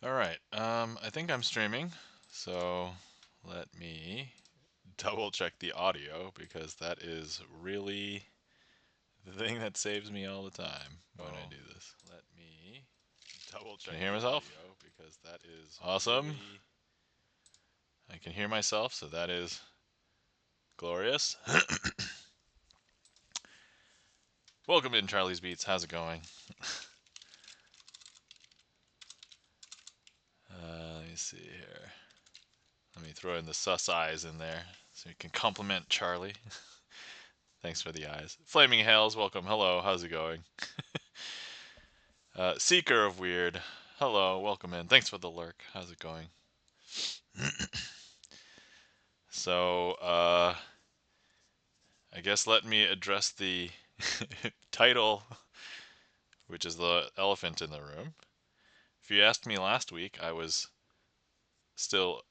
All right. I think I'm streaming, so let me double check the audio because that is really the thing that saves me all the time when I do this. Let me double check. Can I hear myself? Audio because that is awesome. I can hear myself, so that is glorious. Welcome in, Charlie's Beats. How's it going? Let me see here. Let me throw in the sus eyes in there so you can compliment Charlie. Thanks for the eyes. Flaming Hails, welcome. Hello, how's it going? Seeker of Weird, hello, welcome in. Thanks for the lurk. How's it going? So, I guess let me address the title, which is the elephant in the room. If you asked me last week, I was still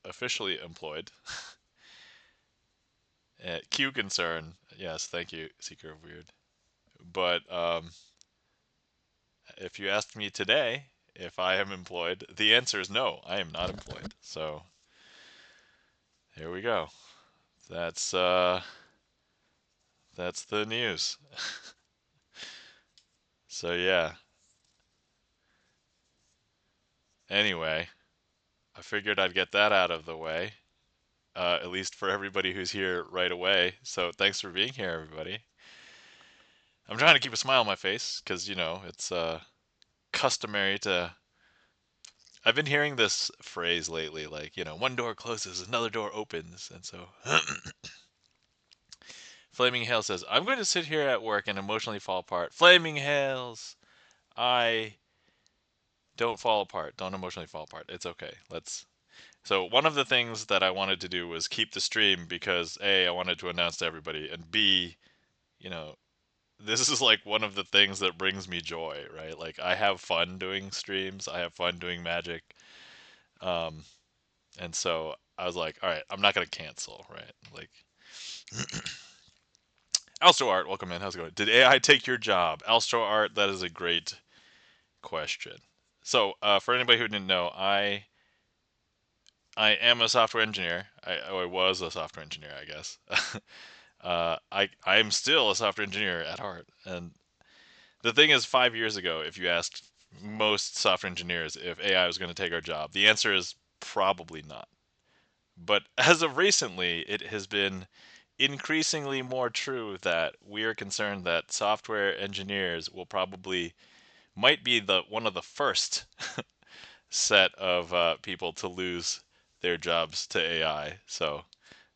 officially employed. Q concern, yes, thank you, Seeker of Weird. But if you asked me today if I am employed, the answer is no, I am not employed. So here we go. That's the news. So yeah. Anyway, I figured I'd get that out of the way, at least for everybody who's here right away. So thanks for being here, everybody. I'm trying to keep a smile on my face because it's customary to. I've been hearing this phrase lately, like one door closes, another door opens, and so. Flaming Hail says, "I'm going to sit here at work and emotionally fall apart." Flaming Hails, I don't fall apart. Don't emotionally fall apart. It's okay. So one of the things that I wanted to do was keep the stream because A, I wanted to announce to everybody, and B, you know, this is like one of the things that brings me joy, right? Like I have fun doing streams, I have fun doing magic, um, and so I was like, all right, I'm not gonna cancel, right? Like, Alstro Art, welcome in. How's it going? Did AI take your job? Alstro Art, that is a great question. So for anybody who didn't know, I am a software engineer. I was a software engineer, I guess. I'm still a software engineer at heart. And the thing is, 5 years ago, if you asked most software engineers if AI was going to take our job, the answer is probably not. But as of recently, it has been increasingly more true that we are concerned that software engineers will probably might be the one of the first set of people to lose their jobs to AI. So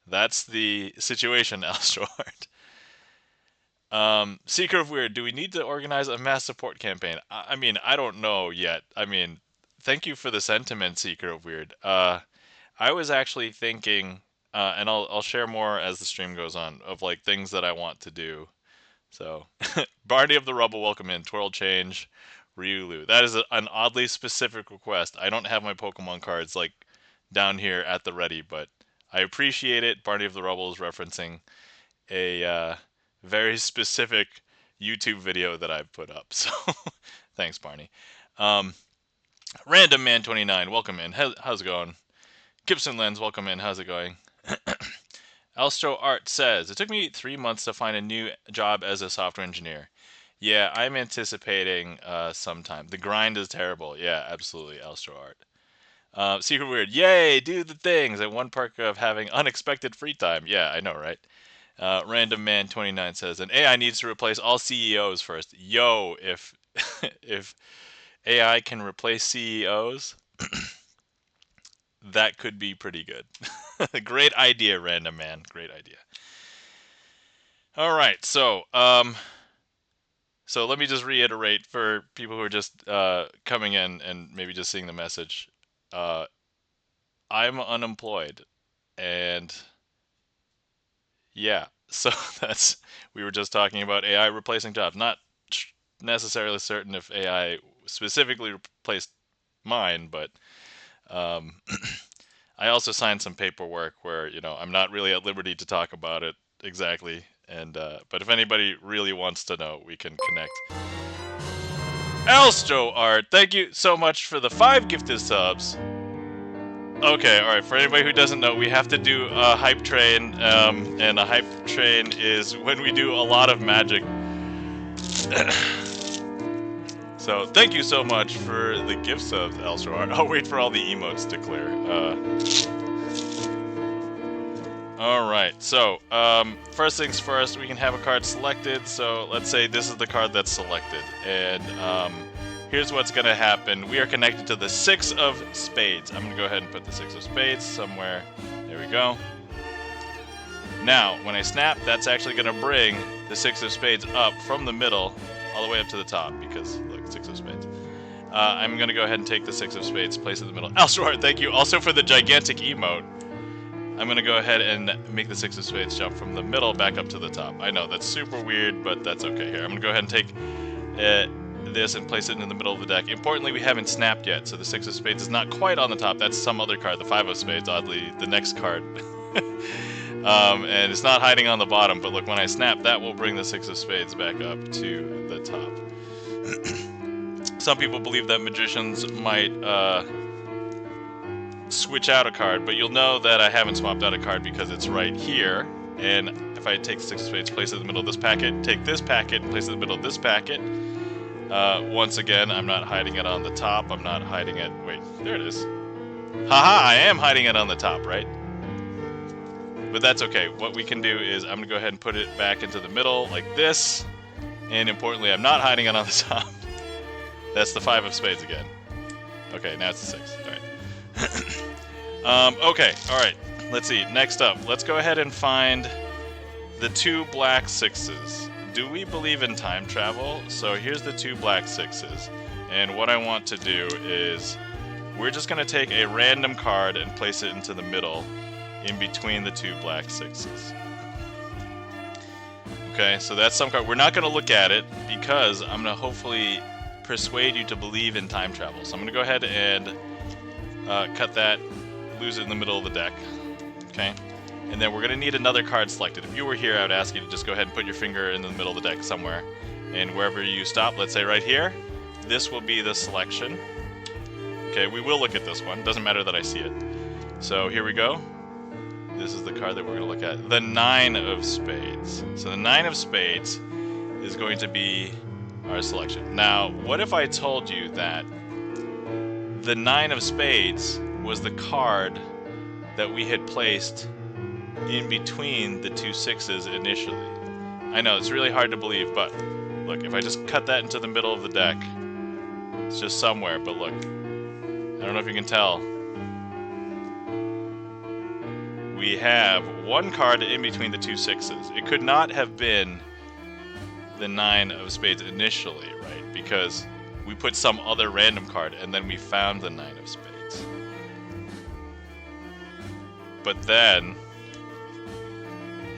that's the situation, Alstrord. Seeker of Weird, do we need to organize a mass support campaign? I mean, I don't know yet. I mean, thank you for the sentiment, Seeker of Weird. I was actually thinking, and I'll share more as the stream goes on, of like things that I want to do. So, Barney of the Rubble, welcome in. Twirl Change, Ryulu. That is an oddly specific request. I don't have my Pokemon cards like down here at the ready, but I appreciate it. Barney of the Rubble is referencing a very specific YouTube video that I've put up. So thanks, Barney. Um, Random Man 29, welcome in. How's it going? GipsonLens, welcome in. How's it going? Alstro Art says, "It took me 3 months to find a new job as a software engineer." Yeah, I'm anticipating sometime. The grind is terrible. Yeah, absolutely, Alstro Art. Secret Weird, yay, do the things. And one perk of having unexpected free time. Yeah, I know, right? Random Man 29 says, "An AI needs to replace all CEOs first." Yo, if if AI can replace CEOs, that could be pretty good. Great idea, Random Man. Great idea. All right, so let me just reiterate for people who are just coming in and maybe just seeing the message. Uh, I'm unemployed, and yeah, so that's we were just talking about AI replacing jobs. Not necessarily certain if AI specifically replaced mine, but um, I also signed some paperwork where I'm not really at liberty to talk about it exactly. And but if anybody really wants to know, we can connect. Alstro Art, thank you so much for the 5 gifted subs. Okay, alright, for anybody who doesn't know, we have to do a hype train, and a hype train is when we do a lot of magic. So, thank you so much for the gift subs, Alstro Art. I'll wait for all the emotes to clear. Alright, so, first things first, we can have a card selected, so let's say this is the card that's selected, and, here's what's gonna happen. We are connected to the 6 of spades. I'm gonna go ahead and put the 6 of spades somewhere. There we go. Now, when I snap, that's actually gonna bring the 6 of spades up from the middle all the way up to the top, because, look, 6 of spades. I'm gonna go ahead and take the 6 of spades, place it in the middle. Alstro, thank you also for the gigantic emote. I'm gonna go ahead and make the 6 of spades jump from the middle back up to the top. I know, that's super weird, but that's okay. Here, I'm gonna go ahead and take this and place it in the middle of the deck. Importantly, we haven't snapped yet, so the 6 of spades is not quite on the top. That's some other card, the 5 of spades, oddly, the next card. And it's not hiding on the bottom, but look, when I snap, that will bring the 6 of spades back up to the top. Some people believe that magicians might switch out a card, but you'll know that I haven't swapped out a card because it's right here. And if I take the 6 of spades, place it in the middle of this packet, take this packet, place it in the middle of this packet. Once again, I'm not hiding it on the top. I'm not hiding it. Wait, there it is. Haha, I am hiding it on the top, right? But that's okay. What we can do is I'm going to go ahead and put it back into the middle like this. And importantly, I'm not hiding it on the top. That's the 5 of spades again. Okay, now it's the 6. Alright. Okay, alright. Let's see. Next up, let's go ahead and find the 2 black 6s. Do we believe in time travel? So here's the 2 black 6s. And what I want to do is we're just going to take a random card and place it into the middle in between the 2 black 6s. Okay, so that's some card. We're not going to look at it because I'm going to hopefully persuade you to believe in time travel. So I'm going to go ahead and cut that, lose it in the middle of the deck. Okay, and then we're going to need another card selected. If you were here, I would ask you to just go ahead and put your finger in the middle of the deck somewhere. And wherever you stop, let's say right here, this will be the selection. Okay, we will look at this one. Doesn't matter that I see it. So here we go. This is the card that we're going to look at. The 9 of spades. So the 9 of spades is going to be our selection. Now, what if I told you that the 9 of spades was the card that we had placed in between the 2 6s initially? I know, it's really hard to believe, but look, if I just cut that into the middle of the deck, it's just somewhere, but look, I don't know if you can tell. We have one card in between the 2 6s. It could not have been the 9 of spades initially, right? Because we put some other random card and then we found the 9 of spades. But then,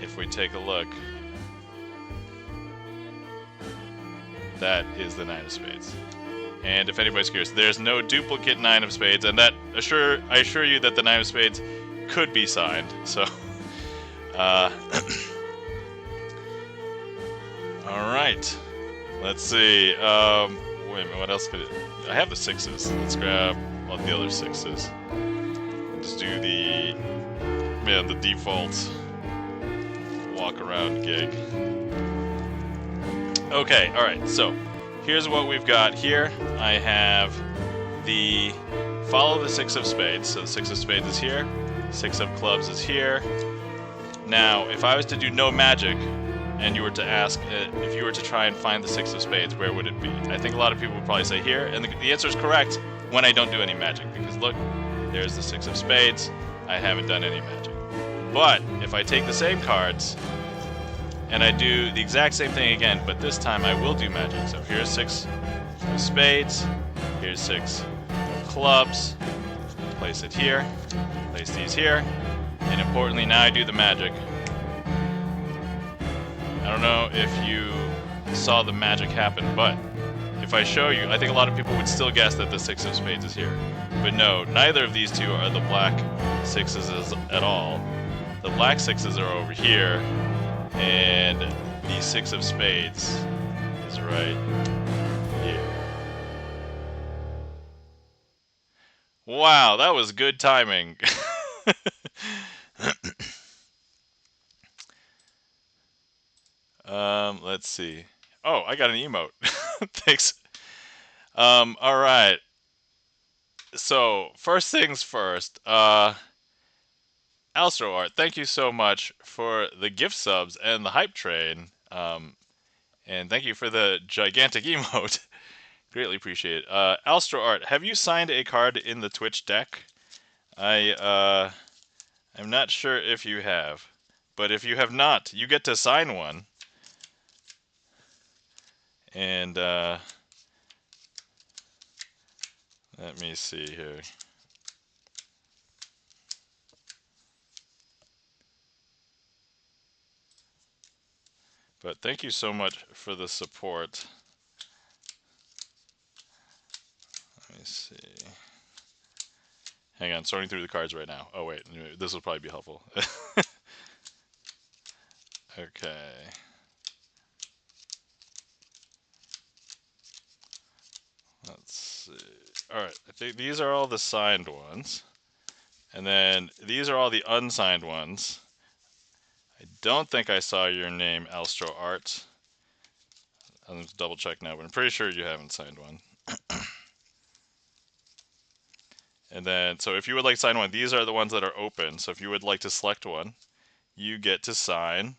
if we take a look, that is the 9 of spades. And if anybody's curious, there's no duplicate 9 of spades, and that I assure you that the 9 of spades could be signed. So, all right. Let's see. Wait a minute. What else could it? I have the 6s. Let's grab all the other 6s. Just do the default walk around gig. Okay. All right. So here's what we've got here. I have the follow the 6 of spades. So the 6 of spades is here. 6 of clubs is here. Now, if I was to do no magic, and you were to ask if you were to try and find the 6 of spades, where would it be? I think a lot of people would probably say here, and the answer is correct when I don't do any magic, because look, there's the 6 of spades. I haven't done any magic. But if I take the same cards and I do the exact same thing again, but this time I will do magic. So here's 6 of spades, here's 6 of clubs, place it here, place these here, and importantly, now I do the magic. I don't know if you saw the magic happen, but if I show you, I think a lot of people would still guess that the 6 of spades is here. But no, neither of these two are the black 6s at all. The black 6s are over here, and the 6 of spades is right here. Wow, that was good timing. Let's see. Oh, I got an emote. Thanks. All right. So first things first. Alstro Art, thank you so much for the gift subs and the hype train. And thank you for the gigantic emote. Greatly appreciate it. Alstro Art, have you signed a card in the Twitch deck? I'm not sure if you have, but if you have not, you get to sign one. And let me see here. But thank you so much for the support. Let me see. Hang on, sorting through the cards right now. Oh wait, this will probably be helpful. Okay. Let's see. All right, I think these are all the signed ones. And then these are all the unsigned ones. I don't think I saw your name, Alstro Art. I'll just double check now, but I'm pretty sure you haven't signed one. And then, so if you would like to sign one, these are the ones that are open. So if you would like to select one, you get to sign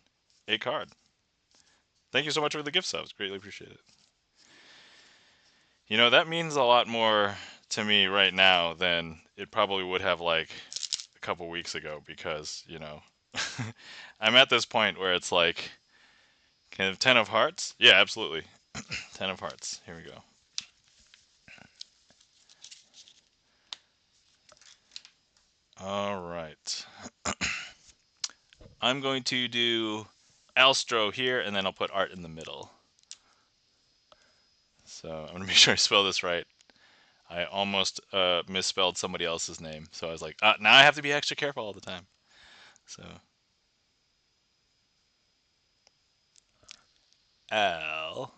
a card. Thank you so much for the gift subs. Greatly appreciate it. You know, that means a lot more to me right now than it probably would have like a couple weeks ago because, I'm at this point where it's like, kind of 10 of hearts? Yeah, absolutely. 10 of hearts. Here we go. All right. I'm going to do Alstro here, and then I'll put art in the middle. So I'm going to make sure I spell this right. I almost misspelled somebody else's name. So I was like, now I have to be extra careful all the time. So Al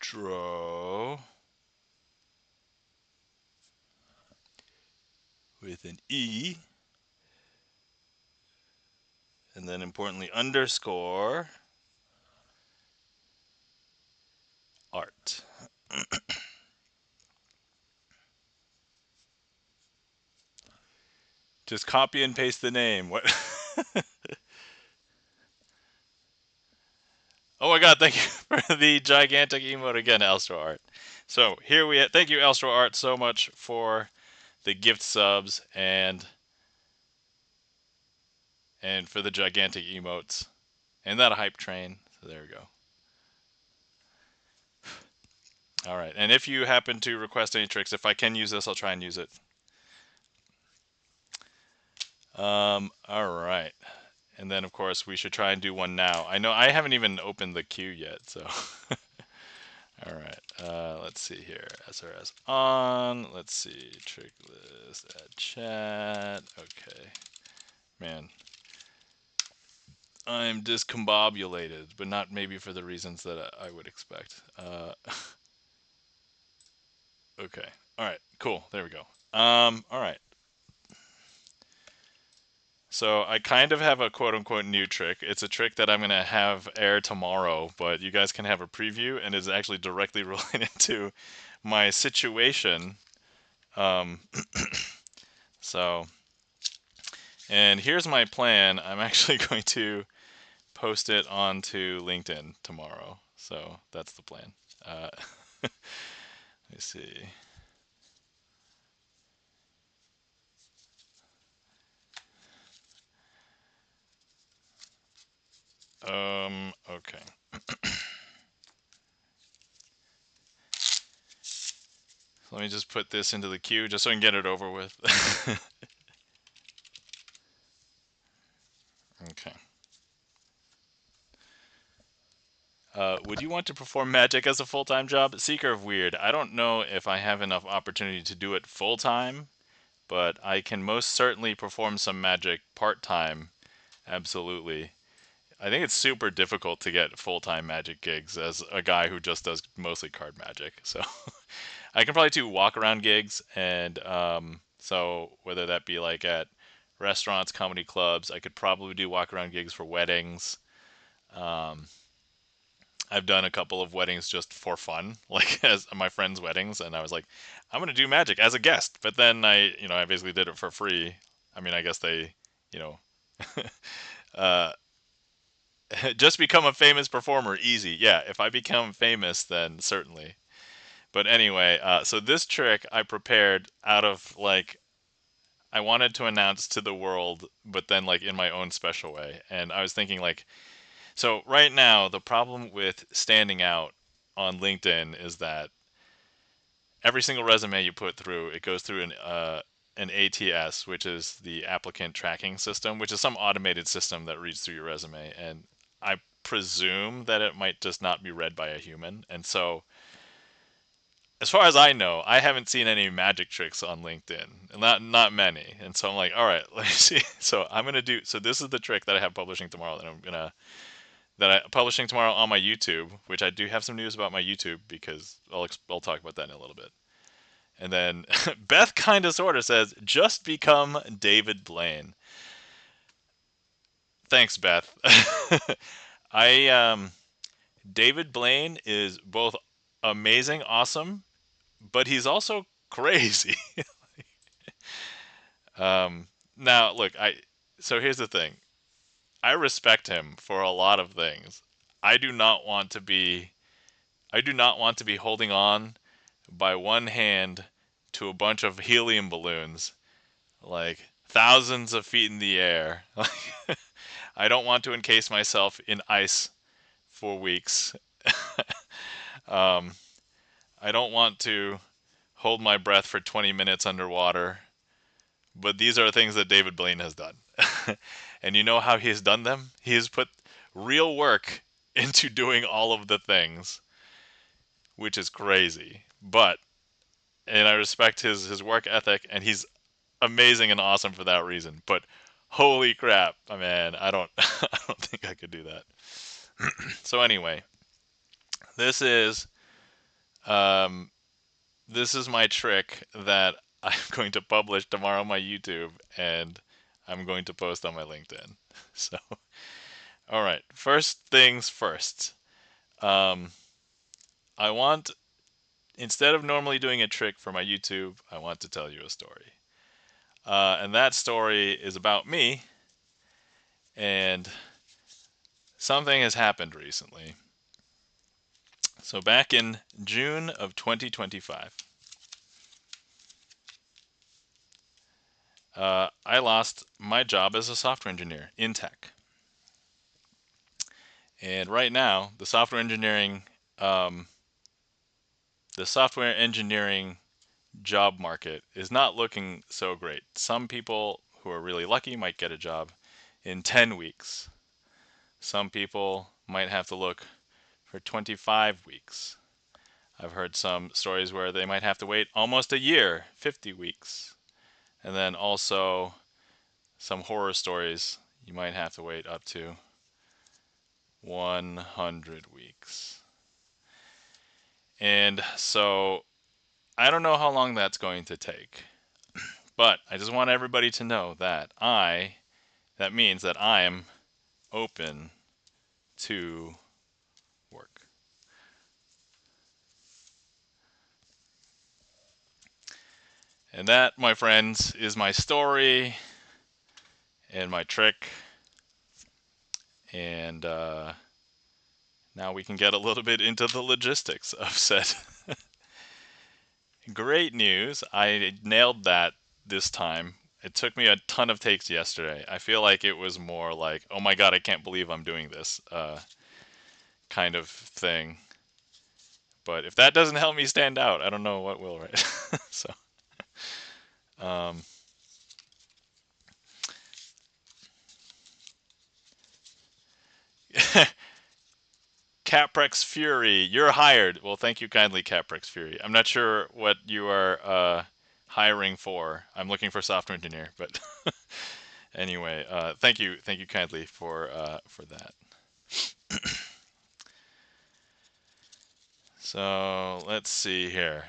Stro with an E, and then importantly underscore art. Just copy and paste the name. What? Oh my god, thank you for the gigantic emote again, Elstro Art. So here thank you, Elstro Art, so much for the gift subs and for the gigantic emotes. And that a hype train. So there we go. All right. And if you happen to request any tricks, if I can use this, I'll try and use it. All right. And then, of course, we should try and do one now. I know I haven't even opened the queue yet, so. All right. Let's see here. SRS on. Let's see. Trick list. Add chat. Okay. Man. I'm discombobulated, but not maybe for the reasons that I would expect. Okay. All right. Cool. There we go. All right. So I kind of have a quote unquote new trick. It's a trick that I'm going to have air tomorrow, but you guys can have a preview and it's actually directly related to my situation. Um, so, and here's my plan. I'm actually going to post it onto LinkedIn tomorrow. So that's the plan. Let me see. Okay. So let me just put this into the queue just so I can get it over with. Okay. Would you want to perform magic as a full-time job? Seeker of Weird. I don't know if I have enough opportunity to do it full-time, but I can most certainly perform some magic part-time. Absolutely. I think it's super difficult to get full-time magic gigs as a guy who just does mostly card magic. So I can probably do walk around gigs, and so whether that be like at restaurants, comedy clubs, I could probably do walk around gigs for weddings. Um, I've done a couple of weddings just for fun, like as my friends' weddings, and I was like, I'm gonna do magic as a guest, but then I basically did it for free. I mean, I guess they, you know, uh, just become a famous performer, easy. Yeah, if I become famous, then certainly. But anyway, so this trick I prepared out of like I wanted to announce to the world, but then like in my own special way. And I was thinking like, so right now the problem with standing out on LinkedIn is that every single resume you put through, it goes through an ATS, which is the applicant tracking system, which is some automated system that reads through your resume. And I presume that it might just not be read by a human. And so as far as I know, I haven't seen any magic tricks on LinkedIn. Not many. And so I'm like, all right, let me see. So I'm gonna do. So this is the trick that I have publishing tomorrow. That I'm publishing tomorrow on my YouTube, which I do have some news about my YouTube because I'll talk about that in a little bit. And then Beth kind of sort of says, just become David Blaine. Thanks, Beth. I David Blaine is both amazing, awesome, but he's also crazy. Now, look, so here's the thing. I respect him for a lot of things. I do not want to be I do not want to be holding on by one hand to a bunch of helium balloons like thousands of feet in the air. I don't want to encase myself in ice for weeks. um, I don't want to hold my breath for 20 minutes underwater. But these are things that David Blaine has done. And you know how he has done them? He has put real work into doing all of the things, which is crazy. And I respect his work ethic, and he's amazing and awesome for that reason. But holy crap, man, I don't, I don't think I could do that. So anyway, this is, um, this is my trick that I'm going to publish tomorrow on my YouTube, and I'm going to post on my LinkedIn. So, all right, first things first. Um, I want, instead of normally doing a trick for my YouTube, I want to tell you a story. And that story is about me, and something has happened recently. So, back in June of 2025, I lost my job as a software engineer in tech. And right now, um, the software engineering job market is not looking so great. Some people who are really lucky might get a job in 10 weeks. Some people might have to look for 25 weeks. I've heard some stories where they might have to wait almost a year, 50 weeks. And then also some horror stories, you might have to wait up to 100 weeks. And so I don't know how long that's going to take. But I just want everybody to know that means that I'm open to work. And that, my friends, is my story and my trick. And now we can get a little bit into the logistics of said. Great news. I nailed that this time. It took me a ton of takes yesterday. I feel like it was more like, oh my god, I can't believe I'm doing this kind of thing. But if that doesn't help me stand out, I don't know what will, right? So, um, Caprex Fury, you're hired. Well, thank you kindly, Caprex Fury. I'm not sure what you are hiring for. I'm looking for software engineer, but anyway, thank you kindly for that. So let's see here.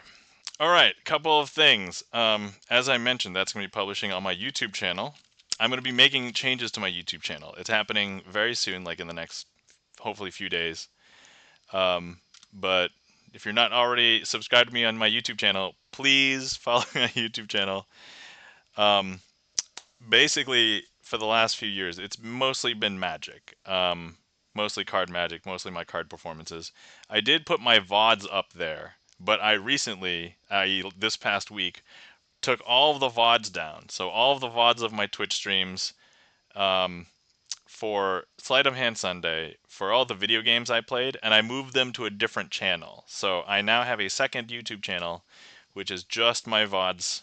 All right, couple of things. As I mentioned, that's going to be publishing on my YouTube channel. I'm going to be making changes to my YouTube channel. It's happening very soon, like in the next, hopefully, few days. But if you're not already subscribed to me on my YouTube channel, please follow my YouTube channel. Basically, for the last few years, it's mostly been Magic. Mostly card Magic, mostly my card performances. I did put my VODs up there, but I recently, this past week, took all of the VODs down. So all of the VODs of my Twitch streams, for Sleight of Hand Sunday, for all the video games I played, and I moved them to a different channel. So I now have a second YouTube channel, which is just my VODs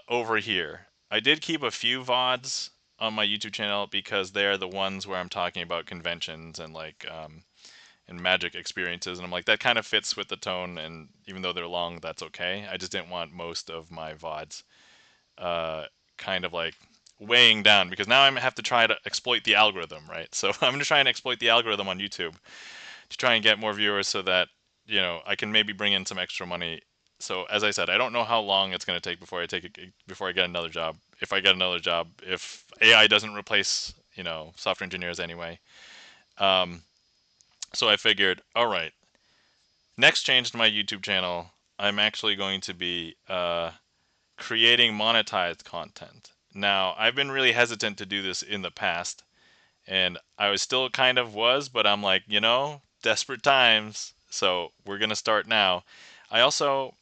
over here. I did keep a few VODs on my YouTube channel because they're the ones where I'm talking about conventions and and Magic experiences, and I'm like, that kind of fits with the tone, and even though they're long, that's okay. I just didn't want most of my VODs uh, kind of like weighing down, because now I'm gonna have to try to exploit the algorithm, right? So I'm gonna try and exploit the algorithm on YouTube to try and get more viewers, so that I can maybe bring in some extra money. So as I said, I don't know how long it's going to take before I get another job. If I get another job, if AI doesn't replace software engineers anyway. Um, so I figured, all right, next change to my YouTube channel, I'm actually going to be creating monetized content. Now, I've been really hesitant to do this in the past, and I was still kind of was, but I'm like, desperate times, so we're going to start now. I also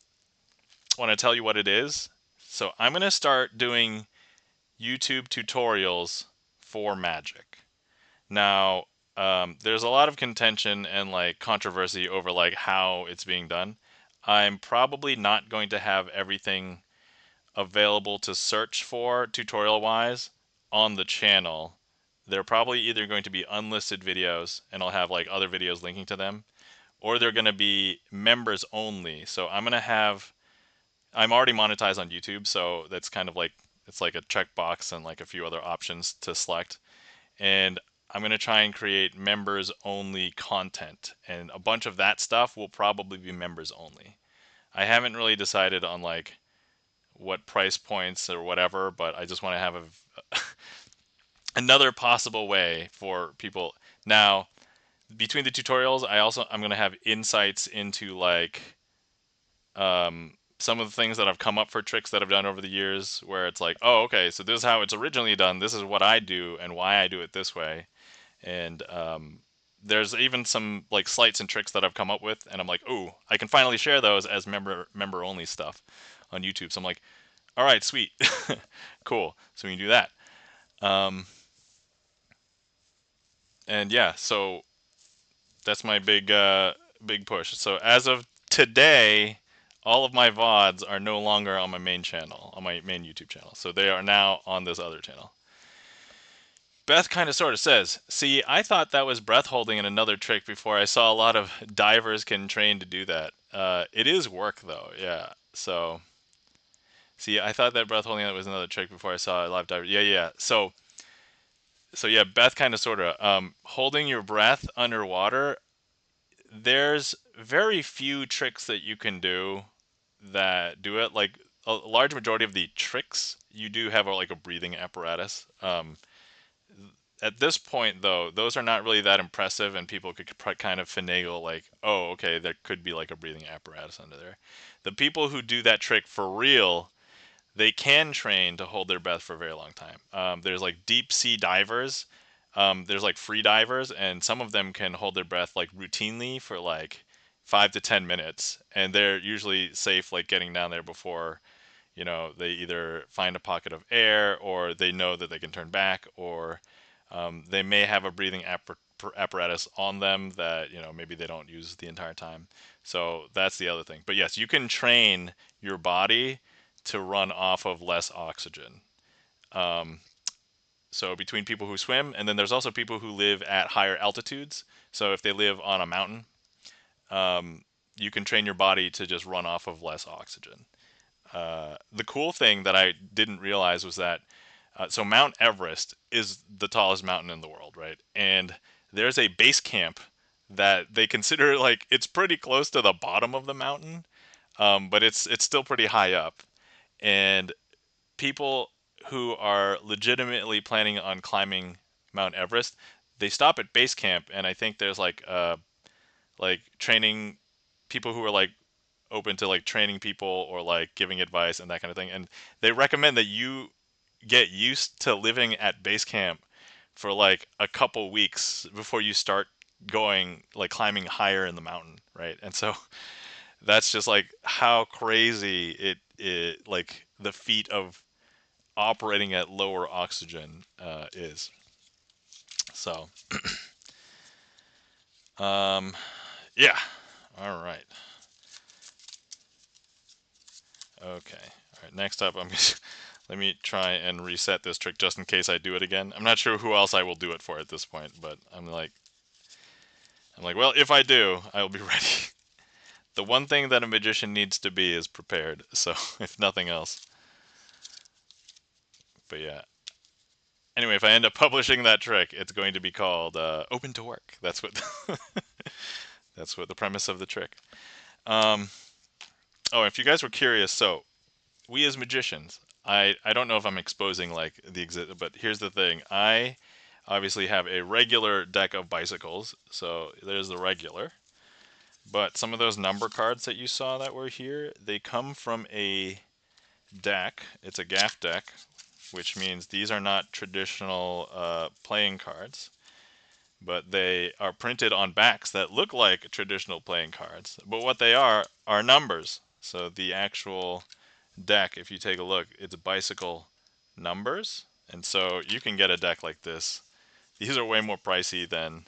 want to tell you what it is. So I'm going to start doing YouTube tutorials for Magic. Now, there's a lot of contention and like controversy over like how it's being done. I'm probably not going to have everything available to search for tutorial wise on the channel. They're probably either going to be unlisted videos and I'll have like other videos linking to them, or they're going to be members only. So I'm already monetized on YouTube, so that's kind of like, it's like a checkbox and like a few other options to select. And I'm going to try and create members only content, and a bunch of that stuff will probably be members only. I haven't really decided on like what price points or whatever, but I just want to have another possible way for people. Now, between the tutorials, I'm going to have insights into like some of the things that I've come up for tricks that I've done over the years, where it's like, oh, okay, so this is how it's originally done. This is what I do and why I do it this way. And there's even some like sleights and tricks that I've come up with, and I'm like, oh, I can finally share those as member only stuff on YouTube. So I'm like, all right, sweet, cool. So we can do that. Um, and yeah, so that's my big push. So as of today, all of my VODs are no longer on my main channel, on my main YouTube channel. So they are now on this other channel. Beth kind of sort of says, see, I thought that was breath holding in another trick before I saw a lot of divers can train to do that. It is work though, yeah. So, see, I thought that breath holding was another trick before I saw a live diver. Yeah, yeah. So yeah, Beth kind of sort of holding your breath underwater. There's very few tricks that you can do that do it. Like a large majority of the tricks, you do have like a breathing apparatus. At this point, though, those are not really that impressive, and people could kind of finagle like, oh, okay, there could be like a breathing apparatus under there. The people who do that trick for real, they can train to hold their breath for a very long time. There's like deep sea divers. There's like free divers, and some of them can hold their breath like routinely for like 5 to 10 minutes, and they're usually safe, like getting down there before they either find a pocket of air, or they know that they can turn back, or they may have a breathing apparatus on them that maybe they don't use the entire time. So that's the other thing. But yes, you can train your body to run off of less oxygen. Um, so between people who swim, and then there's also people who live at higher altitudes. So if they live on a mountain, um, you can train your body to just run off of less oxygen. The cool thing that I didn't realize was that so Mount Everest is the tallest mountain in the world, right? And there's a base camp that they consider like it's pretty close to the bottom of the mountain, but it's still pretty high up. And people who are legitimately planning on climbing Mount Everest, they stop at base camp, and I think there's like training people who are like open to like training people or like giving advice and that kind of thing. And they recommend that you get used to living at base camp for like a couple weeks before you start going like climbing higher in the mountain, right? And so that's just like how crazy it like the feat of operating at lower oxygen is. So um, yeah, all right, okay, all right. Next up, I'm just let me try and reset this trick just in case I do it again. I'm not sure who else I will do it for at this point, but I'm like, well, if I do, I will be ready. The one thing that a magician needs to be is prepared. So if nothing else, but yeah. Anyway, if I end up publishing that trick, it's going to be called "Open to Work." That's what that's what the premise of the trick. Um, oh, if you guys were curious, so we as magicians, I don't know if I'm exposing like the exit, but here's the thing. I obviously have a regular deck of bicycles, so there's the regular. But some of those number cards that you saw that were here, they come from a deck. It's a gaff deck, which means these are not traditional playing cards, but they are printed on backs that look like traditional playing cards. But what they are numbers. So the actual deck, if you take a look, it's bicycle numbers. And so you can get a deck like this. These are way more pricey than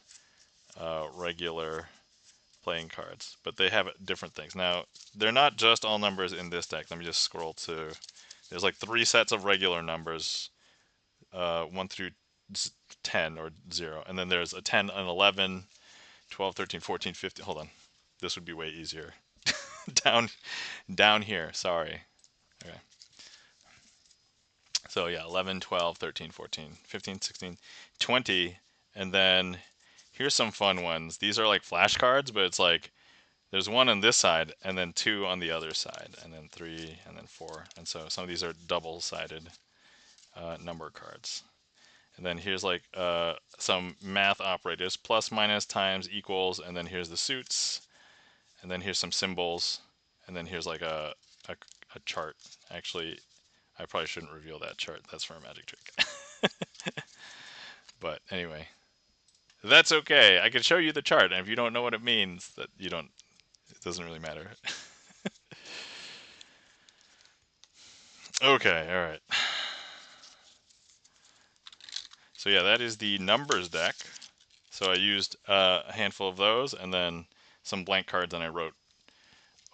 regular playing cards, but they have different things. Now, they're not just all numbers in this deck. Let me just scroll to. There's like 3 sets of regular numbers, 1 through 10 or 0, and then there's a 10, an 11, 12, 13, 14, 15. Hold on, this would be way easier. down, down here. Sorry. Okay. So yeah, 11, 12, 13, 14, 15, 16, 20, and then here's some fun ones. These are like flashcards, but it's like there's one on this side and then 2 on the other side, and then 3 and then 4. And so some of these are double-sided number cards. And then here's like some math operators, plus, minus, times, equals, and then here's the suits, and then here's some symbols, and then here's like a, a chart. Actually, I probably shouldn't reveal that chart. That's for a magic trick. But anyway, that's okay. I can show you the chart, and if you don't know what it means, that you don't, it doesn't really matter. Okay, all right. So yeah, that is the numbers deck. So I used a handful of those and then some blank cards, and I wrote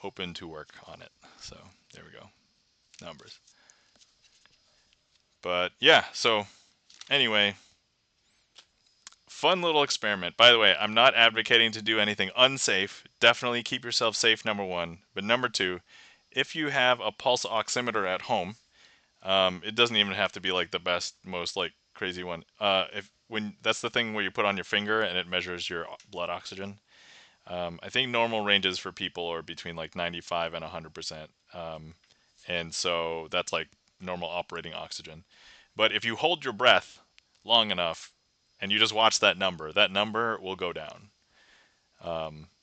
"open to work" on it. So there we go, numbers. But yeah, so anyway, fun little experiment. By the way, I'm not advocating to do anything unsafe. Definitely keep yourself safe, number one. But number two, if you have a pulse oximeter at home, it doesn't even have to be like the best, most like crazy one. If when that's the thing where you put on your finger and it measures your blood oxygen. I think normal ranges for people are between like 95 and 100%. And so that's like normal operating oxygen. But if you hold your breath long enough and you just watch that number will go down.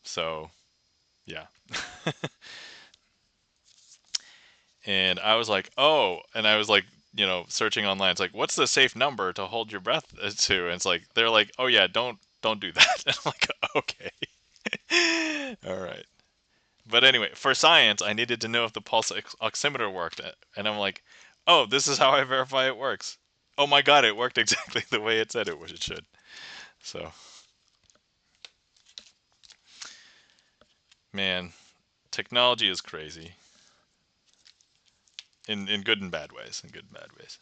So yeah. And I was like, oh, and I was like, searching online. It's like, what's the safe number to hold your breath to? And it's like, they're like, oh yeah, don't do that. And I'm like, okay, all right. But anyway, for science, I needed to know if the pulse oximeter worked, and I'm like, oh, this is how I verify it works. Oh my god, it worked exactly the way it said it should. So, man, technology is crazy in good and bad ways. In good and bad ways.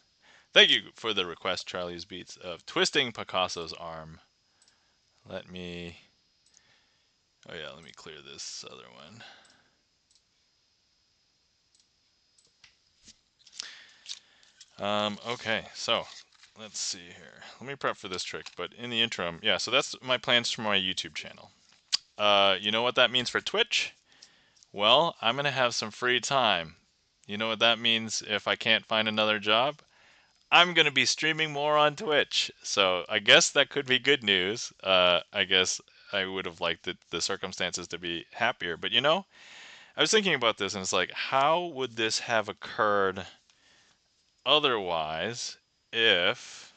Thank you for the request, Charlie's Beats, of twisting Picasso's arm. Let me. Oh yeah, let me clear this other one. Okay, so let's see here. Let me prep for this trick, but in the interim, yeah, so that's my plans for my YouTube channel. You know what that means for Twitch? Well, I'm going to have some free time. You know what that means if I can't find another job? I'm going to be streaming more on Twitch. So I guess that could be good news. I guess I would have liked the circumstances to be happier. But you know, I was thinking about this and it's like, how would this have occurred otherwise if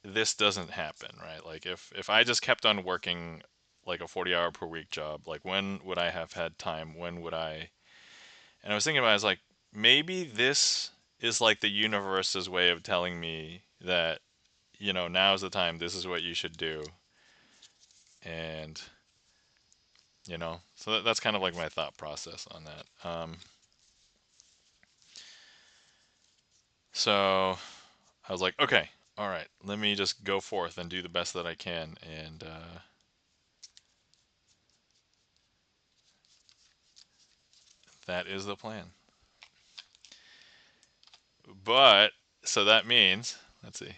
this doesn't happen, right? Like if I just kept on working like a 40-hour per week job, like when would I have had time? When would I? And I was thinking about it, I was like, maybe this is like the universe's way of telling me that, you know, now's the time, this is what you should do. And, you know, so that's kind of like my thought process on that. So I was like, okay, all right, let me just go forth and do the best that I can. And that is the plan. But, so that means, let's see.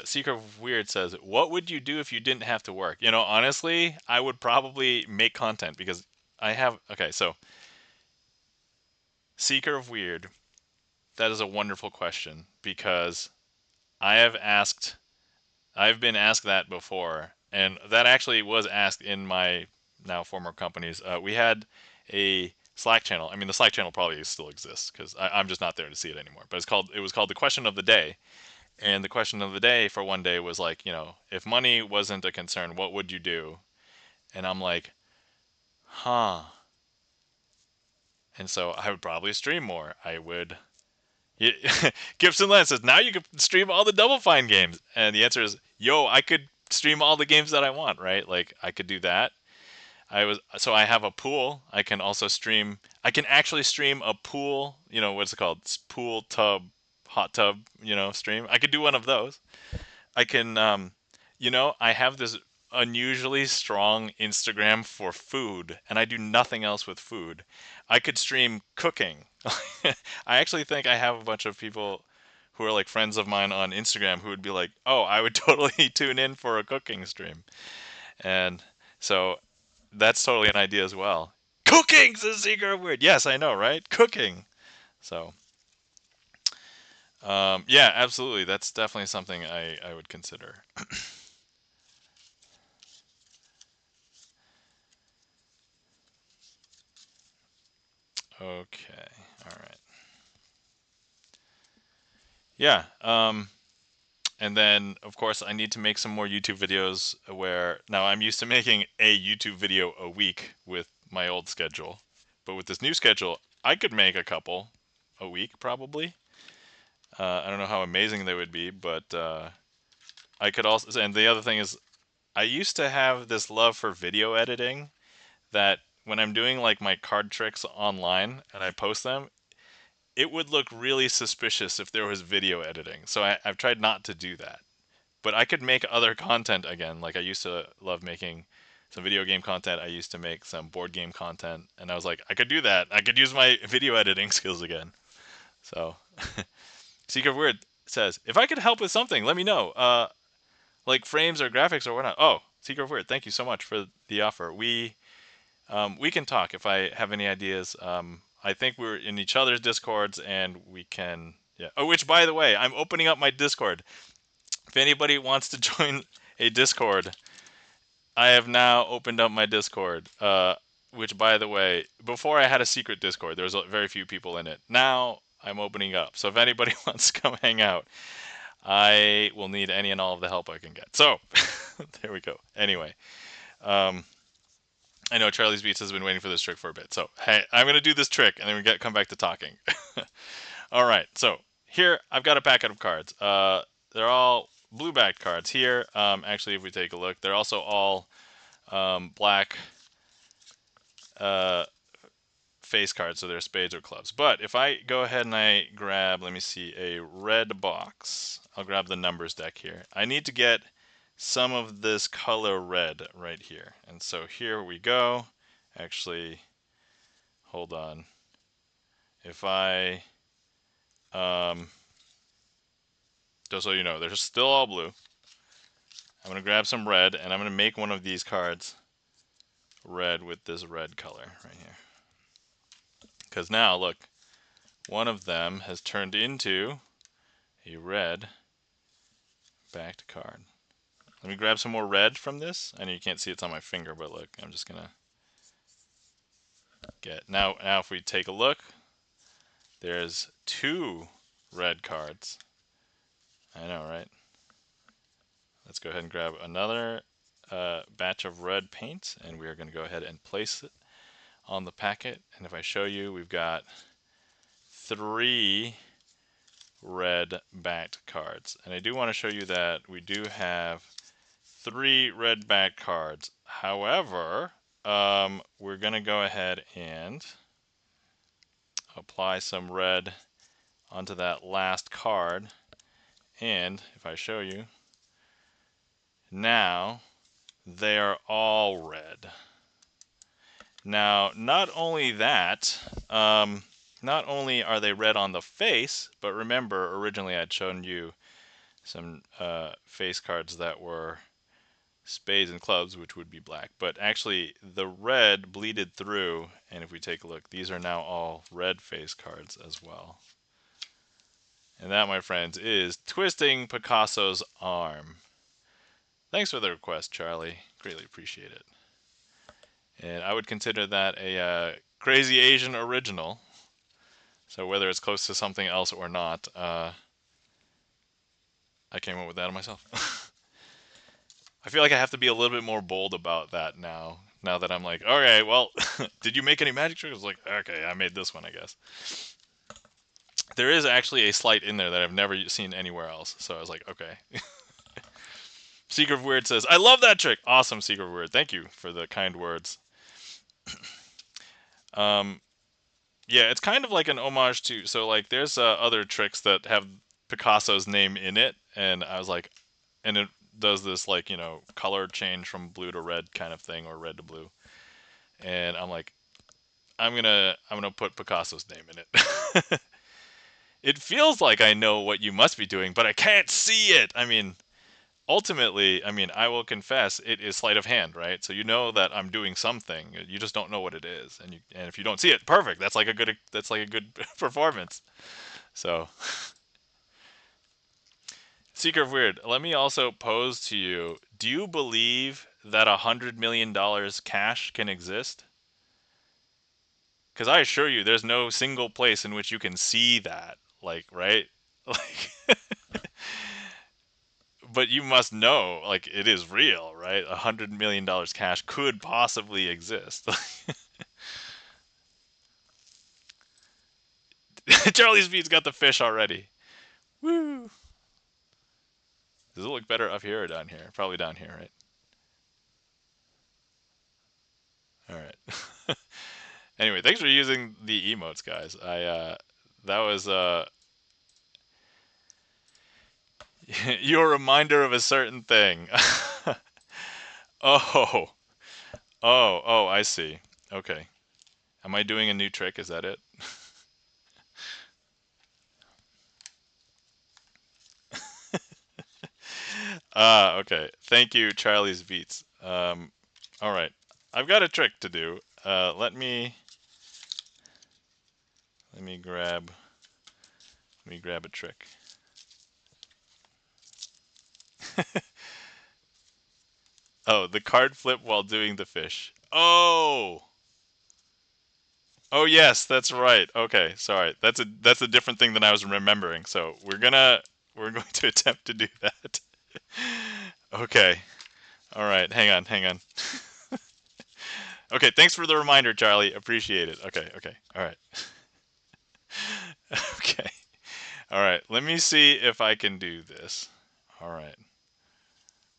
Secret of Weird says, "What would you do if you didn't have to work?" You know, honestly, I would probably make content because I have. Okay, so Seeker of Weird, that is a wonderful question because I have asked, I've been asked that before, and that actually was asked in my now former companies. We had a Slack channel. I mean, the Slack channel probably still exists because I'm just not there to see it anymore. But it was called the Question of the Day. And the question of the day for one day was like, you know, if money wasn't a concern, what would you do? And I'm like, huh. And so I would probably stream more. I would. GipsonLens says, now you can stream all the Double Fine games. And the answer is, yo, I could stream all the games that I want, right? Like, I could do that. So I have a pool. I can also stream. I can actually stream a pool, you know, what's it called? Pool tub, hot tub, you know, stream. I could do one of those. I can, you know, I have this unusually strong Instagram for food, and I do nothing else with food. I could stream cooking. I actually think I have a bunch of people who are like friends of mine on Instagram who would be like, "Oh, I would totally tune in for a cooking stream." And so that's totally an idea as well. Cooking's a secret word. Yes, I know, right? Cooking. So, yeah, absolutely. That's definitely something I would consider. Okay. All right. Yeah. And then, of course, I need to make some more YouTube videos where now I'm used to making a YouTube video a week with my old schedule. But with this new schedule, I could make a couple a week probably. I don't know how amazing they would be, but I could also. And the other thing is, I used to have this love for video editing that when I'm doing like my card tricks online and I post them, it would look really suspicious if there was video editing. So I've tried not to do that. But I could make other content again. Like I used to love making some video game content. I used to make some board game content. And I was like, I could do that. I could use my video editing skills again. So, Secret of Weird says, if I could help with something, let me know. Like frames or graphics or whatnot. Oh, Secret of Weird, thank you so much for the offer. We can talk if I have any ideas. I think we're in each other's discords, and we can. Yeah. Oh, which by the way, I'm opening up my Discord. If anybody wants to join a Discord, I have now opened up my Discord. Which by the way, before I had a secret Discord, there was very few people in it. Now I'm opening up. So if anybody wants to come hang out, I will need any and all of the help I can get. So there we go. Anyway. Um, I know Charlie's Beats has been waiting for this trick for a bit. So, hey, I'm going to do this trick and then we come back to talking. All right. So, here I've got a packet of cards. They're all blue backed cards here. Actually, if we take a look, they're also all black uh, face cards. So, they're spades or clubs. But if I go ahead and I grab, let me see, a red box, I'll grab the numbers deck here. I need to get some of this color red right here. And so here we go. Actually, hold on. If I, um, Just so you know, they're still all blue. I'm going to grab some red, and I'm going to make one of these cards red with this red color right here. Because now, look, one of them has turned into a red backed card. Let me grab some more red from this. I know you can't see it's on my finger, but look, I'm just going to get... Now if we take a look, there's 2 red cards. I know, right? Let's go ahead and grab another batch of red paint, and we are going to go ahead and place it on the packet. And if I show you, we've got 3 red backed cards. And I do want to show you that we do have 3 red backed cards. However, we're going to go ahead and apply some red onto that last card. And if I show you, now they are all red. Now, not only that, not only are they red on the face, but remember originally I'd shown you some face cards that were spades and clubs, which would be black. But actually, the red bleeded through, and if we take a look, these are now all red face cards as well. And that, my friends, is twisting Picasso's arm. Thanks for the request, Charlie. Greatly appreciate it. And I would consider that a Crazy Asian original. So whether it's close to something else or not, I came up with that myself. I feel like I have to be a little bit more bold about that now. Now that I'm like, okay, well, did you make any magic tricks? Like, okay, I made this one, I guess. There is actually a sleight in there that I've never seen anywhere else. So I was like, okay. Seeker of Weird says, I love that trick. Awesome, Seeker of Weird. Thank you for the kind words. Yeah, it's kind of like an homage to, so like there's other tricks that have Picasso's name in it, and I was like, and it does this like, you know, color change from blue to red kind of thing, or red to blue. And I'm like, I'm gonna put Picasso's name in it. It feels like I know what you must be doing, but I can't see it. I mean, ultimately, I mean, I will confess it is sleight of hand, right? So you know that I'm doing something. You just don't know what it is, and if you don't see it, perfect. That's like a good performance. So, Seeker of Weird, let me also pose to you: do you believe that $100 million cash can exist? Because I assure you, there's no single place in which you can see that. Like, right? Like. But you must know, like, it is real, right? $100 million cash could possibly exist. Charlie's Beat's got the fish already. Woo! Does it look better up here or down here? Probably down here, right? All right. Anyway, thanks for using the emotes, guys. That was your reminder of a certain thing. Oh, I see. Okay. Am I doing a new trick? Is that it? Okay. Thank you, Charlie's Beats. All right. I've got a trick to do. Let me grab a trick. Oh, the card flip while doing the fish. Oh. Oh yes, that's right. Okay, sorry. That's a different thing than I was remembering. So we're going to attempt to do that. Okay. All right. Hang on. Okay, thanks for the reminder, Charlie. Appreciate it. Okay. All right. Okay. All right. Let me see if I can do this. All right.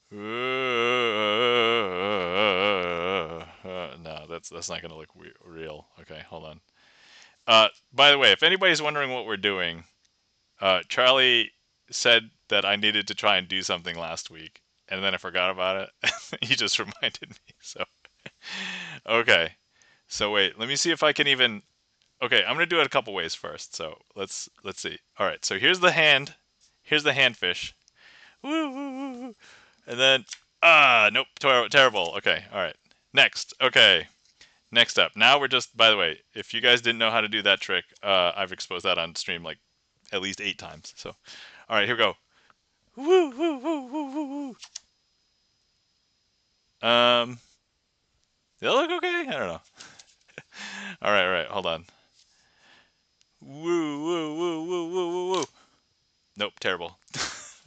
No, that's not going to look real. Okay, hold on. By the way, if anybody's wondering what we're doing, Charlie said that I needed to try and do something last week, and then I forgot about it. He just reminded me. So, okay. So wait, let me see if I can even. Okay, I'm gonna do it a couple ways first. So let's see. All right. So here's the hand. Here's the handfish. Woo, woo, woo, woo. And then, nope, terrible. Okay, all right. Next, okay. Next up. Now we're just, by the way, if you guys didn't know how to do that trick, I've exposed that on stream like at least 8 times. So, all right, here we go. Woo, woo, woo, woo, woo, woo. Did that look okay? I don't know. All right, hold on. Woo, woo, woo, woo, woo, woo, woo. Nope, terrible.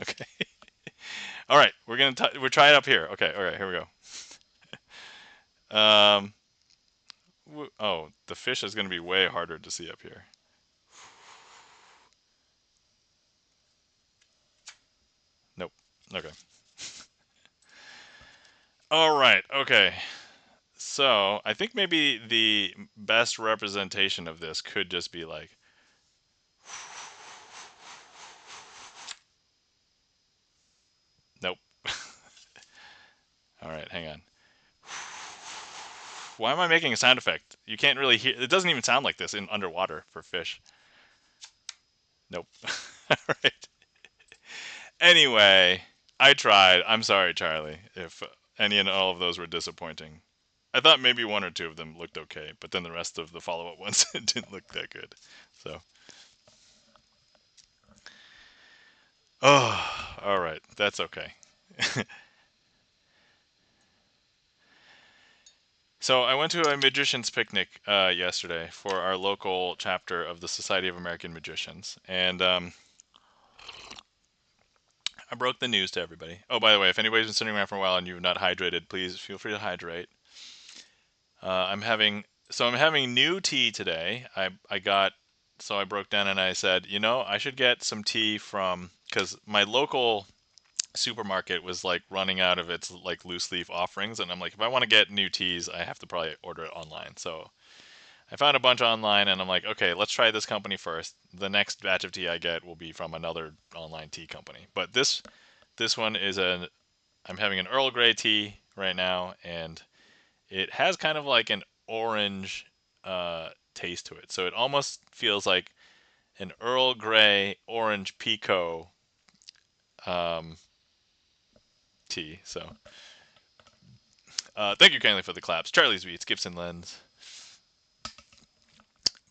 Okay. All right, we're trying it up here. Okay, all right, here we go. Oh, the fish is gonna be way harder to see up here. Nope. Okay. All right. Okay. So I think maybe the best representation of this could just be like. Nope. All right, hang on. Why am I making a sound effect? You can't really hear. It doesn't even sound like this in underwater for fish. Nope. All right. Anyway, I tried. I'm sorry, Charlie, if any and all of those were disappointing. I thought maybe one or two of them looked okay, but then the rest of the follow-up ones didn't look that good. So, oh, all right, that's okay. So I went to a magician's picnic yesterday for our local chapter of the Society of American Magicians, and I broke the news to everybody. Oh, by the way, if anybody's been sitting around for a while and you've not hydrated, please feel free to hydrate. I'm having new tea today. I broke down and I said, I should get some tea from because my local supermarket was like running out of its like loose leaf offerings, and I'm like, if I want to get new teas, I have to probably order it online. So I found a bunch online, and I'm like, okay, let's try this company first. The next batch of tea I get will be from another online tea company. But this one is I'm having an Earl Grey tea right now, and it has kind of like an orange taste to it. So it almost feels like an Earl Grey orange Pico um, tea. So thank you kindly for the claps. Charlie's Beats, GipsonLens.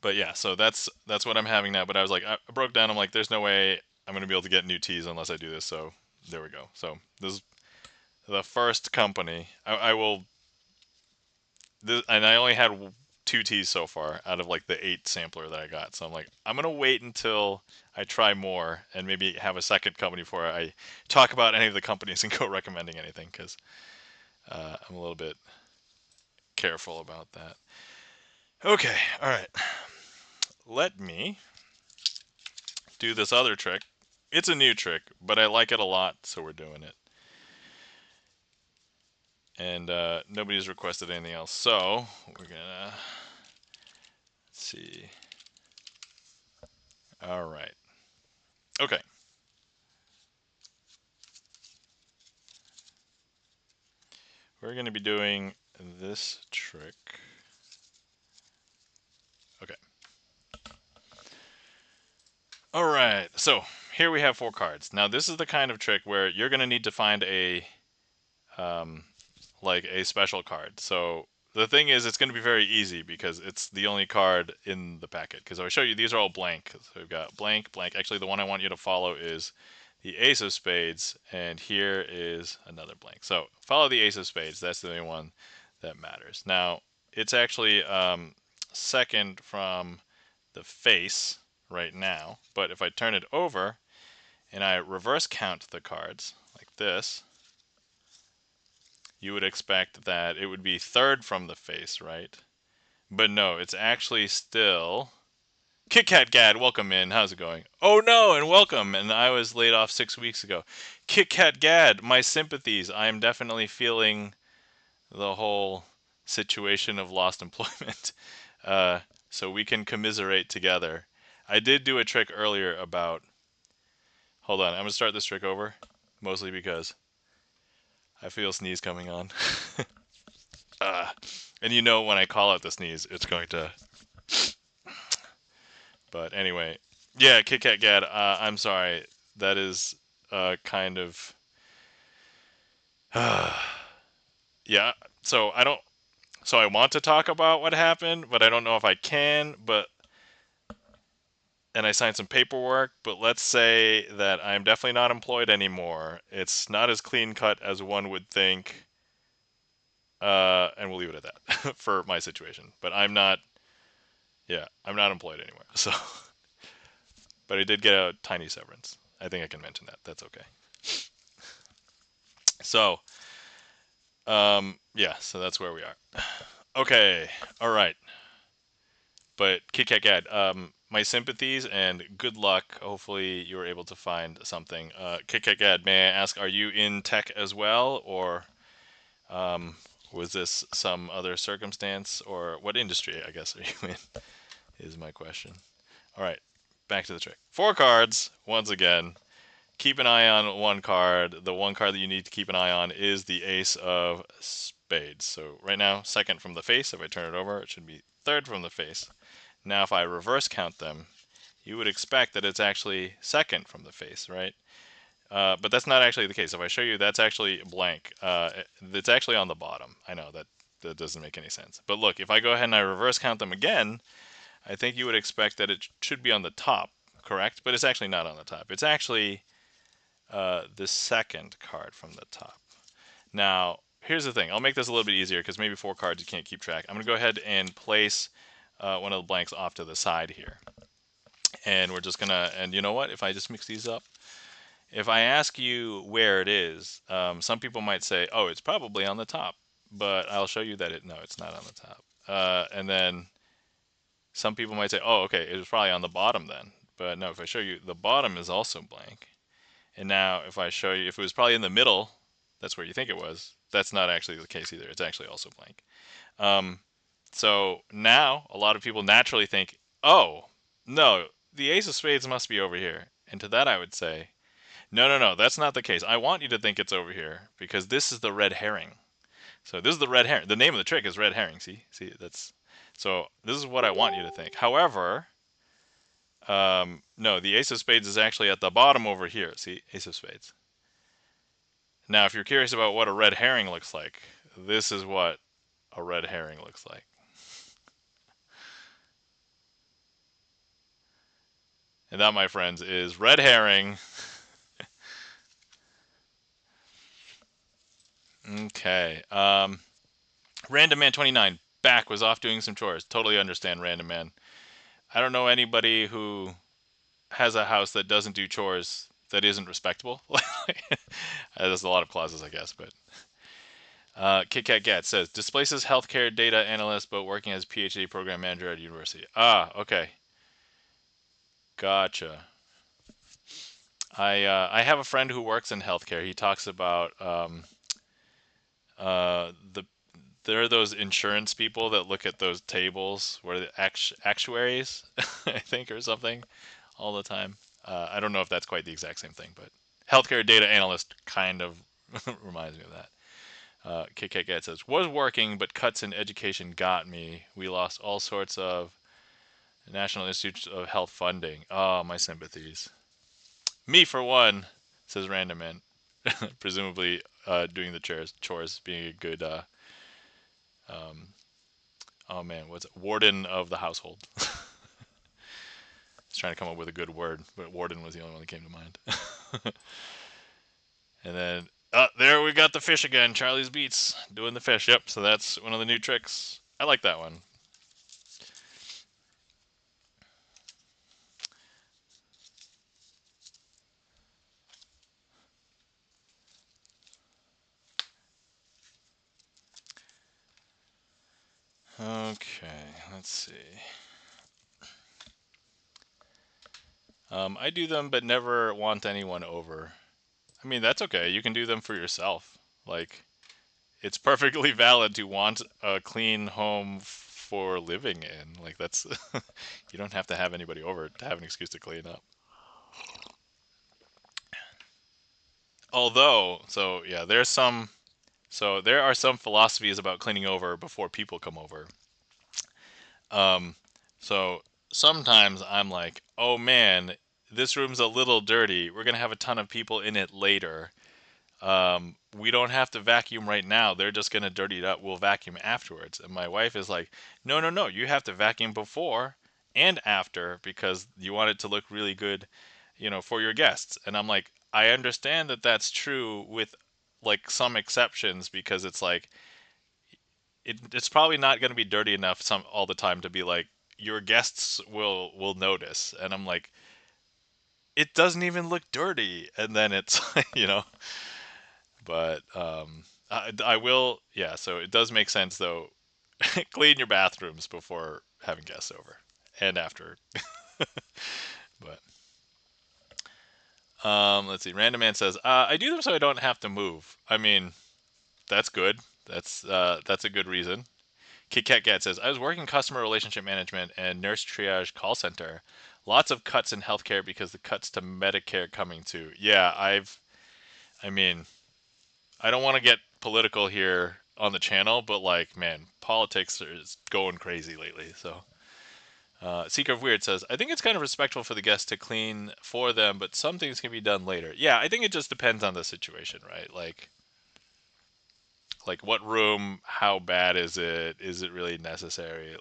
But yeah, so that's what I'm having now. But I was like, I broke down. I'm like, there's no way I'm gonna be able to get new teas unless I do this. So there we go. So this is the first company I will. And I only had 2 teas so far out of like the 8 sampler that I got. So I'm like, I'm gonna wait until I try more and maybe have a second company before I talk about any of the companies and go recommending anything because I'm a little bit careful about that. Okay, all right. Let me do this other trick. It's a new trick, but I like it a lot, so we're doing it. And nobody's requested anything else, so we're gonna see. All right. Okay. We're gonna be doing this trick. Okay. All right. So here we have 4 cards. Now this is the kind of trick where you're gonna need to find a um, like a special card. So the thing is, it's going to be very easy because it's the only card in the packet. Because I will show you, these are all blank. So we've got blank, blank. Actually, the one I want you to follow is the Ace of Spades, and here is another blank. So follow the Ace of Spades. That's the only one that matters. Now, it's actually second from the face right now. But if I turn it over and I reverse count the cards like this, you would expect that it would be third from the face, right? But no, it's actually still Kit Kat Gad. Welcome in. How's it going? Oh no, and welcome. And I was laid off 6 weeks ago. Kit Kat Gad, my sympathies. I am definitely feeling the whole situation of lost employment. So we can commiserate together. I did do a trick earlier about. Hold on, I'm gonna start this trick over, mostly because I feel a sneeze coming on. And when I call out the sneeze, it's going to. But anyway, yeah, Kit Kat Gad. I'm sorry. that is kind of yeah. So I don't. So I want to talk about what happened, but I don't know if I can. But and I signed some paperwork. But let's say that I'm definitely not employed anymore. It's not as clean cut as one would think. And we'll leave it at that for my situation. But I'm not. Yeah, I'm not employed anymore. So, but I did get a tiny severance. I think I can mention that. That's okay. So, yeah. So that's where we are. Okay. All right. But Kit Kat Gad, my sympathies and good luck. Hopefully, you were able to find something. Kit Kat Gad, may I ask, are you in tech as well, or um, was this some other circumstance, or what industry, I guess, are you in? Is my question. All right, back to the trick. 4 cards, once again. Keep an eye on one card. The one card that you need to keep an eye on is the Ace of Spades. So right now, second from the face. If I turn it over, it should be third from the face. Now, if I reverse count them, you would expect that it's actually second from the face, right? But that's not actually the case. If I show you, that's actually blank. It's actually on the bottom. I know that doesn't make any sense. But look, if I go ahead and I reverse count them again, I think you would expect that it should be on the top, correct? But it's actually not on the top. It's actually the second card from the top. Now, here's the thing. I'll make this a little bit easier because maybe 4 cards you can't keep track. I'm going to go ahead and place one of the blanks off to the side here. And we're just going to, and you know what? If I just mix these up, if I ask you where it is, some people might say, oh, it's probably on the top. But I'll show you that no, it's not on the top. And then some people might say, oh, okay, it was probably on the bottom then. But no, if I show you, the bottom is also blank. And now if I show you, if it was probably in the middle, that's where you think it was. That's not actually the case either. It's actually also blank. Um, so now a lot of people naturally think, oh, no, the Ace of Spades must be over here. And to that I would say, no, no, no, that's not the case. I want you to think it's over here because this is the red herring. So this is the red herring. The name of the trick is red herring. See, that's so. This is what I want you to think. However, no, the Ace of Spades is actually at the bottom over here. See, Ace of Spades. Now, if you're curious about what a red herring looks like, this is what a red herring looks like. And that, my friends, is red herring. Okay. Random Man 29 back was off doing some chores. Totally understand, Random Man. I don't know anybody who has a house that doesn't do chores that isn't respectable. There's a lot of clauses, I guess, but Kit Kat Gat says displaces healthcare data analyst, but working as PhD program manager at university. Ah, okay, gotcha. I have a friend who works in healthcare. He talks about the there are those insurance people that look at those tables where the actuaries, I think, or something, all the time. I don't know if that's quite the exact same thing, but healthcare data analyst kind of reminds me of that. KKK says, was working, but cuts in education got me. We lost all sorts of National Institutes of Health funding. Oh, my sympathies. Me, for one, says Random Man. Presumably doing the chores, being a good, um, oh man, what's it? Warden of the household. I was trying to come up with a good word, but warden was the only one that came to mind. And then, there we got the fish again. Charlie's Beats doing the fish. Yep, so that's one of the new tricks. I like that one. Okay, let's see. I do them, but never want anyone over. I mean, that's okay. You can do them for yourself. Like, it's perfectly valid to want a clean home for living in. Like, that's, you don't have to have anybody over to have an excuse to clean up. Although, so yeah, so there are some philosophies about cleaning over before people come over. Um, so sometimes I'm like, oh man, this room's a little dirty. We're gonna have a ton of people in it later. We don't have to vacuum right now. They're just gonna dirty it up. We'll vacuum afterwards." And my wife is like, "No, no, no. You have to vacuum before and after because you want it to look really good, for your guests." And I'm like, I understand that that's true with like some exceptions because it's like it's probably not going to be dirty enough some all the time to be like your guests will notice. And I'm like, it doesn't even look dirty. And then it's but I will, yeah. So it does make sense though. Clean your bathrooms before having guests over and after. But let's see. Random Man says, "I do them so I don't have to move." I mean, that's good. That's a good reason. Kit Kat Gat says, "I was working customer relationship management and nurse triage call center. Lots of cuts in healthcare because the cuts to Medicare coming too." Yeah, I mean, I don't want to get political here on the channel, but like, man, politics is going crazy lately. So, Seeker of Weird says, "I think it's kind of respectful for the guests to clean for them, but some things can be done later." Yeah, I think it just depends on the situation, right? Like what room, how bad is it? Is it really necessary?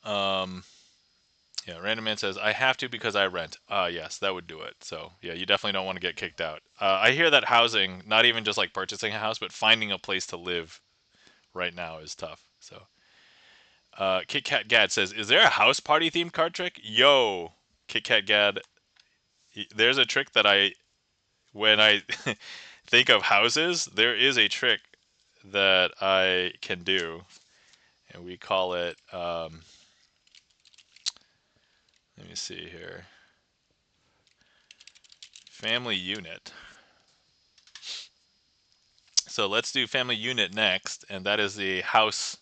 Um, yeah, Random Man says, "I have to because I rent." Yes, that would do it. So, yeah, you definitely don't want to get kicked out. I hear that housing, not even just like purchasing a house, but finding a place to live right now is tough. So, Kit Kat Gad says, "Is there a house party themed card trick?" Yo, Kit Kat Gad, there's a trick that when I think of houses, there is a trick that I can do, and we call it, let me see here, family unit. So let's do family unit next, and that is the house.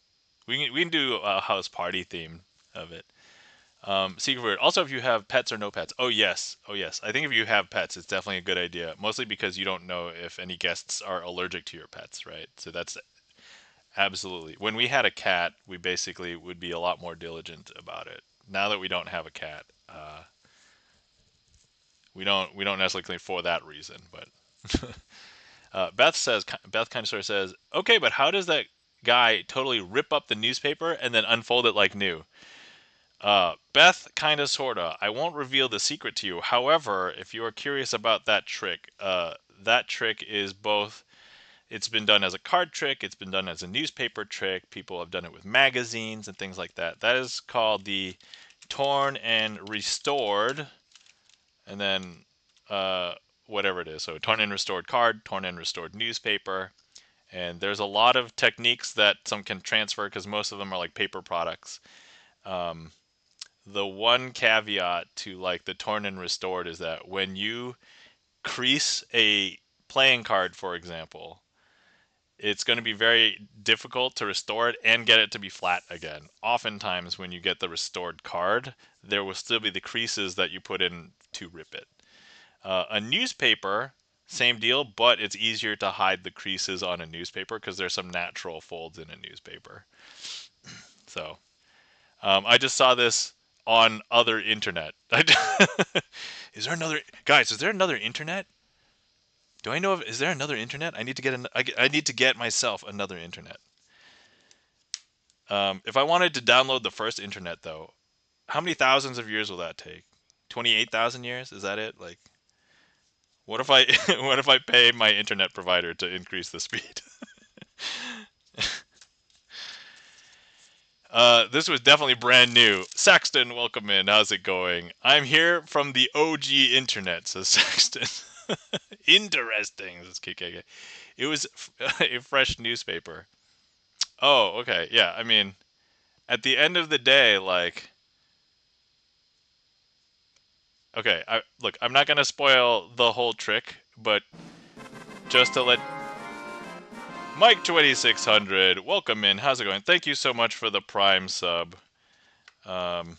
We can do a house party theme of it. Secret word. Also, if you have pets or no pets. Oh yes, oh yes. I think if you have pets, it's definitely a good idea. Mostly because you don't know if any guests are allergic to your pets, right? So that's absolutely. When we had a cat, we basically would be a lot more diligent about it. Now that we don't have a cat, we don't necessarily clean for that reason. But Beth kind of sort of says, "Okay, but how does that guy totally rip up the newspaper and then unfold it like new?" Beth, kinda sorta. I won't reveal the secret to you. However, if you are curious about that trick is both. It's been done as a card trick. It's been done as a newspaper trick. People have done it with magazines and things like that. That is called the torn and restored, and then whatever it is. So torn and restored card, torn and restored newspaper. And there's a lot of techniques that some can transfer because most of them are like paper products. Um, the one caveat to like the torn and restored is that when you crease a playing card, for example, it's going to be very difficult to restore it and get it to be flat again. Oftentimes, when you get the restored card, there will still be the creases that you put in to rip it. A newspaper, same deal, but it's easier to hide the creases on a newspaper because there's some natural folds in a newspaper. So, I just saw this on other internet. Is there another guys? Is there another internet? Do I know of? Is there another internet? I need to get I need to get myself another internet. If I wanted to download the first internet, though, how many thousands of years will that take? 28,000 years? Is that it? Like, what if I what if I pay my internet provider to increase the speed? This was definitely brand new. Saxton, welcome in. How's it going? I'm here from the OG internet, says Saxton. Interesting, says KKK. It was a fresh newspaper. Oh, okay. Yeah, I mean, at the end of the day, like, okay, look, I'm not gonna spoil the whole trick, but just to let Mike 2600 welcome in. How's it going? Thank you so much for the Prime sub. Um,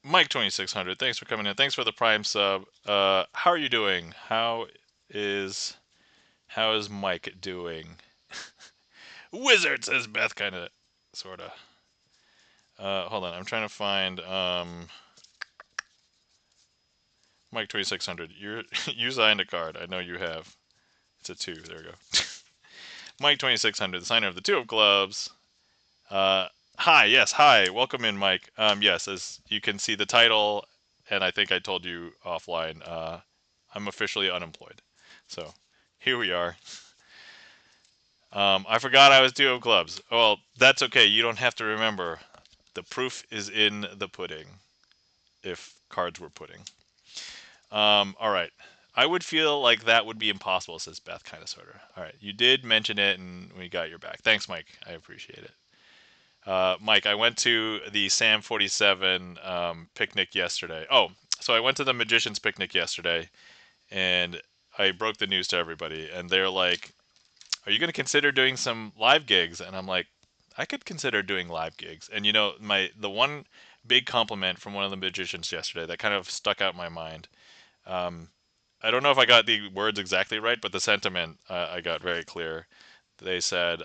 Mike 2600, thanks for coming in. Thanks for the Prime sub. How are you doing? Is Mike doing? Wizard, says Beth, kind of. sort of. Hold on, I'm trying to find Mike 2600. You signed a card. I know you have. It's a 2. There we go. Mike 2600, the signer of the 2 of clubs. Hi, yes, hi. Welcome in, Mike. Yes, as you can see the title, and I think I told you offline, I'm officially unemployed. So here we are. I forgot I was 2 of clubs. Well, that's okay. You don't have to remember. The proof is in the pudding, if cards were pudding. All right. I would feel like that would be impossible, says Beth, kind of, sort of. All right. You did mention it, and we got your back. Thanks, Mike. I appreciate it. Mike, I went to the Sam 47 picnic yesterday. Oh, so I went to the Magician's picnic yesterday, and I broke the news to everybody, and they're like, "Are you going to consider doing some live gigs?" And I'm like, "I could consider doing live gigs." And the one big compliment from one of the magicians yesterday that kind of stuck out in my mind. Um, I don't know if I got the words exactly right, but the sentiment I got very clear. They said,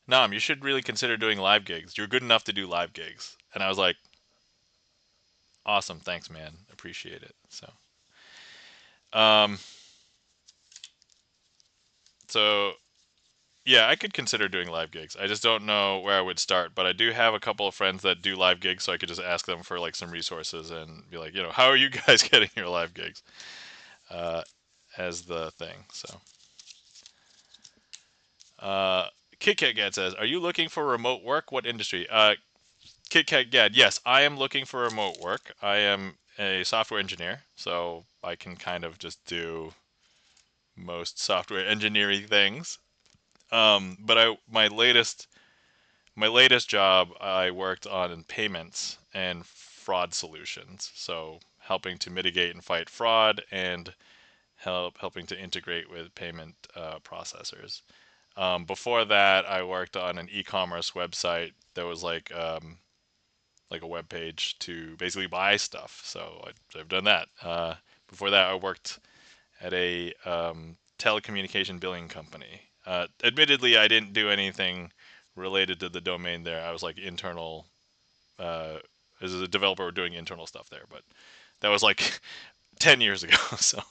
Nam, you should really consider doing live gigs. You're good enough to do live gigs. And I was like, awesome, thanks, man. Appreciate it. Um, so yeah, I could consider doing live gigs. I just don't know where I would start, but I do have a couple of friends that do live gigs, so I could just ask them for like some resources and be like, how are you guys getting your live gigs? Uh, as the thing. So, uh, Kit Kat Gad says, "Are you looking for remote work? What industry?" Kit Kat Gad, yes, I am looking for remote work. I am a software engineer, so I can kind of just do most software engineering things. But my latest job I worked on in payments and fraud solutions, so helping to mitigate and fight fraud and helping to integrate with payment processors. Before that, I worked on an e-commerce website that was like a web page to basically buy stuff. So I've done that. Before that, I worked at a telecommunication billing company. Admittedly, I didn't do anything related to the domain there. I was like internal, as a developer doing internal stuff there, but that was like 10 years ago. So,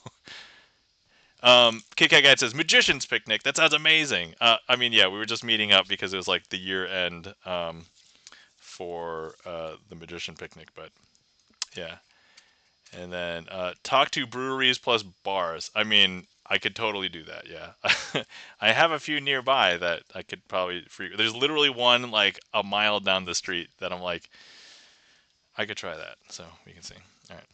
Kit Kat Guide says, Magician's Picnic. That sounds amazing. I mean, yeah, we were just meeting up because it was like the year end for the Magician Picnic, but yeah. And then talk to breweries plus bars. I mean, I could totally do that. Yeah, I have a few nearby that I could probably free. There's literally one like a mile down the street that I'm like, I could try that. So we can see. All right.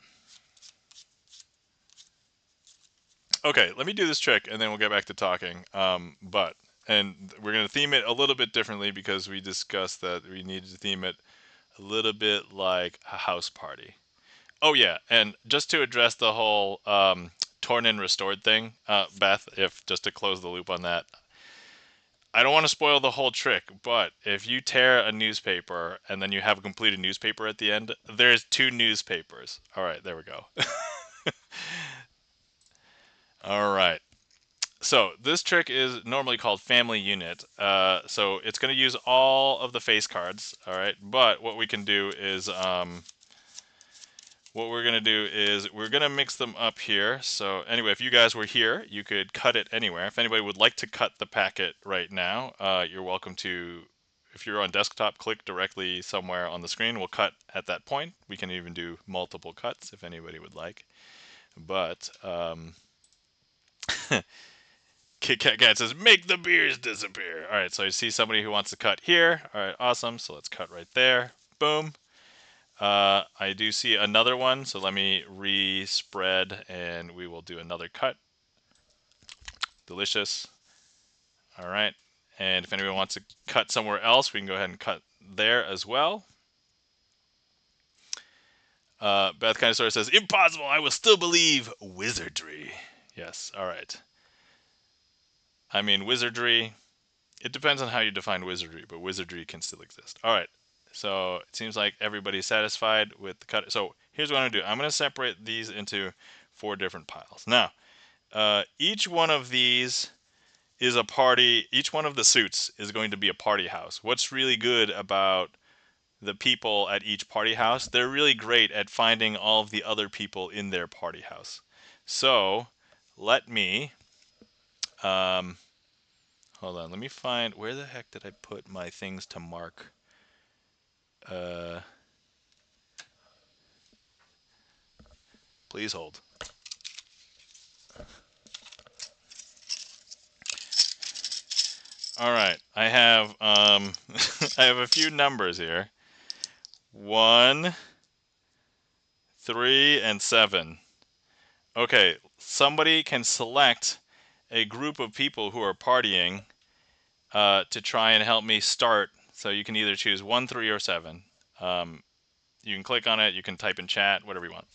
Okay, let me do this trick, and then we'll get back to talking. And we're gonna theme it a little bit differently because we discussed that we needed to theme it a little bit like a house party. Oh yeah, and just to address the whole torn and restored thing, Beth, if just to close the loop on that, I don't want to spoil the whole trick, but if you tear a newspaper and then you have a completed newspaper at the end, there's 2 newspapers. All right, there we go. All right. So this trick is normally called family unit. So it's going to use all of the face cards. All right, but what we're going to do is we're going to mix them up here. So anyway, if you guys were here, you could cut it anywhere. If anybody would like to cut the packet right now, you're welcome to. If you're on desktop, click directly somewhere on the screen. We'll cut at that point. We can even do multiple cuts if anybody would like. But Kit Kat Cat says, make the beers disappear. All right, so I see somebody who wants to cut here. All right, awesome. So let's cut right there. Boom. I do see another one, so let me re-spread and we will do another cut. Delicious. All right. And if anyone wants to cut somewhere else, we can go ahead and cut there as well. Beth kind of sort of says, impossible, I will still believe wizardry. Yes, all right. I mean, wizardry, it depends on how you define wizardry, but wizardry can still exist. All right. So it seems like everybody's satisfied with the cut. So here's what I'm going to do. I'm going to separate these into 4 different piles. Now, each one of these is a party. Each one of the suits is going to be a party house. What's really good about the people at each party house? They're really great at finding all of the other people in their party house. So let me, um, hold on, let me find, where the heck did I put my things to mark? Please hold. All right, I have I have a few numbers here. 1, 3, and 7. Okay, somebody can select a group of people who are partying to try and help me start. So you can either choose 1, 3, or 7. You can click on it. You can type in chat, whatever you want.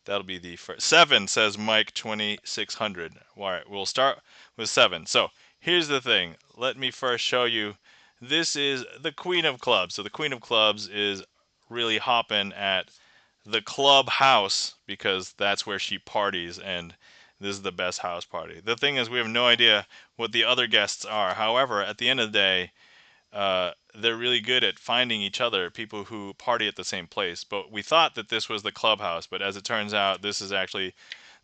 That'll be the first. 7 says Mike 2600. All right, we'll start with 7. So here's the thing. Let me first show you. This is the Queen of Clubs. So the Queen of Clubs is really hopping at the club house because that's where she parties, and this is the best house party. The thing is, we have no idea what the other guests are. However, at the end of the day, they're really good at finding each other, people who party at the same place. But we thought that this was the clubhouse, but as it turns out, this is actually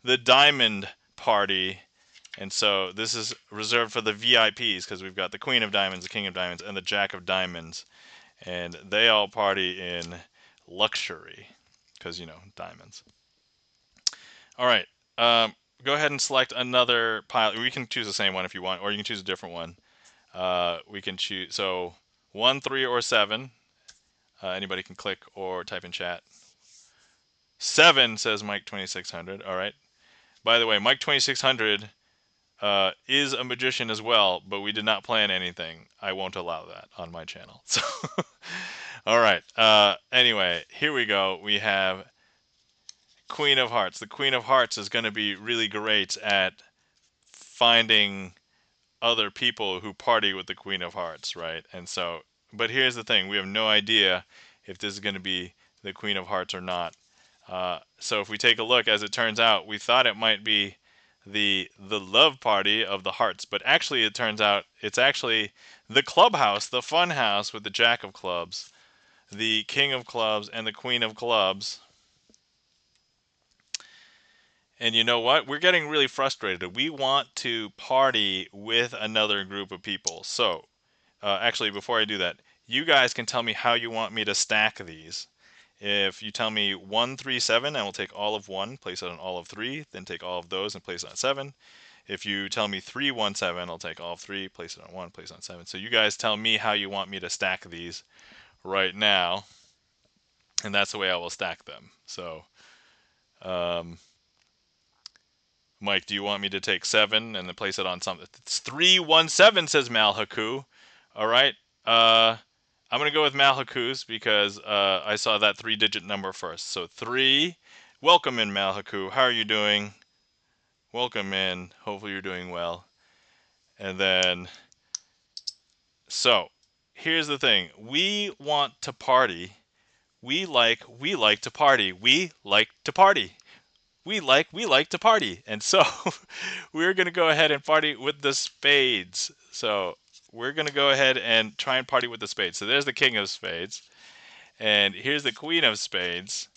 the diamond party. And so this is reserved for the VIPs because we've got the Queen of Diamonds, the King of Diamonds, and the Jack of Diamonds. And they all party in luxury because, you know, diamonds. All right. Go ahead and select another pile. We can choose the same one if you want, or you can choose a different one. We can choose, so 1, 3, or 7. Anybody can click or type in chat. 7 says Mike 2600. All right. By the way, Mike 2600 is a magician as well, but we did not plan anything. I won't allow that on my channel. So, all right. Anyway, here we go. We have Queen of Hearts. The Queen of Hearts is going to be really great at finding other people who party with the Queen of Hearts, right? And so, but here's the thing: we have no idea if this is going to be the Queen of Hearts or not. So if we take a look, as it turns out, we thought it might be the love party of the hearts, but actually it turns out it's actually the clubhouse, the fun house with the Jack of Clubs, the King of Clubs, and the Queen of Clubs. And you know what? We're getting really frustrated. We want to party with another group of people. So, actually, before I do that, you guys can tell me how you want me to stack these. If you tell me 1, 3, 7, I will take all of 1, place it on all of 3, then take all of those and place it on 7. If you tell me 3, 1, 7, I'll take all of 3, place it on 1, place it on 7. So you guys tell me how you want me to stack these right now, and that's the way I will stack them. So, um, Mike, do you want me to take 7 and then place it on something? It's 3, 1, 7, says Malhaku. All right. I'm going to go with Malhaku's because I saw that 3-digit number first. So 3. Welcome in, Malhaku. How are you doing? Welcome in. Hopefully you're doing well. And then, so here's the thing. We want to party. We like to party. We like to party. We like to party. And so we're going to go ahead and party with the spades. So we're going to go ahead and try and party with the spades. So there's the King of Spades. And here's the Queen of Spades.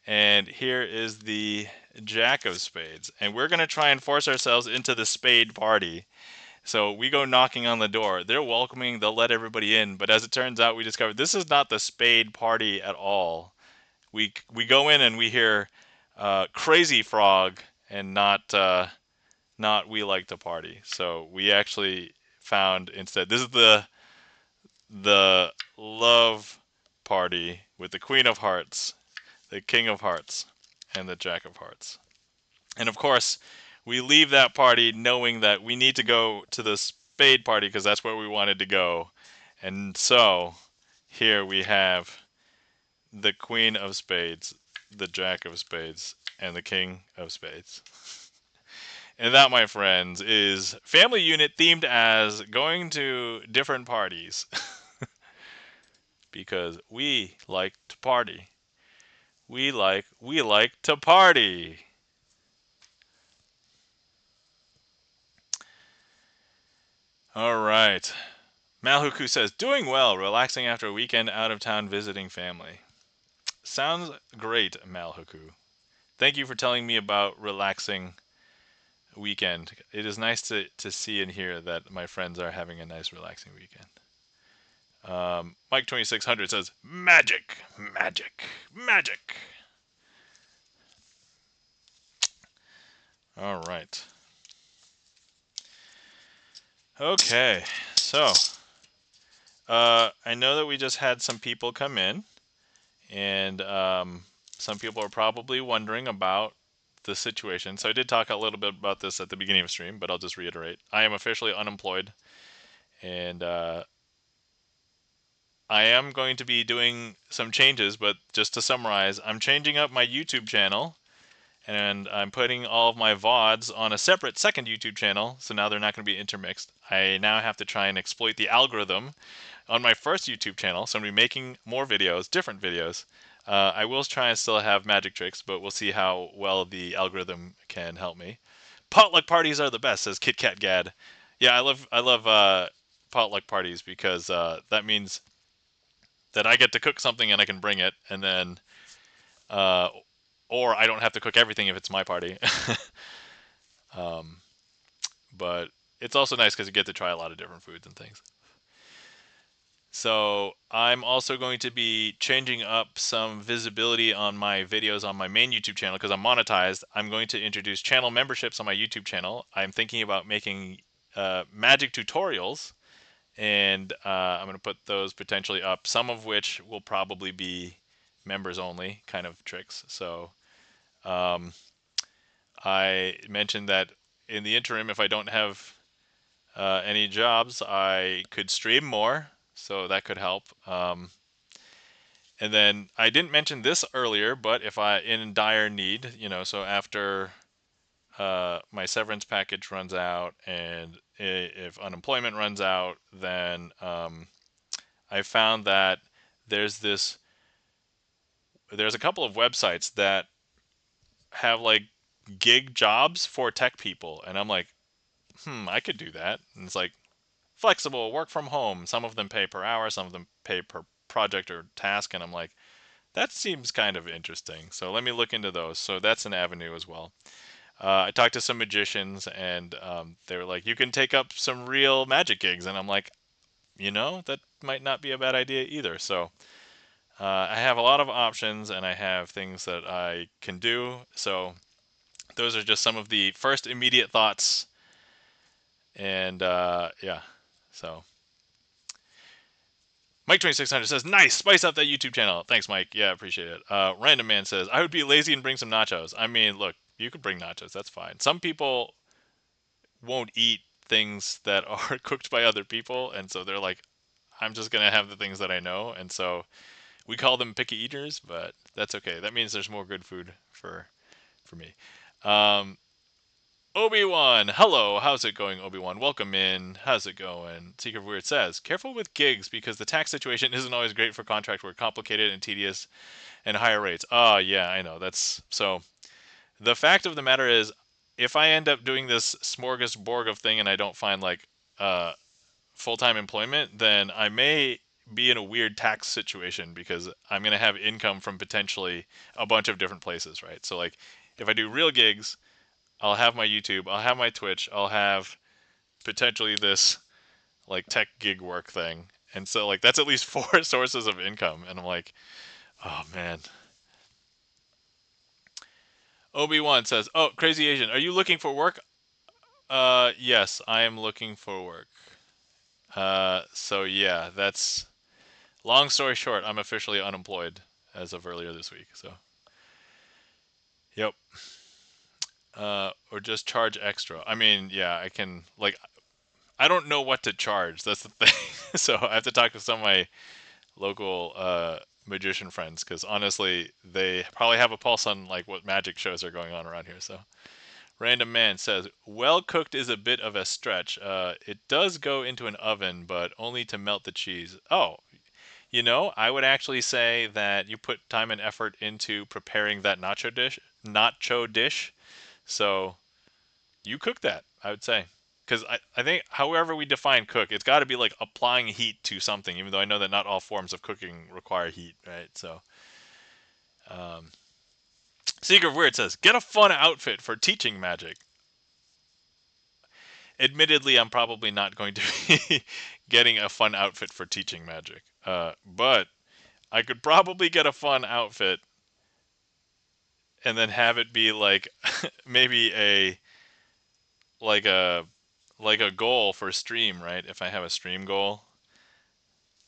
And here is the Jack of Spades. And we're going to try and force ourselves into the spade party. So we go knocking on the door. They're welcoming. They'll let everybody in. But as it turns out, we discovered this is not the spade party at all. We go in and we hear Crazy Frog and not We Like to Party. So we actually found instead, this is the love party with the Queen of Hearts, the King of Hearts, and the Jack of Hearts. And of course, we leave that party knowing that we need to go to the spade party because that's where we wanted to go. And so here we have the Queen of Spades, the Jack of Spades, and the King of Spades. And that, my friends, is family unit themed as going to different parties. Because we like to party. We like to party. All right. Malhuku says, doing well, relaxing after a weekend out of town visiting family. Sounds great, Malhuku. Thank you for telling me about relaxing weekend. It is nice to see and hear that my friends are having a nice relaxing weekend. Mike 2600 says, magic, magic, magic. All right. Okay. So, I know that we just had some people come in, and some people are probably wondering about the situation. So I did talk a little bit about this at the beginning of the stream, but I'll just reiterate. I am officially unemployed, and I am going to be doing some changes, but just to summarize, I'm changing up my YouTube channel, and I'm putting all of my VODs on a separate second YouTube channel, so now they're not going to be intermixed. I now have to try and exploit the algorithm on my first YouTube channel, so I'm going to be making more videos, different videos. I will try and still have magic tricks, but we'll see how well the algorithm can help me. Potluck parties are the best, says KitKatGad. Yeah, I love potluck parties because that means that I get to cook something and I can bring it, and then uh, or I don't have to cook everything if it's my party. um, but it's also nice because you get to try a lot of different foods and things. So I'm also going to be changing up some visibility on my videos on my main YouTube channel because I'm monetized. I'm going to introduce channel memberships on my YouTube channel. I'm thinking about making magic tutorials, and I'm going to put those potentially up, some of which will probably be members only kind of tricks. So um, I mentioned that in the interim, if I don't have any jobs, I could stream more, so that could help. And then I didn't mention this earlier, but if I in dire need, so after my severance package runs out and if unemployment runs out, then I found that there's this there's a couple of websites that have like gig jobs for tech people, and I'm like, I could do that. And it's like flexible, work from home. Some of them pay per hour, some of them pay per project or task, and I'm like, that seems kind of interesting. So let me look into those. So that's an avenue as well. I talked to some magicians, and they were like, you can take up some real magic gigs. And I'm like, that might not be a bad idea either. So I have a lot of options, and I have things that I can do. So those are just some of the first immediate thoughts. And yeah, so Mike2600 says, nice, spice up that YouTube channel. Thanks, Mike. Yeah, appreciate it. Random Man says, I would be lazy and bring some nachos. I mean, look, you could bring nachos. That's fine. Some people won't eat things that are cooked by other people. And so they're like, I'm just going to have the things that I know. And so we call them picky eaters, but that's okay. That means there's more good food for me. Um, Obi-Wan, hello, how's it going, Obi-Wan? Welcome in. How's it going? Seeker of Weird says, careful with gigs because the tax situation isn't always great for contract work, complicated and tedious and higher rates. Oh, yeah, I know. That's so. The fact of the matter is, if I end up doing this smorgasbord of thing and I don't find like uh, full-time employment, then I may be in a weird tax situation because I'm going to have income from potentially a bunch of different places, right? So like, if I do real gigs, I'll have my YouTube, I'll have my Twitch, I'll have potentially this like tech gig work thing. And so like that's at least four sources of income. And I'm like, oh man. Obi-Wan says, "Oh, Crazy Asian, are you looking for work?" Yes, I am looking for work. So yeah, that's long story short, I'm officially unemployed as of earlier this week. So, yep. Or just charge extra. I mean, yeah, I can like I don't know what to charge. That's the thing. So I have to talk to some of my local magician friends because honestly, they probably have a pulse on like what magic shows are going on around here. So Random Man says, well cooked is a bit of a stretch. It does go into an oven, but only to melt the cheese. Oh, I would actually say that you put time and effort into preparing that nacho dish. So you cook that, I would say, because I think however we define cook, it's got to be like applying heat to something, even though I know that not all forms of cooking require heat, right? So, um, Secret of Weird says, get a fun outfit for teaching magic. Admittedly, I'm probably not going to be getting a fun outfit for teaching magic, but I could probably get a fun outfit and then have it be like maybe like a like a goal for stream, right? If I have a stream goal,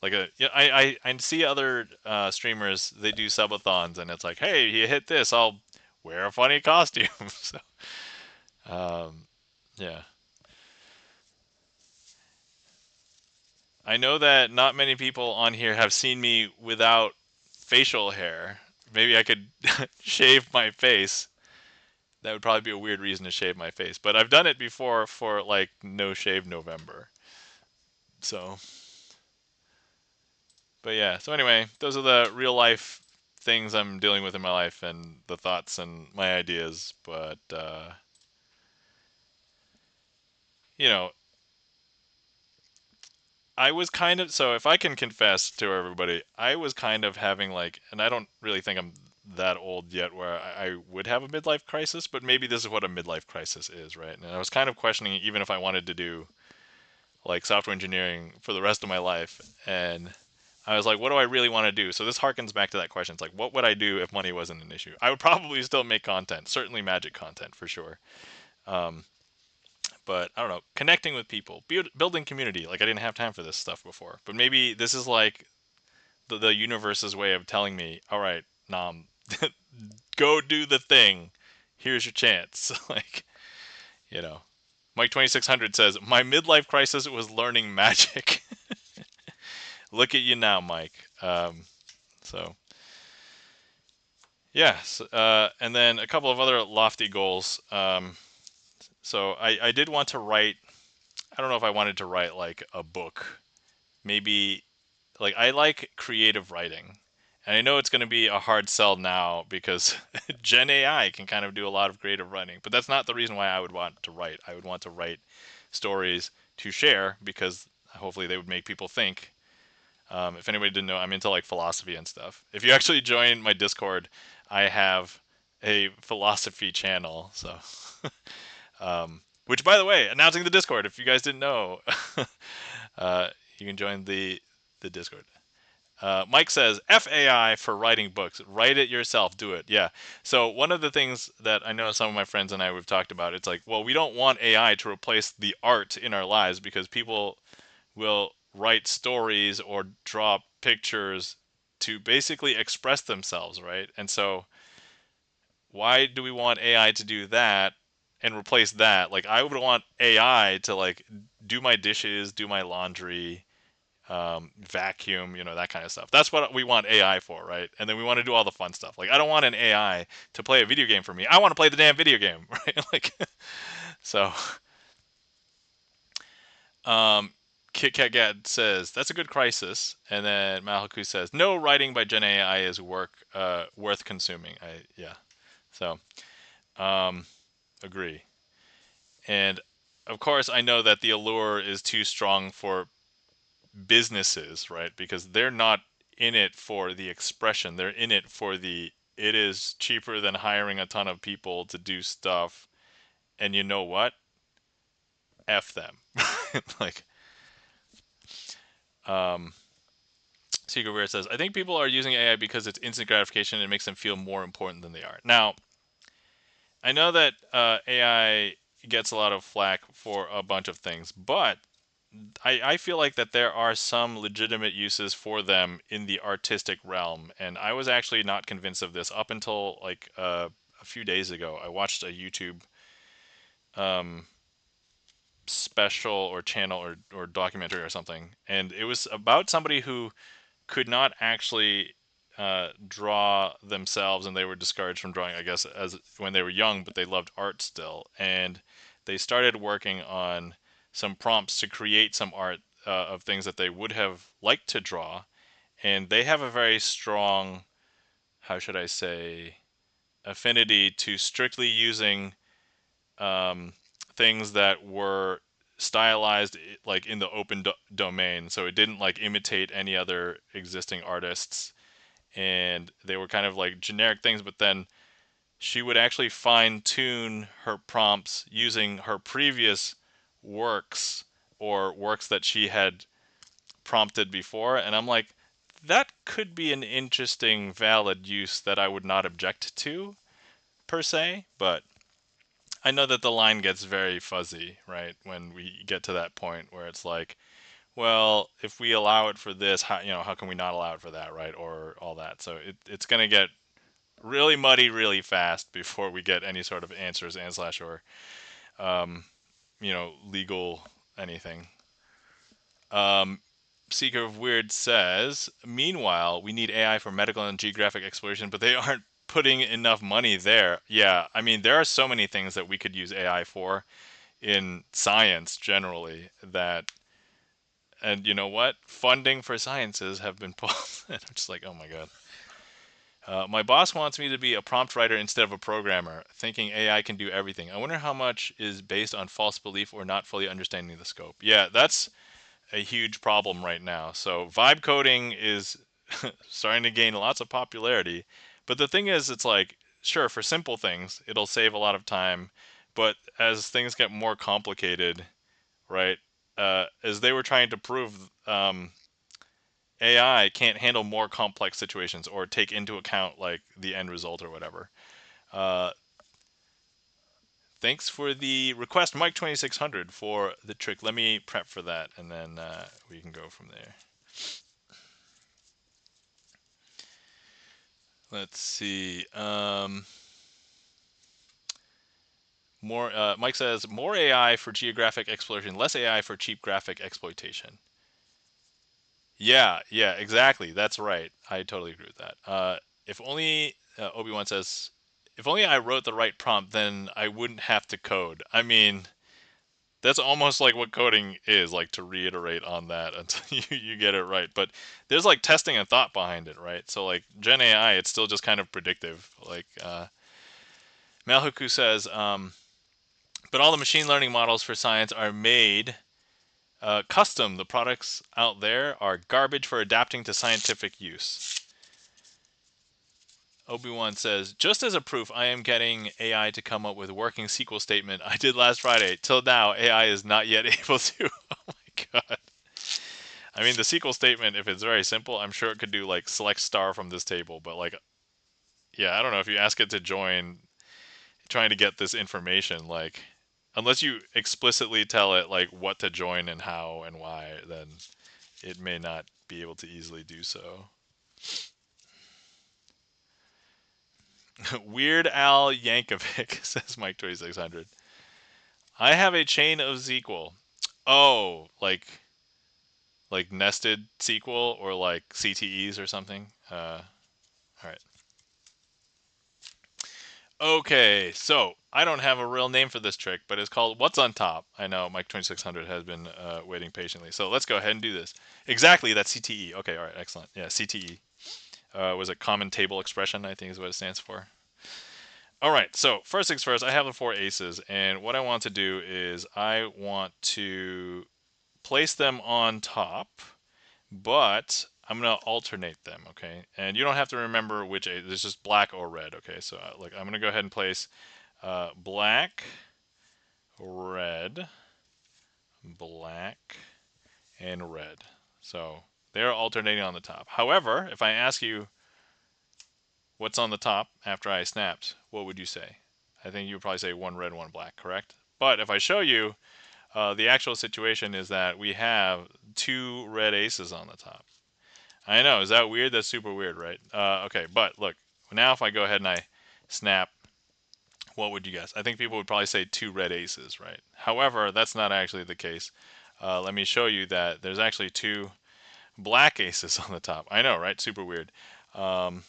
like a yeah, I see other streamers, they do subathons, and it's like, hey, you hit this, I'll wear a funny costume. So um, yeah, I know that not many people on here have seen me without facial hair. Maybe I could shave my face. That would probably be a weird reason to shave my face, but I've done it before for like no shave November. So, but yeah. So anyway, those are the real life things I'm dealing with in my life and the thoughts and my ideas. But you know, I was kind of, so if I can confess to everybody, I was kind of having like, and I don't really think I'm that old yet where I would have a midlife crisis, but maybe this is what a midlife crisis is, right? And I was kind of questioning even if I wanted to do like software engineering for the rest of my life. And I was like, what do I really want to do? So this harkens back to that question. It's like, what would I do if money wasn't an issue? I would probably still make content, certainly magic content for sure. Um, but I don't know, connecting with people, building community. Like I didn't have time for this stuff before, but maybe this is like the universe's way of telling me, all right, Nam, go do the thing. Here's your chance. Like, you know, Mike 2600 says, my midlife crisis was learning magic. Look at you now, Mike. So yes, and then a couple of other lofty goals. So I did want to write. I don't know if I wanted to write like a book. Maybe like I like creative writing. And I know it's going to be a hard sell now because Gen AI can kind of do a lot of creative writing, but that's not the reason why I would want to write. I would want to write stories to share because hopefully they would make people think. If anybody didn't know, I'm into like philosophy and stuff. If you actually join my Discord, I have a philosophy channel. So, which by the way, announcing the Discord. If you guys didn't know, you can join the Discord. Mike says, FAI for writing books. Write it yourself. Do it. Yeah. So one of the things that I know some of my friends and I we've talked about, it's like, well, we don't want AI to replace the art in our lives because people will write stories or draw pictures to basically express themselves, right? And so why do we want AI to do that and replace that? Like I would want AI to like do my dishes, do my laundry, vacuum, that kind of stuff. That's what we want AI for, right? And then we want to do all the fun stuff. Like I don't want an AI to play a video game for me. I want to play the damn video game, right? Like so um Kit Kat Gad says that's a good crisis, and then Mahaku says no writing by Gen AI is worth consuming. Yeah, so um, agree. And of course, I know that the allure is too strong for businesses, right? Because they're not in it for the expression. They're in it for it is cheaper than hiring a ton of people to do stuff. And you know what? F them. Like, um, Secret Weird says, I think people are using AI because it's instant gratification and it makes them feel more important than they are. Now, I know that AI gets a lot of flack for a bunch of things, but I feel like that there are some legitimate uses for them in the artistic realm, and I was actually not convinced of this up until like a few days ago. I watched a YouTube um, special or channel or documentary or something, and it was about somebody who could not actually draw themselves, and they were discouraged from drawing, I guess, as when they were young, but they loved art still, and they started working on some prompts to create some art of things that they would have liked to draw, and they have a very strong, how should I say, affinity to strictly using um, things that were stylized like in the open domain, so it didn't like imitate any other existing artists, and they were kind of like generic things. But then she would actually fine tune her prompts using her previous works or works that she had prompted before, and I'm like, that could be an interesting valid use that I would not object to per se, but I know that the line gets very fuzzy, right? When we get to that point where it's like, well, if we allow it for this, how can we not allow it for that, right? Or all that. So it's going to get really muddy really fast before we get any sort of answers and slash or, um, legal anything. Um, Seeker of Weird says, meanwhile, we need AI for medical and geographic exploration, but they aren't putting enough money there. Yeah, I mean, there are so many things that we could use AI for in science generally that, and you know what? Funding for sciences have been pulled. And I'm just like, oh my God. My boss wants me to be a prompt writer instead of a programmer, thinking AI can do everything. I wonder how much is based on false belief or not fully understanding the scope. Yeah, that's a huge problem right now. So vibe coding is starting to gain lots of popularity. But the thing is, it's like, sure, for simple things, it'll save a lot of time. But as things get more complicated, right, as they were trying to prove, AI can't handle more complex situations or take into account like the end result or whatever. Uh, Thanks for the request, Mike 2600, for the trick. Let me prep for that, and then we can go from there. Let's see. More. Mike says more AI for geographic exploration, less AI for cheap graphic exploitation. Yeah, exactly. That's right. I totally agree with that. If only Obi-Wan says, if only I wrote the right prompt, then I wouldn't have to code. I mean, that's almost like what coding is, like to reiterate on that until you get it right. But there's like testing and thought behind it, right? So like Gen AI, it's still just kind of predictive. Like Malhuku says, but all the machine learning models for science are made custom. The products out there are garbage for adapting to scientific use. Obi-Wan says, just as a proof, I am getting AI to come up with a working SQL statement I did last Friday. Till now, AI is not yet able to. Oh my God. I mean, the SQL statement, if it's very simple, I'm sure it could do like select star from this table. But like, yeah, I don't know. If you ask it to join, trying to get this information, like, unless you explicitly tell it like what to join and how and why, then it may not be able to easily do so. Weird Al Yankovic, says Mike 2600. I have a chain of SQL. Oh, like nested SQL or like CTEs or something. All right. Okay, so I don't have a real name for this trick, but it's called What's on Top. I know Mike 2600 has been waiting patiently, so let's go ahead and do this. Exactly, that's CTE. Okay, all right, excellent. Yeah, CTE was a common table expression, I think is what it stands for. All right, so first things first, I have the four aces, and what I want to do is I want to place them on top, but I'm gonna alternate them, okay? And you don't have to remember which ace. It's just black or red, okay? So like I'm gonna go ahead and place black, red, black, and red. So they're alternating on the top. However, if I ask you what's on the top after I snapped, what would you say? I think you would probably say one red, one black, correct? But if I show you, the actual situation is that we have two red aces on the top. I know, is that weird? That's super weird, right? Okay, but look, now if I go ahead and I snap, what would you guess? I think people would probably say two red aces, right? However, that's not actually the case. Let me show you that there's actually two black aces on the top. I know, right? Super weird. Um,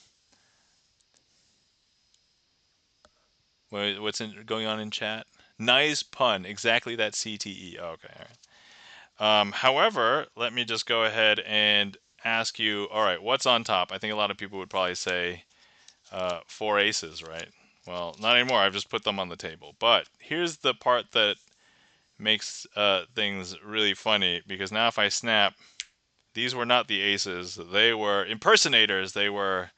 what's going on in chat? Nice pun. Exactly that CTE. Oh, okay, all right. However, let me just go ahead and ask you, all right, what's on top? I think a lot of people would probably say four aces, right? Well, not anymore. I've just put them on the table. But here's the part that makes things really funny, because now if I snap, these were not the aces. They were impersonators. They were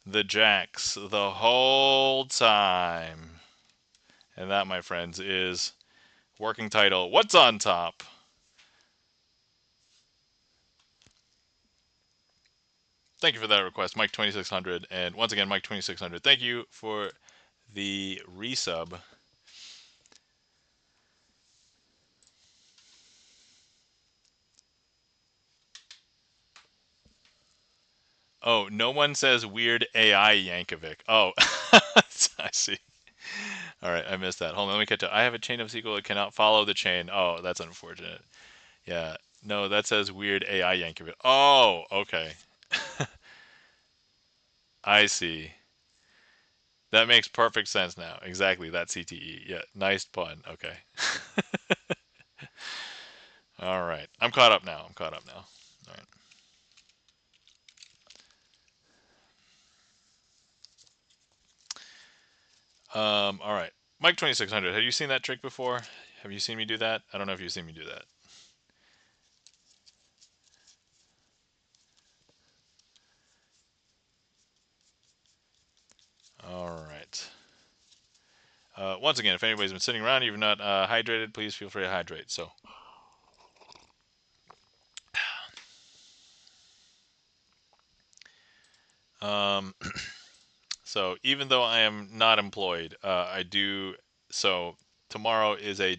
the jacks the whole time. And that, my friends, is working title, What's on Top? Thank you for that request, Mike2600. And once again, Mike2600, thank you for the resub. Oh, no one says weird AI Yankovic. Oh, I see. All right, I missed that. Hold on, let me catch up. I have a chain of SQL that cannot follow the chain. Oh, that's unfortunate. Yeah, no, that says weird AI Yankovic. Oh, okay. I see. That makes perfect sense now. Exactly, that CTE. Yeah, nice pun. Okay. All right. I'm caught up now. I'm caught up now. All right. All right. Mike 2600. Have you seen that trick before? Have you seen me do that? I don't know if you've seen me do that. All right. Once again, if anybody's been sitting around, you've not hydrated, please feel free to hydrate. Um, so even though I am not employed, I do. So tomorrow is a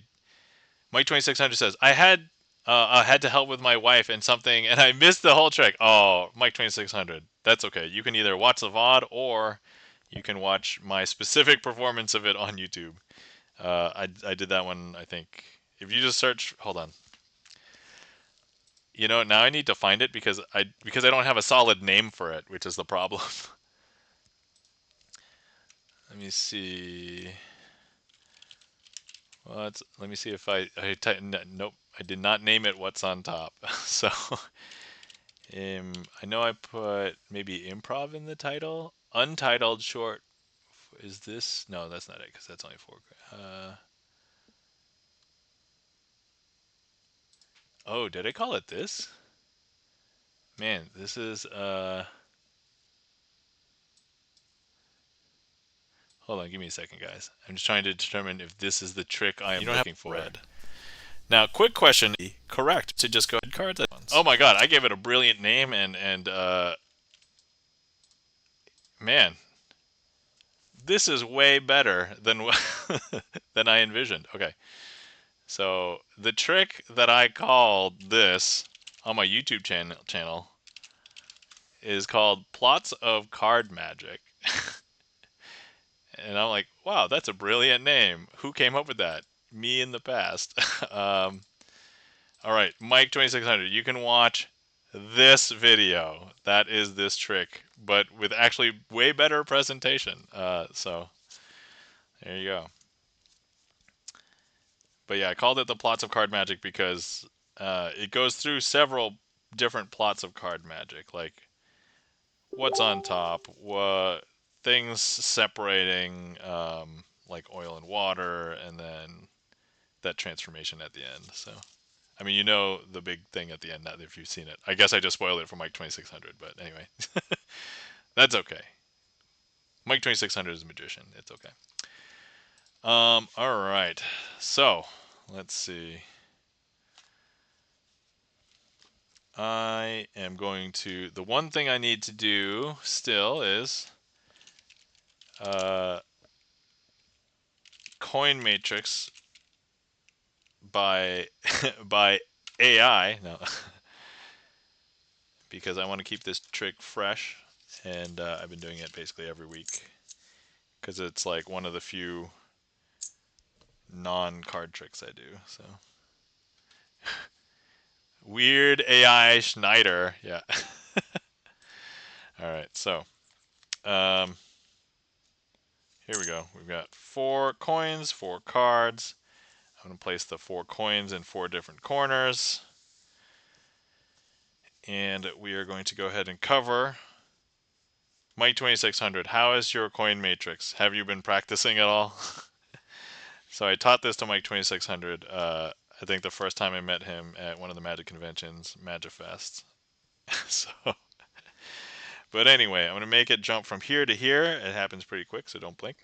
Mike 2600 says I had to help with my wife and something, and I missed the whole trick. Oh, Mike 2600. That's okay. You can either watch the VOD or you can watch my specific performance of it on YouTube. I did that one. I think if you just search, hold on. You know, now I need to find it because I don't have a solid name for it, which is the problem. Let me see. Let me see if nope, I did not name it What's on Top. So I know I put maybe improv in the title. Untitled short. Is this? No, that's not it because that's only 4. Oh, did I call it this? Man, this is hold on, give me a second, guys. I'm just trying to determine if this is the trick I am looking for. Red. Now, quick question. Correct. To just go ahead cards. Oh my God, I gave it a brilliant name, and man, this is way better than than I envisioned. Okay, so the trick that I called this on my YouTube channel is called Plots of Card Magic. And I'm like, wow, that's a brilliant name. Who came up with that? Me in the past. All right, Mike 2600, you can watch this video. That is this trick, but with actually way better presentation. So there you go. But yeah, I called it the Plots of Card Magic because it goes through several different plots of card magic, like what's on top, what things separating, like oil and water, and then that transformation at the end. So, I mean, you know the big thing at the end, not if you've seen it. I guess I just spoiled it for Mike 2600, but anyway, that's okay. Mike 2600 is a magician. It's okay. All right. So, let's see. I am going to, the one thing I need to do still is coin matrix by by AI. No, because I want to keep this trick fresh, and I've been doing it basically every week because it's like one of the few non-card tricks I do. So weird AI Schneider. Yeah. All right. So here we go. We've got 4 coins, 4 cards. I'm going to place the 4 coins in 4 different corners. And we are going to go ahead and cover Mike 2600. How is your coin matrix? Have you been practicing at all? So I taught this to Mike 2600 I think the first time I met him at one of the Magic conventions, MagicFest. So, but anyway, I'm gonna make it jump from here to here. It happens pretty quick, so don't blink.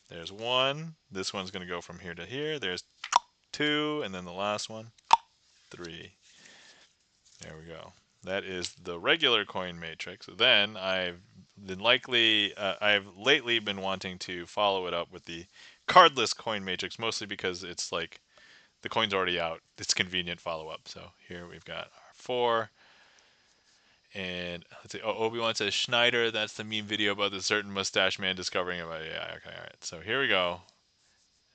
There's one. This one's gonna go from here to here. There's two, and then the last one, three. There we go. That is the regular coin matrix. Then I've lately been wanting to follow it up with the cardless coin matrix, mostly because it's like the coin's already out. It's convenient follow up. So here we've got our four. And let's see. Oh, Obi-Wan says Schneider. That's the meme video about the certain mustache man discovering about. Yeah. Okay. All right. So here we go.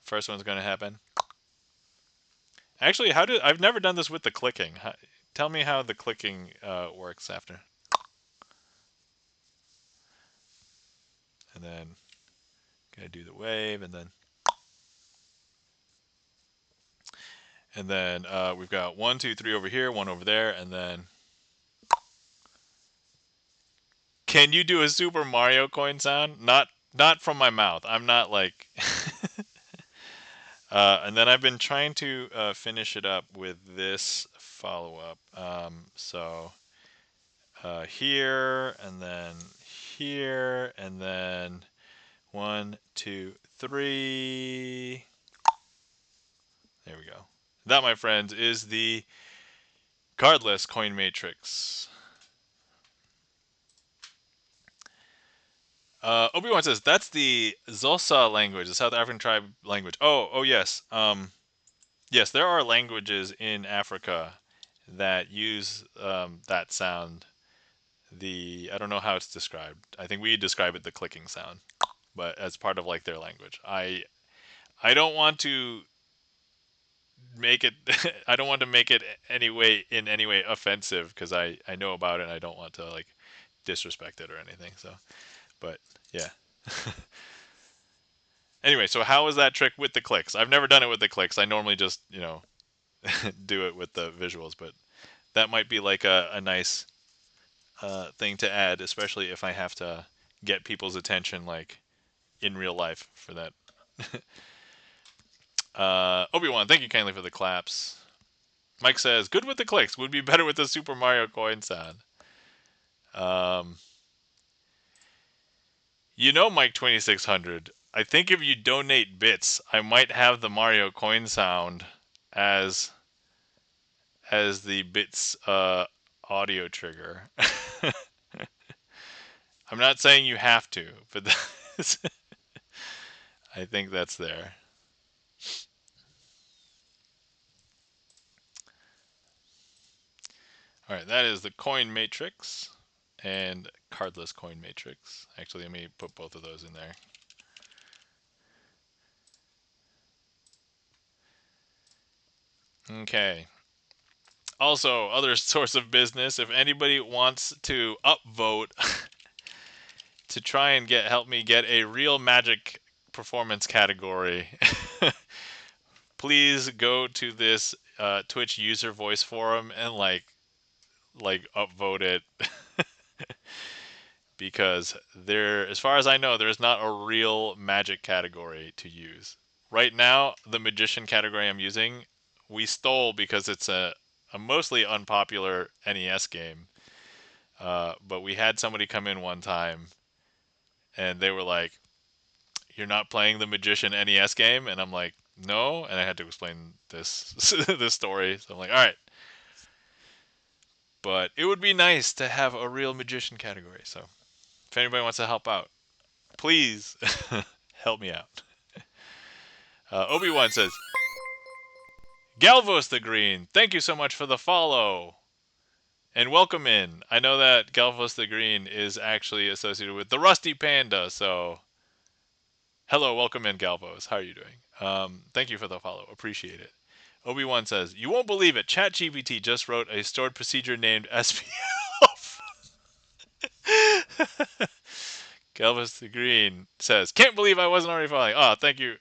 First one's going to happen. Actually, I've never done this with the clicking. Tell me how the clicking works after. And then gonna do the wave, and then we've got 1, 2, 3 over here, one over there, and then. Can you do a Super Mario coin sound? Not from my mouth. I'm not like. And then I've been trying to finish it up with this follow up. So here, and then here, and then 1, 2, 3. There we go. That, my friends, is the cardless coin matrix. Obi-Wan says that's the Xhosa language, the South African tribe language. Oh yes. Yes, there are languages in Africa that use that sound. I don't know how it's described. I think we describe it the clicking sound, but as part of like their language. I don't want to make it. I don't want to make it in any way offensive, because I know about it and I don't want to like disrespect it or anything. So, but yeah. Anyway, so how is that trick with the clicks? I've never done it with the clicks. I normally just do it with the visuals, but that might be like a nice thing to add, especially if I have to get people's attention like in real life for that. Obi-Wan, thank you kindly for the claps. Mike says, good with the clicks, would be better with the Super Mario coin sound. Mike 2600, I think if you donate bits, I might have the Mario coin sound as the bits audio trigger. I'm not saying you have to, but I think that's there. All right, that is the coin matrix and cardless coin matrix. Actually, let me put both of those in there. Okay. Also, other source of business, if anybody wants to upvote to try and help me get a real magic performance category, please go to this Twitch user voice forum and like upvote it. Because as far as I know, there's not a real magic category to use. Right now, the magician category I'm using, we stole because it's a mostly unpopular NES game. But we had somebody come in one time, and they were like, "You're not playing the magician NES game?" And I'm like, "No," and I had to explain this this story. So I'm like, "All right." But it would be nice to have a real magician category. So if anybody wants to help out, please help me out. Obi-Wan says, Galvos the Green, thank you so much for the follow. And welcome in. I know that Galvos the Green is actually associated with the Rusty Panda, so hello, welcome in, Galvos. How are you doing? Thank you for the follow. Appreciate it. Obi-Wan says, you won't believe it. ChatGPT just wrote a stored procedure named SPF. Galvos the Green says, can't believe I wasn't already following. Oh, thank you.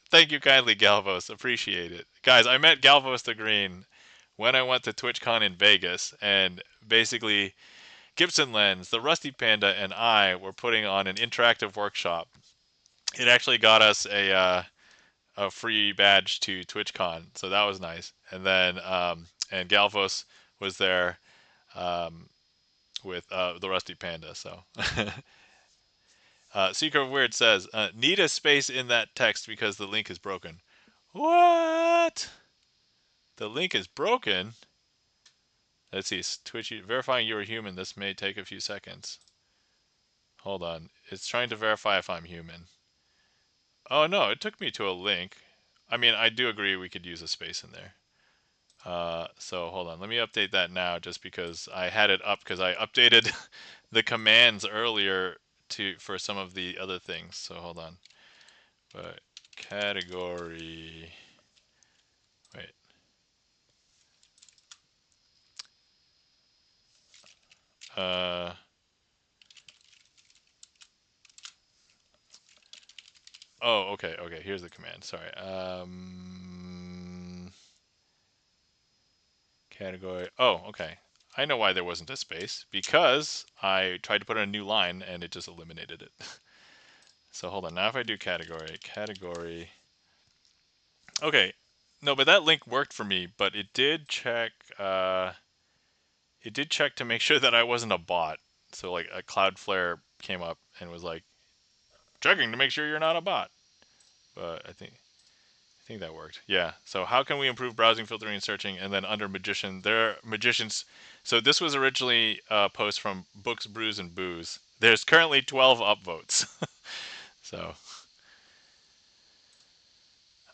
Thank you kindly, Galvos. Appreciate it. Guys, I met Galvos the Green when I went to TwitchCon in Vegas, and basically GipsonLens, the Rusty Panda, and I were putting on an interactive workshop. It actually got us a free badge to TwitchCon, so that was nice. And then and Galvos was there um, with the Rusty Panda. So Seeker of Weird says, need a space in that text because the link is broken. What? The link is broken? Let's see. Twitch verifying you are human. This may take a few seconds. Hold on. It's trying to verify if I'm human. Oh no, it took me to a link. I mean, I do agree we could use a space in there. So hold on. Let me update that now just because I had it up because I updated the commands earlier for some of the other things. So hold on. But category. Wait. Uh. Oh, okay, okay. Here's the command. Sorry. Category. Oh, okay. I know why there wasn't a space because I tried to put in a new line and it just eliminated it. So hold on. Now if I do category. Okay. No, but that link worked for me, but it did check. It did check to make sure that I wasn't a bot. So like a Cloudflare came up and was like checking to make sure you're not a bot. But I think that worked. Yeah. So how can we improve browsing, filtering, and searching? And then under magician, there are magicians. So this was originally a post from Books, Brews, and Booze. There's currently 12 upvotes. So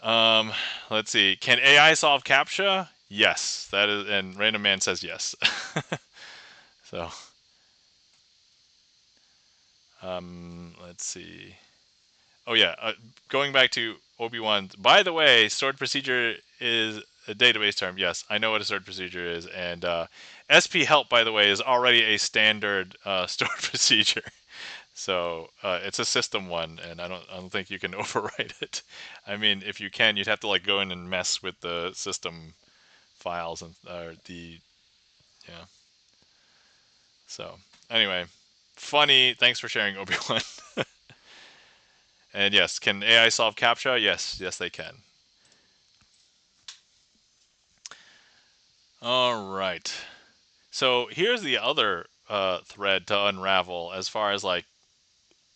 um, let's see. Can AI solve CAPTCHA? Yes. That is, and Random Man says yes. So let's see. Oh yeah, going back to Obi-Wan. By the way, stored procedure is a database term. Yes, I know what a stored procedure is, and SP help, by the way, is already a standard stored procedure. So it's a system one, and I don't think you can overwrite it. I mean, if you can, you'd have to like go in and mess with the system files and yeah. So anyway, funny. Thanks for sharing, Obi-Wan. And yes, can AI solve CAPTCHA? Yes, yes they can. All right. So here's the other thread to unravel as far as like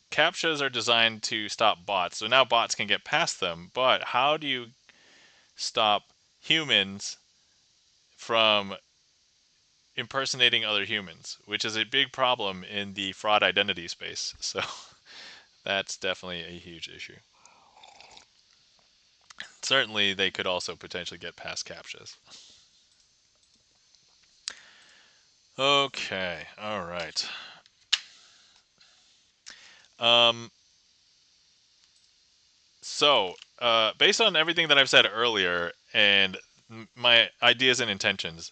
CAPTCHAs are designed to stop bots. So now bots can get past them, but how do you stop humans from impersonating other humans, which is a big problem in the fraud identity space. So that's definitely a huge issue. Certainly, they could also potentially get past CAPTCHAs. Okay, all right. Um, so, based on everything that I've said earlier and my ideas and intentions,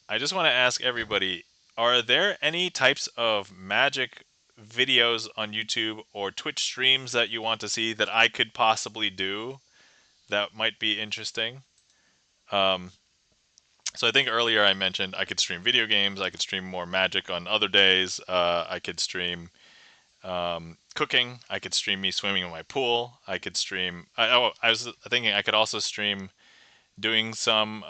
I just want to ask everybody, are there any types of magic videos on YouTube or Twitch streams that you want to see that I could possibly do that might be interesting? Um, so I think earlier I mentioned I could stream video games, I could stream more magic on other days, I could stream cooking, I could stream me swimming in my pool, I could stream. I was thinking I could also stream doing some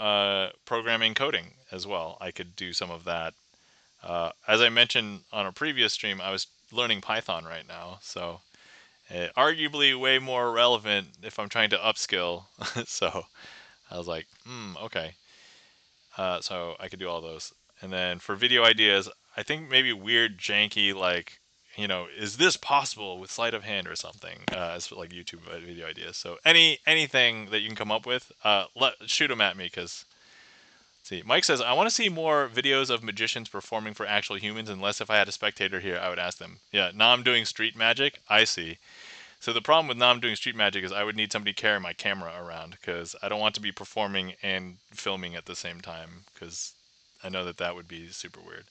programming coding as well. I could do some of that. As I mentioned on a previous stream, I was learning Python right now, so arguably way more relevant if I'm trying to upskill. So I was like, okay. So I could do all those. And then for video ideas, I think maybe weird, janky, like, is this possible with sleight of hand or something? As for like YouTube video ideas. So anything that you can come up with, shoot them at me because. See, Mike says, I want to see more videos of magicians performing for actual humans, unless if I had a spectator here, I would ask them. Yeah, now I'm doing street magic. I see. So the problem with now I'm doing street magic is I would need somebody carrying my camera around because I don't want to be performing and filming at the same time because I know that that would be super weird.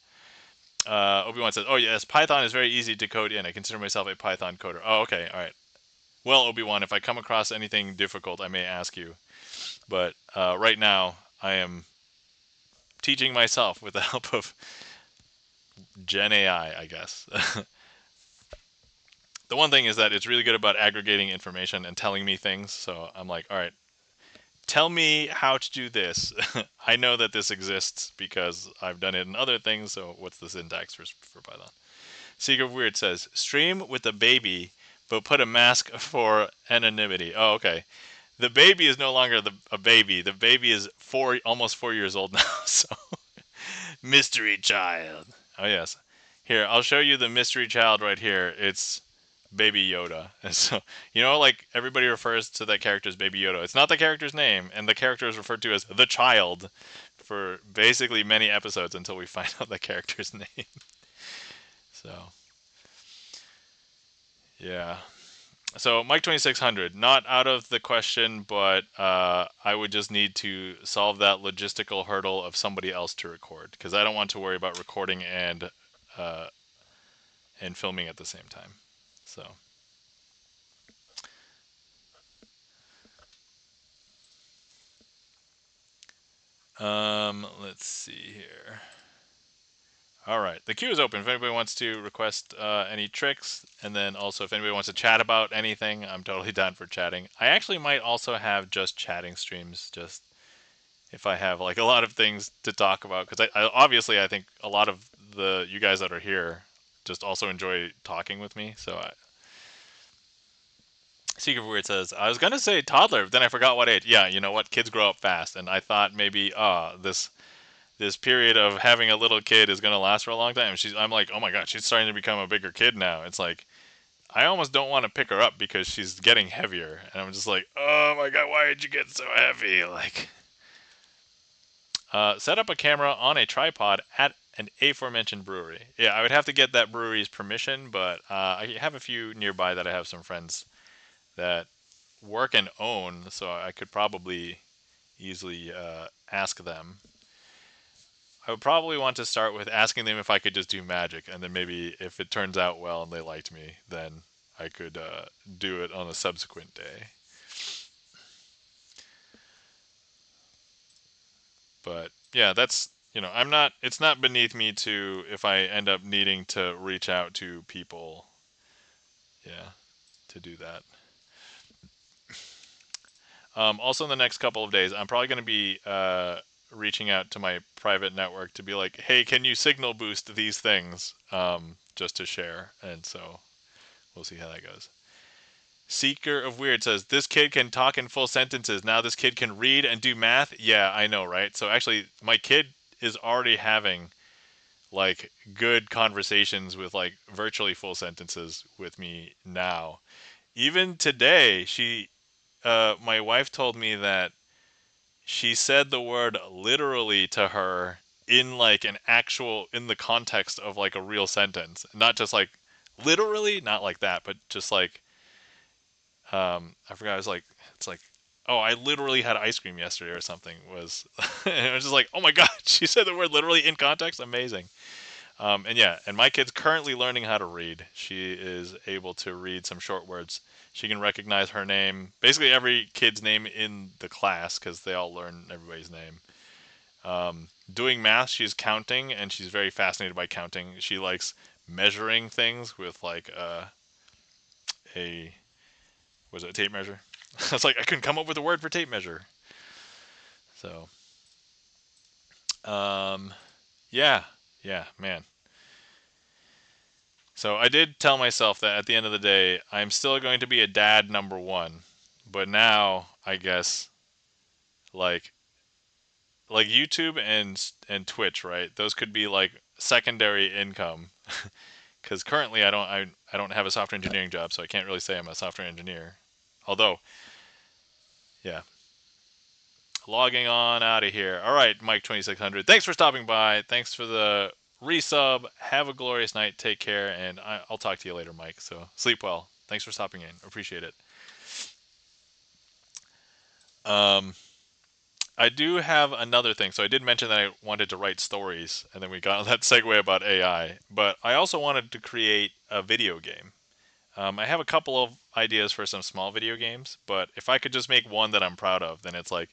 Obi-Wan says, oh yes, Python is very easy to code in. I consider myself a Python coder. Oh, okay, all right. Well, Obi-Wan, if I come across anything difficult, I may ask you. But right now, I am teaching myself with the help of Gen AI, I guess. the one thing is that it's really good about aggregating information and telling me things. So I'm like, all right, tell me how to do this. I know that this exists because I've done it in other things. So what's the syntax for Python? Secret of Weird says stream with the baby, but put a mask for anonymity. Oh, okay. The baby is no longer a baby. The baby is almost 4 years old now. So mystery child. Oh yes. Here, I'll show you the mystery child right here. It's Baby Yoda. And so, like everybody refers to that character as Baby Yoda. It's not the character's name, and the character is referred to as the child for basically many episodes until we find out the character's name. So, yeah. So Mike 2600, not out of the question, but I would just need to solve that logistical hurdle of somebody else to record because I don't want to worry about recording uh, and filming at the same time. So, let's see here. All right, the queue is open if anybody wants to request any tricks, and then also if anybody wants to chat about anything, I'm totally down for chatting. I actually might also have just chatting streams, just if I have like a lot of things to talk about, because I obviously I think a lot of you guys that are here just also enjoy talking with me. So Secret Weird says I was gonna say toddler, but then I forgot what age. Yeah, you know what? Kids grow up fast, and I thought maybe this period of having a little kid is gonna last for a long time. I'm like, oh my god, she's starting to become a bigger kid now. It's like I almost don't want to pick her up because she's getting heavier, and I'm just like, oh my god, why did you get so heavy? Like. Set up a camera on a tripod at an aforementioned brewery. Yeah, I would have to get that brewery's permission, but I have a few nearby that I have some friends that work and own, so I could probably easily ask them. I would probably want to start with asking them if I could just do magic, and then maybe if it turns out well and they liked me, then I could do it on a subsequent day. But yeah, that's I'm not. It's not beneath me to if I end up needing to reach out to people. Yeah, to do that. Also, in the next couple of days, I'm probably going to be reaching out to my private network to be like, hey, can you signal boost these things just to share? And so we'll see how that goes. Seeker of Weird says, this kid can talk in full sentences. Now this kid can read and do math. Yeah, I know, right? So actually, my kid is already having like good conversations with like virtually full sentences with me now. Even today, my wife told me that she said the word literally to her in like an actual in the context of like a real sentence, not just like literally, not like that, but just like I forgot. It's like, oh, I literally had ice cream yesterday or something. And it was just like, oh my god, she said the word literally in context. Amazing. And yeah, and my kid's currently learning how to read. She is able to read some short words. She can recognize her name, basically every kid's name in the class, because they all learn everybody's name. Doing math, she's counting, and she's very fascinated by counting. She likes measuring things with like a was it a tape measure? I was like, I couldn't come up with a word for tape measure. So, um, yeah, yeah, man. So I did tell myself that at the end of the day, I'm still going to be a dad number one. But now, I guess, like YouTube and Twitch, right? Those could be like secondary income. Because currently, I don't have a software engineering job, so I can't really say I'm a software engineer. Although, yeah, logging on out of here. All right, Mike 2600. Thanks for stopping by. Thanks for the resub. Have a glorious night. Take care, and I'll talk to you later, Mike. So sleep well. Thanks for stopping in. Appreciate it. Um, I do have another thing. So I did mention that I wanted to write stories, and then we got that segue about AI. But I also wanted to create a video game. I have a couple of ideas for some small video games, but if I could just make one that I'm proud of, then it's like,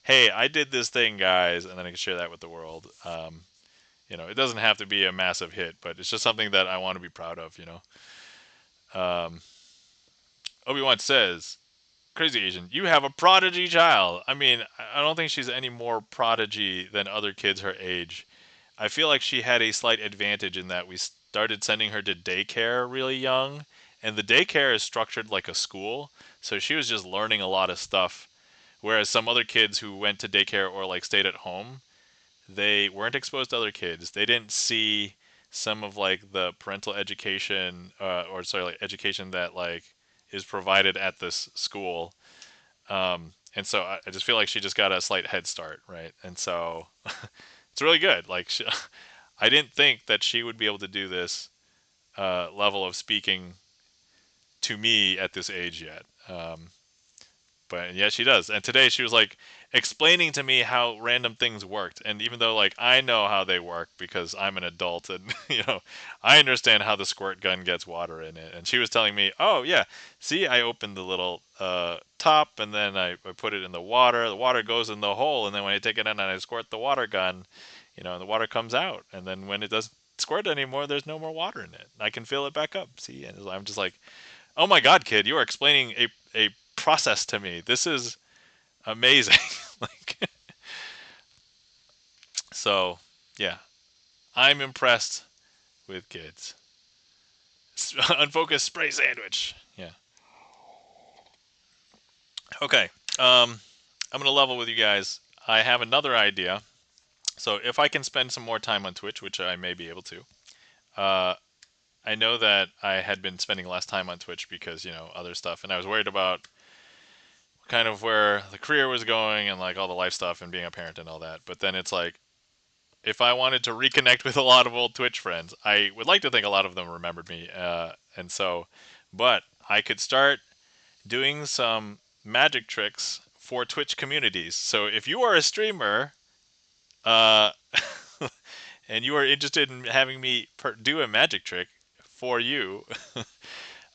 hey, I did this thing, guys, and then I can share that with the world. It doesn't have to be a massive hit, but it's just something that I want to be proud of. Um, Obi-Wan says, Crazy Asian, you have a prodigy child. I mean, I don't think she's any more prodigy than other kids her age. I feel like she had a slight advantage in that we started sending her to daycare really young, and the daycare is structured like a school, so she was just learning a lot of stuff. Whereas some other kids who went to daycare or like stayed at home, they weren't exposed to other kids. They didn't see some of like the parental education, or sorry, like education that like is provided at this school. And so I just feel like she just got a slight head start, right? And so it's really good. Like I didn't think that she would be able to do this level of speaking to me at this age yet. But yeah, she does. And today she was like explaining to me how random things worked. And even though like I know how they work because I'm an adult and I understand how the squirt gun gets water in it. And she was telling me, "Oh yeah, see, I opened the little top and then I put it in the water. The water goes in the hole, and then when I take it in and I squirt the water gun, and the water comes out. And then when it doesn't squirt anymore, there's no more water in it. I can fill it back up. See?" And I'm just like, "Oh my God, kid, you are explaining a process to me. This is amazing." Like, so yeah, I'm impressed with kids. Unfocused spray sandwich. Yeah. Okay. I'm gonna level with you guys. I have another idea. So if I can spend some more time on Twitch, which I may be able to, uh, I know that I had been spending less time on Twitch because other stuff, and I was worried about kind of where the career was going and like all the life stuff and being a parent and all that. But then it's like, if I wanted to reconnect with a lot of old Twitch friends, I would like to think a lot of them remembered me, and so, but I could start doing some magic tricks for Twitch communities. So if you are a streamer, uh, and you are interested in having me do a magic trick for you,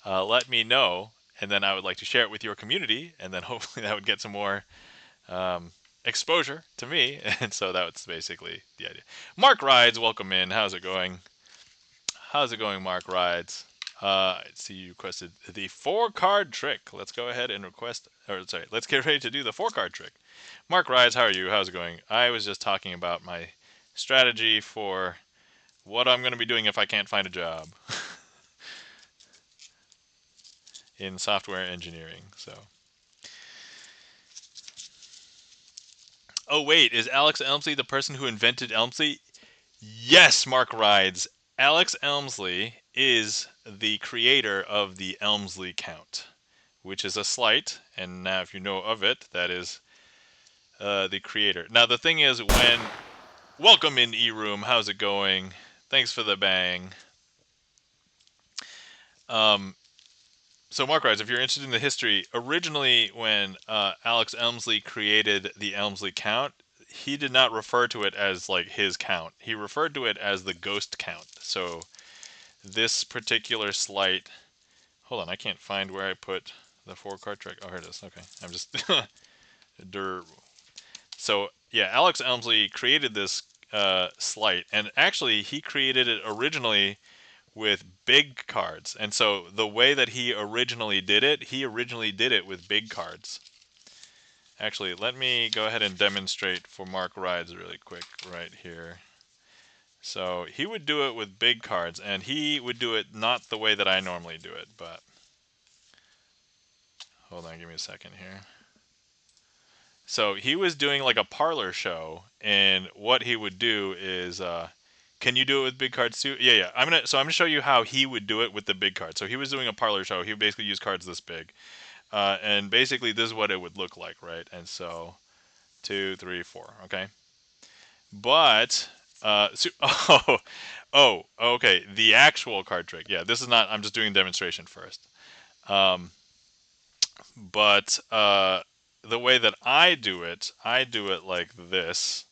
let me know, and then I would like to share it with your community, and then hopefully that would get some more um, exposure to me. And so that's basically the idea. Mark Rides, welcome in. How's it going? How's it going, Mark Rides? I see you requested the 4-card trick. Let's go ahead and let's get ready to do the 4-card trick. Mark Rides, how are you? How's it going? I was just talking about my strategy for what I'm going to be doing if I can't find a job in software engineering. So, oh wait, is Alex Elmsley the person who invented Elmsley? Yes, Mark Rides. Alex Elmsley is the creator of the Elmsley count, which is a sleight, and now if you know of it, that is the creator. Now the thing is, welcome in E-Room, how's it going? Thanks for the bang. Um, so Mark Rides, if you're interested in the history, originally when Alex Elmsley created the Elmsley count, he did not refer to it as like his count. He referred to it as the ghost count. So this particular sleight, hold on, I can't find where I put the 4-card trick. Oh, here it is. Okay, I'm just so yeah, Alex Elmsley created this sleight, and actually he created it originally with big cards. And so the way that he originally did it with big cards. Actually, let me go ahead and demonstrate for Mark Rides really quick right here. So he would do it with big cards, and he would do it not the way that I normally do it, but hold on, give me a second here. So he was doing like a parlor show, and what he would do is, can you do it with big cards too? Yeah, yeah. I'm gonna show you how he would do it with the big cards. So he was doing a parlor show. He would basically use cards this big, and basically this is what it would look like, right? And so 2, 3, 4. Okay, but okay. The actual card trick. Yeah, this is not. I'm just doing a demonstration first. Um, but the way that I do it like this,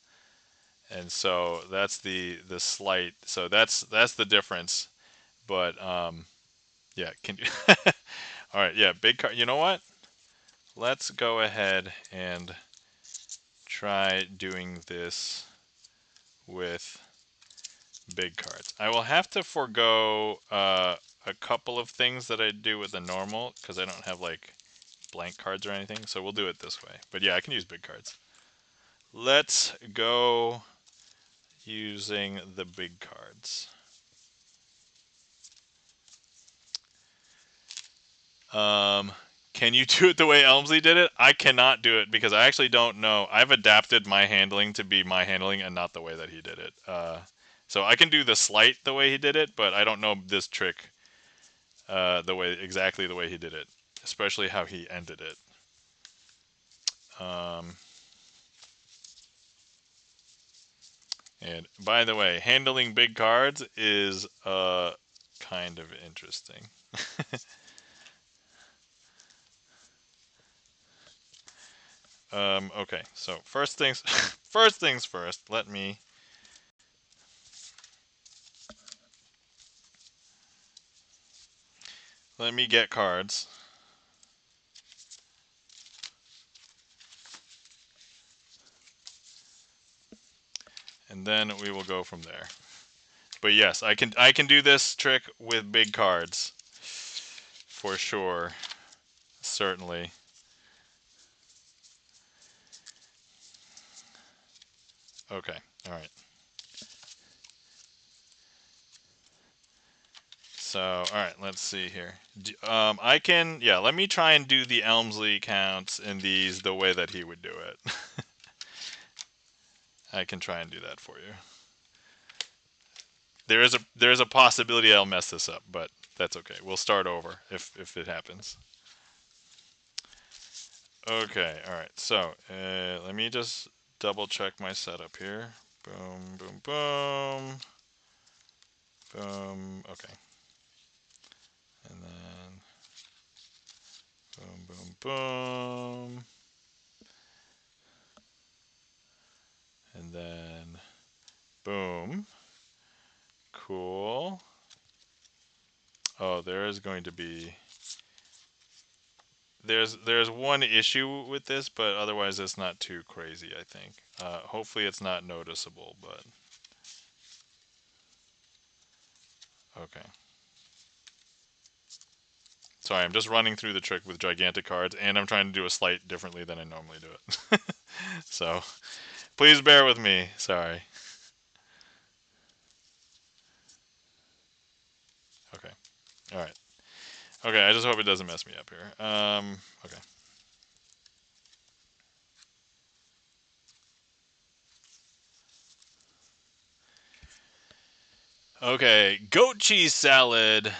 and so that's the slight. So that's the difference. But yeah, can you? All right, yeah, big card. You know what? Let's go ahead and try doing this with big cards. I will have to forego a couple of things that I do with the normal because I don't have like blank cards or anything. So we'll do it this way. But yeah, I can use big cards. Let's go using the big cards. Can you do it the way Elmsley did it? I cannot do it because I actually don't know. I've adapted my handling to be my handling and not the way that he did it. So I can do the sleight the way he did it, but I don't know this trick exactly the way he did it, especially how he ended it. And by the way, handling big cards is kind of interesting. Okay, so first things first things first. Let me get cards. And then we will go from there. But yes, I can do this trick with big cards. For sure. Certainly. Okay. All right. So, all right, let's see here. I can, yeah, let me try and do the Elmsley counts in these the way that he would do it. I can try and do that for you. There is a possibility I'll mess this up, but that's okay. We'll start over if it happens. Okay, all right. So let me just double check my setup here. Boom, boom, boom, boom. Okay, and then boom, boom, boom, and then boom. Cool. Oh, there is going to be there's one issue with this, but otherwise it's not too crazy, I think. Hopefully it's not noticeable, but okay. Sorry, I'm just running through the trick with gigantic cards, and I'm trying to do a sleight differently than I normally do it. So, please bear with me. Sorry. Okay. All right. Okay, I just hope it doesn't mess me up here. Okay. Okay, goat cheese salad.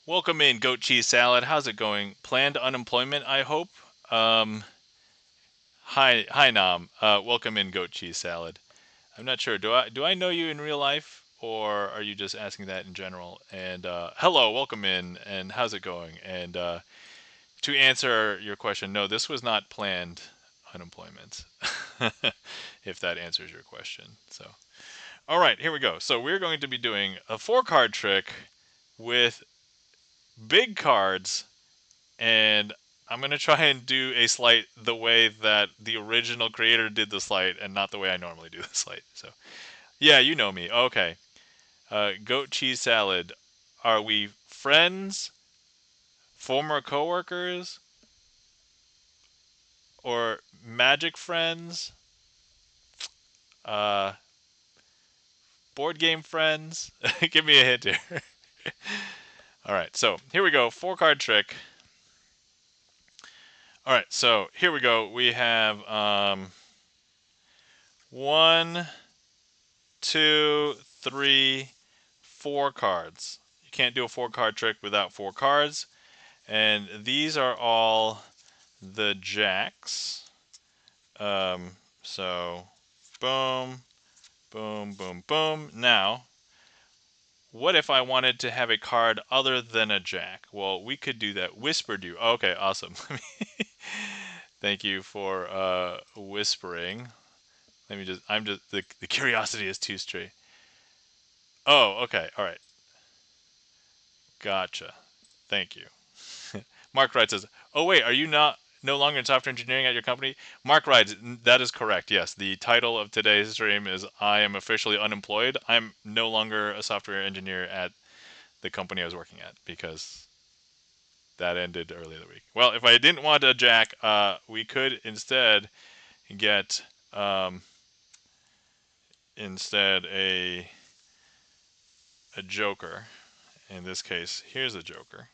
Welcome in, goat cheese salad. How's it going? Planned unemployment, I hope. Um, hi, Nam. Welcome in, goat cheese salad. I'm not sure. Do I know you in real life, or are you just asking that in general? And hello, welcome in, and how's it going? And to answer your question, no, this was not planned unemployment. If that answers your question. So, all right, here we go. So we're going to be doing a 4-card trick with big cards, and I'm going to try and do a sleight the way that the original creator did the sleight and not the way I normally do the sleight. So, yeah, you know me. Okay. Goat cheese salad. Are we friends, former coworkers, or magic friends? Uh, board game friends? Give me a hint here. All right, so here we go. 4-card trick. All right, so here we go. We have 1, 2, 3, 4 cards. You can't do a 4-card trick without 4 cards. And these are all the jacks. So, boom, boom, boom, boom. Now, what if I wanted to have a card other than a jack? Well, we could do that. Whispered you. Okay, awesome. Thank you for whispering. Let me just. I'm just. The curiosity is too straight. Oh, okay. All right. Gotcha. Thank you. Mark Wright says, "Oh wait, are you not no longer in software engineering at your company?" Mark Wright, that is correct. Yes, the title of today's stream is "I am officially unemployed." I'm no longer a software engineer at the company I was working at because that ended earlier the week. Well, if I didn't want a jack, we could instead get instead a joker. In this case, here's a joker.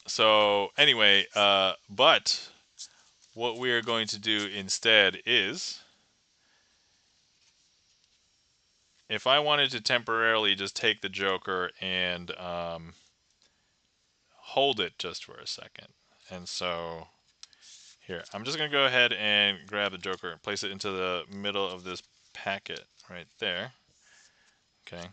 So anyway, but what we are going to do instead is, if I wanted to temporarily just take the joker and hold it just for a second, and so here, I'm just going to go ahead and grab the joker and place it into the middle of this packet right there. Okay.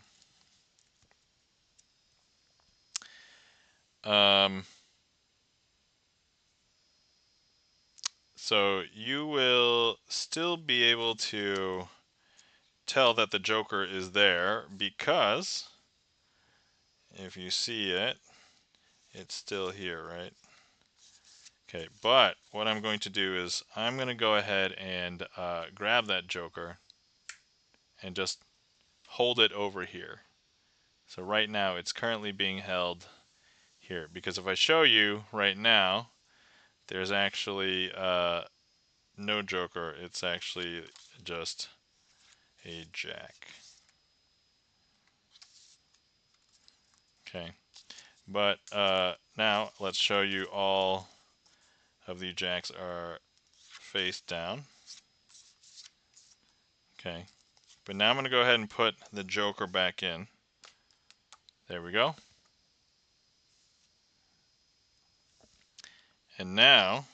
So you will still be able to tell that the joker is there because if you see it, it's still here, right? Okay, but what I'm going to do is I'm going to go ahead and grab that joker and just hold it over here. So right now it's currently being held here because if I show you right now, there's actually no joker. It's actually just a jack. Okay, but now let's show you all of the jacks are face down. Okay, but now I'm going to go ahead and put the joker back in. There we go. And now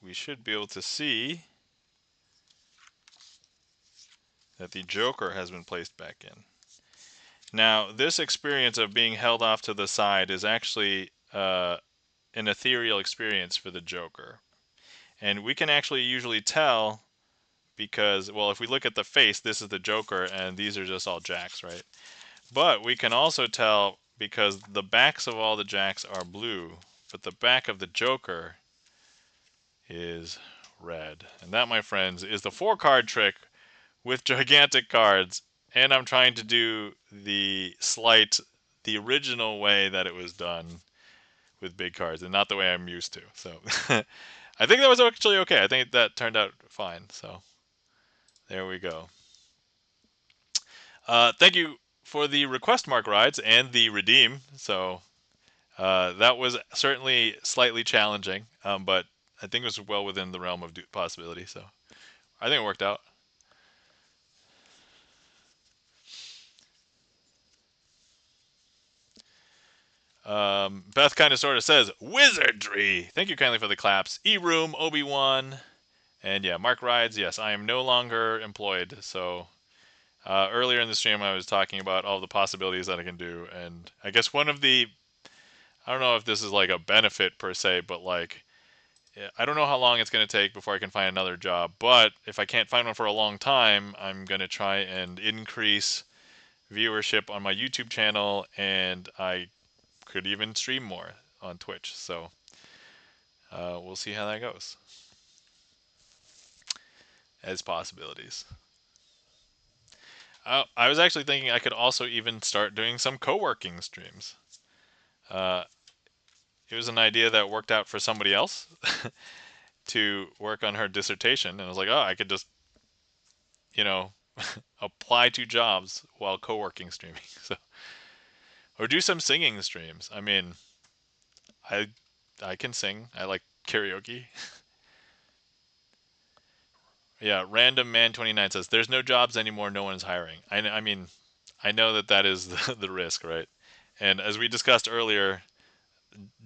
we should be able to see that the joker has been placed back in. Now, this experience of being held off to the side is actually an ethereal experience for the joker. And we can actually usually tell because, well, if we look at the face, this is the joker and these are just all jacks, right? But we can also tell because the backs of all the jacks are blue, but the back of the joker is red. And that, my friends, is the 4-card trick with gigantic cards. And I'm trying to do the sleight the original way that it was done with big cards and not the way I'm used to. So I think that was actually okay. I think that turned out fine. So there we go. Thank you for the request, Mark Rides, and the redeem. So that was certainly slightly challenging, but I think it was well within the realm of possibility. So I think it worked out. Beth kind of sort of says, Wizardry! Thank you kindly for the claps. E-Room, Obi-Wan, and yeah, Mark Rides, yes, I am no longer employed. So earlier in the stream, I was talking about all the possibilities that I can do. And I guess one of the, I don't know if this is like a benefit per se, but like, I don't know how long it's going to take before I can find another job. But if I can't find one for a long time, I'm going to try and increase viewership on my YouTube channel, and I could even stream more on Twitch. So we'll see how that goes as possibilities. I was actually thinking I could also even start doing some co-working streams. Uh, it was an idea that worked out for somebody else to work on her dissertation, and I was like, oh, I could just, you know, apply to jobs while co-working streaming. So, or do some singing streams. I mean, I I can sing. I like karaoke. Yeah, Random Man 29 says there's no jobs anymore. No one is hiring. I mean, I know that that is the risk, right? And as we discussed earlier,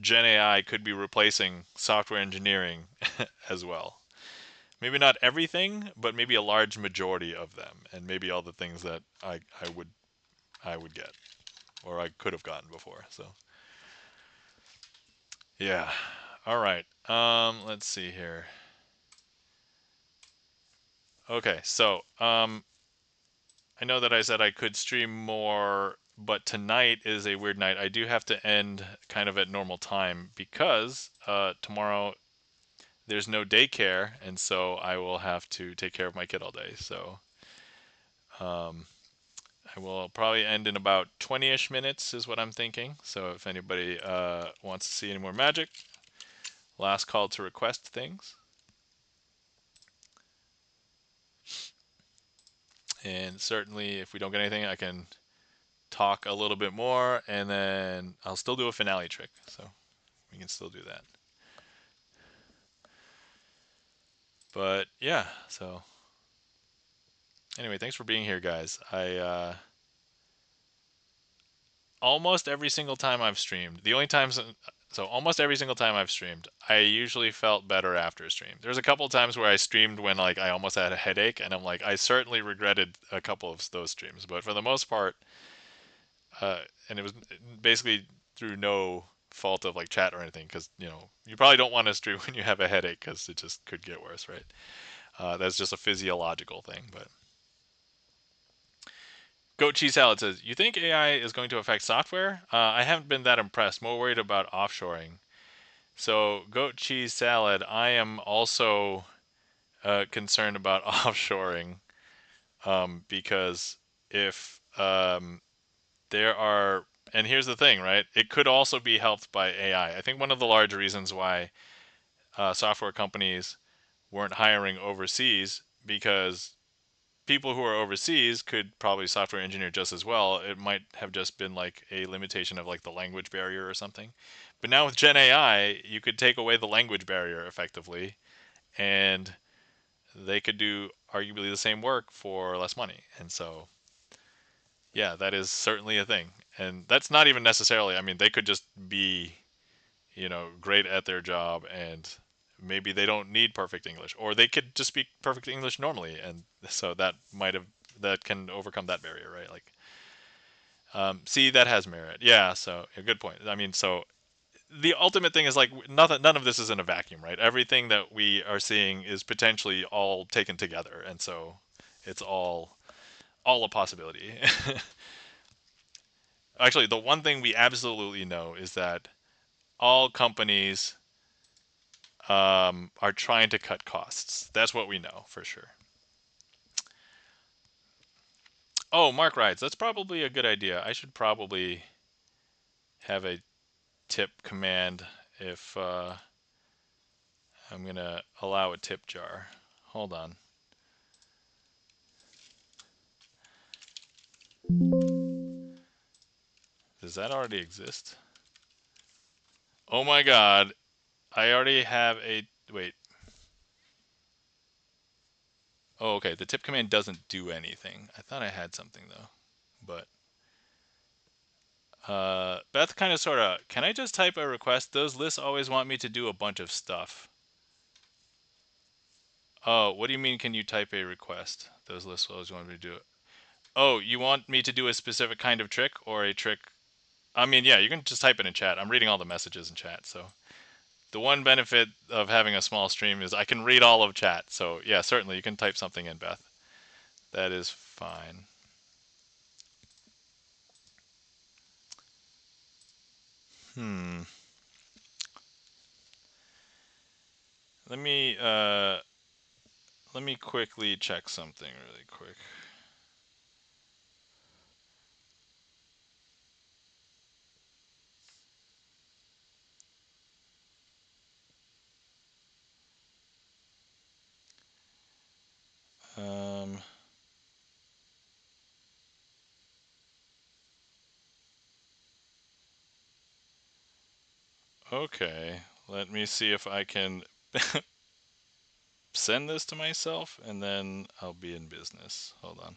Gen AI could be replacing software engineering as well. Maybe not everything, but maybe a large majority of them, and maybe all the things that I would get or I could have gotten before. So yeah, all right. Let's see here. Okay, so I know that I said I could stream more, but tonight is a weird night. I do have to end kind of at normal time because tomorrow there's no daycare, and so I will have to take care of my kid all day. So I will probably end in about 20-ish minutes is what I'm thinking. So if anybody wants to see any more magic, last call to request things. And certainly if we don't get anything, I can talk a little bit more, and then I'll still do a finale trick. So we can still do that. But yeah, so anyway, thanks for being here, guys. I almost every single time I've streamed, the only times, so almost every single time I've streamed, I usually felt better after a stream. There's a couple of times where I streamed when like I almost had a headache, and I'm like, I certainly regretted a couple of those streams, but for the most part, and it was basically through no fault of like chat or anything, because you probably don't want to stream when you have a headache because it just could get worse, right? That's just a physiological thing, but. Goat Cheese Salad says, "You think AI is going to affect software? I haven't been that impressed. More worried about offshoring." So, Goat Cheese Salad, I am also concerned about offshoring because if there are, and here's the thing, right? It could also be helped by AI. I think one of the large reasons why software companies weren't hiring overseas because people who are overseas could probably software engineer just as well. It might have just been like a limitation of like the language barrier or something. But now with Gen AI, you could take away the language barrier effectively, and they could do arguably the same work for less money. And so, yeah, that is certainly a thing. And that's not even necessarily, I mean, they could just be, great at their job, and maybe they don't need perfect English, or they could just speak perfect English normally, and so that can overcome that barrier, right? Like, see, that has merit. Yeah, so a good point. I mean, so the ultimate thing is like nothing, none of this is in a vacuum, right? Everything that we are seeing is potentially all taken together, and so it's all a possibility. Actually, the one thing we absolutely know is that all companies are trying to cut costs. That's what we know for sure. Oh, Mark rides. That's probably a good idea. I should probably have a tip command if I'm going to allow a tip jar. Hold on. Does that already exist? Oh my god. I already have a. Wait. Oh, okay. The tip command doesn't do anything. I thought I had something though. But Beth kind of sort of, can I just type a request? Those lists always want me to do a bunch of stuff. Oh, what do you mean, can you type a request? Those lists always want me to do it. Oh, you want me to do a specific kind of trick or a trick? I mean, yeah, you can just type it in chat. I'm reading all the messages in chat. So the one benefit of having a small stream is I can read all of chat. So yeah, certainly you can type something in, Beth. That is fine. Hmm. Let me uh let me quickly check something really quick. Um okay. Let me see if I can send this to myself and then I'll be in business. Hold on.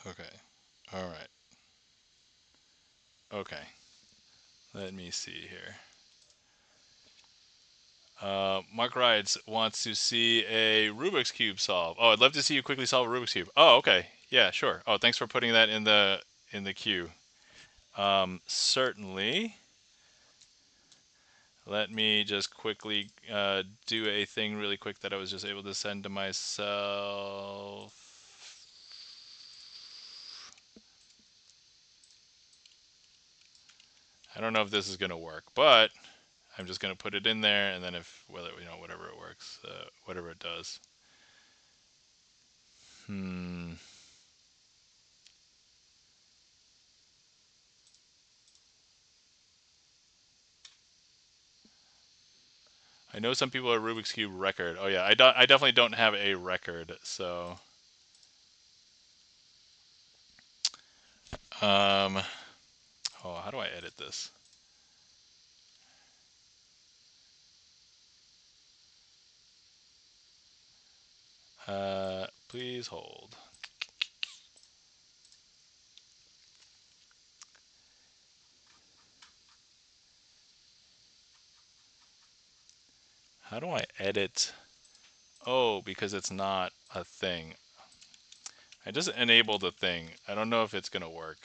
Okay. All right. Okay. Let me see here. Mark Rides wants to see a Rubik's Cube solve. Oh, I'd love to see you quickly solve a Rubik's Cube. Oh, okay. Yeah, sure. Oh, thanks for putting that in the queue. Certainly. Let me just quickly do a thing really quick that I was just able to send to myself. I don't know if this is going to work, but I'm just going to put it in there, and then if whatever it works, whatever it does. I know some people are Rubik's Cube record. Oh yeah, I definitely don't have a record, so um oh, how do I edit this? Please hold. How do I edit? Oh, because it's not a thing. I just enabled the thing. I don't know if it's gonna work.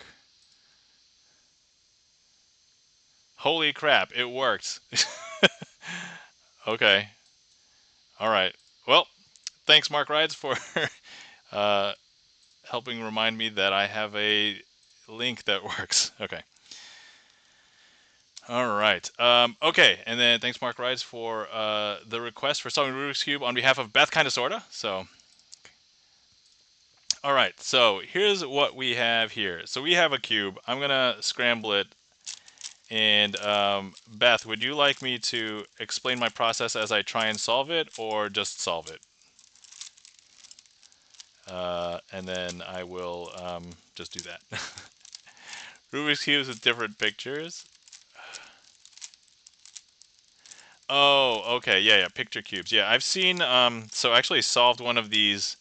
Holy crap, it worked. Okay. All right. Well, thanks, Mark Rides, for uh, helping remind me that I have a link that works. Okay. All right. Okay. And then thanks, Mark Rides, for the request for solving Rubik's Cube on behalf of Beth, kind of, sorta. So, all right. So here's what we have here. So we have a cube. I'm gonna scramble it. And Beth, would you like me to explain my process as I try and solve it, or just solve it? And then I will just do that. Rubik's cubes with different pictures. Oh, okay, yeah, picture cubes. Yeah, I've seen. So I actually solved one of these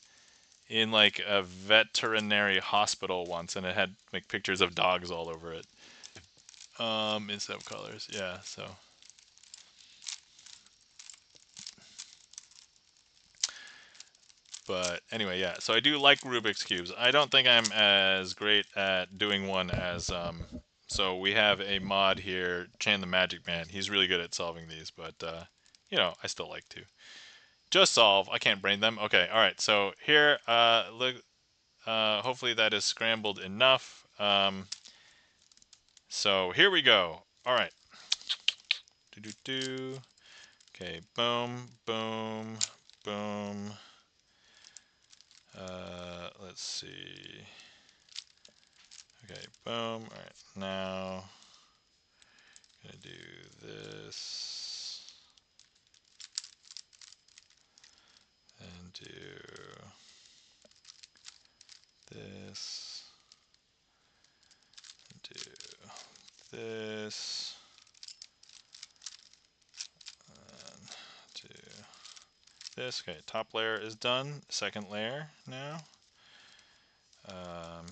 in like a veterinary hospital once, and it had like pictures of dogs all over it. Instead of colors. Yeah. So. But anyway, yeah. So I do like Rubik's cubes. I don't think I'm as great at doing one as So we have a mod here, Chan the Magic Man. He's really good at solving these, but I still like to just solve. I can't brain them. Okay, all right. So here, look. Hopefully that is scrambled enough. So here we go. All right. Do do do. Okay. Boom. Boom. Boom. Let's see. Okay, boom. All right, now gonna do this and do this and do this and do this. Okay, top layer is done. Second layer now. Um,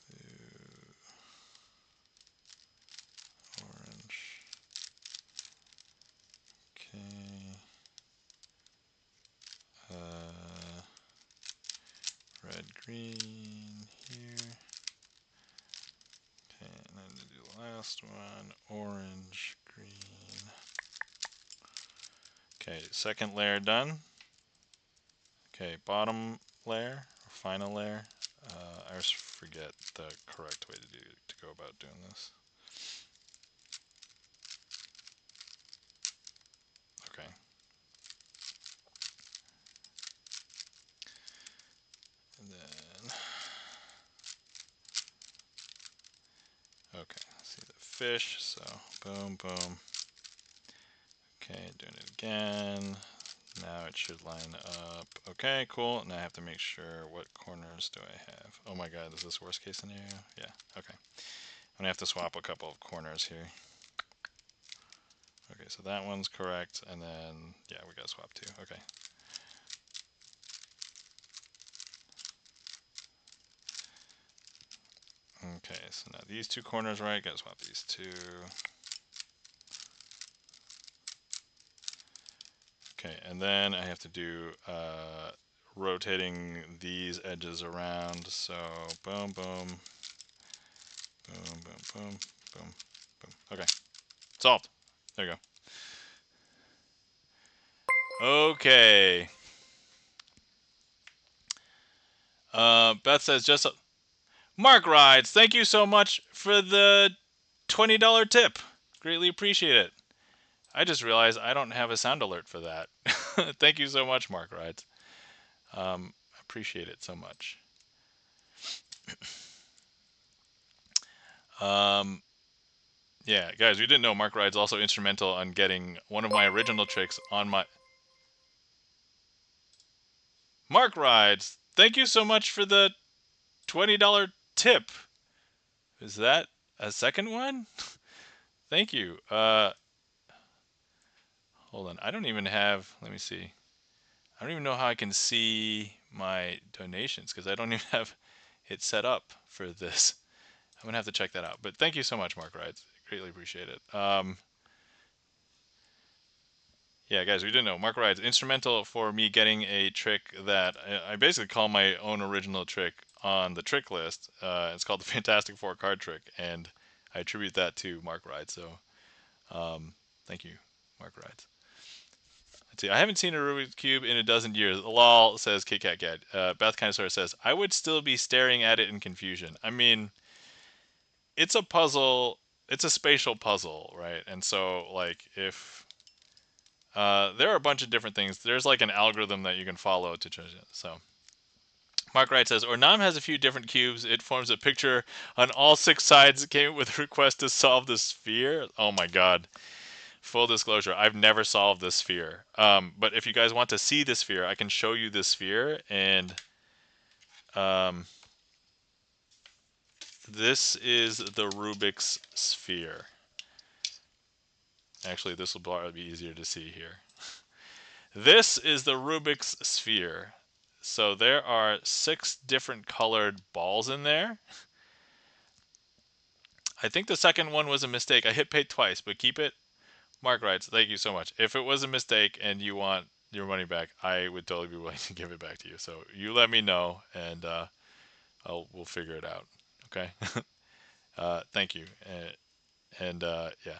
blue, orange. Okay. Red, green here. Okay, and then do the last one, orange, green. Okay, second layer done. Okay, bottom layer, or final layer. I just forget the correct way to go about doing this. Okay. And then, okay, see the fish, so boom, boom. Okay, doing it again. Now it should line up. Okay, cool. Now I have to make sure what corners do I have. Oh my god, is this worst case scenario? Yeah, okay. I'm gonna have to swap a couple of corners here. Okay, so that one's correct, and then, yeah, we gotta swap two. Okay. Okay, so now these two corners right, gotta swap these two. Okay, and then I have to do rotating these edges around, so boom, boom, boom, boom, boom, boom, boom. Okay, solved. There you go. Okay. Beth says just Mark Rides. Thank you so much for the $20 tip. Greatly appreciate it. I just realized I don't have a sound alert for that. Thank you so much, Mark Rides. Appreciate it so much. Um, yeah, guys, we didn't know Mark Ride's also instrumental on getting one of my original tricks on my. Mark Rides, thank you so much for the $20 tip. Is that a second one? Thank you. Hold on. I don't even have. Let me see. I don't even know how I can see my donations because I don't even have it set up for this. I'm gonna have to check that out. But thank you so much, Mark Rides. Greatly appreciate it. Yeah, guys, we didn't know. Mark Rides instrumental for me getting a trick that I basically call my own original trick on the trick list. It's called the Fantastic Four card trick, and I attribute that to Mark Rides. So, thank you, Mark Rides. Let's see. I haven't seen a Rubik's Cube in a dozen years. Lol, says KitKat. Beth kind of sort of says, I would still be staring at it in confusion. I mean, it's a puzzle. It's a spatial puzzle, right? And so, like, if there are a bunch of different things. There's like an algorithm that you can follow to change it. So Mark Wright says, Ornam has a few different cubes. It forms a picture on all 6 sides. It came with a request to solve the sphere. Oh my god. Full disclosure, I've never solved this sphere. But if you guys want to see the sphere, I can show you the sphere. And um, this is the Rubik's sphere. Actually, this will probably be easier to see here. This is the Rubik's sphere. So there are 6 different colored balls in there. I think the second one was a mistake. I hit pay twice, but keep it. Mark writes, thank you so much. If it was a mistake and you want your money back, I would totally be willing to give it back to you. So you let me know, and we'll figure it out. Okay. Thank you. Yeah,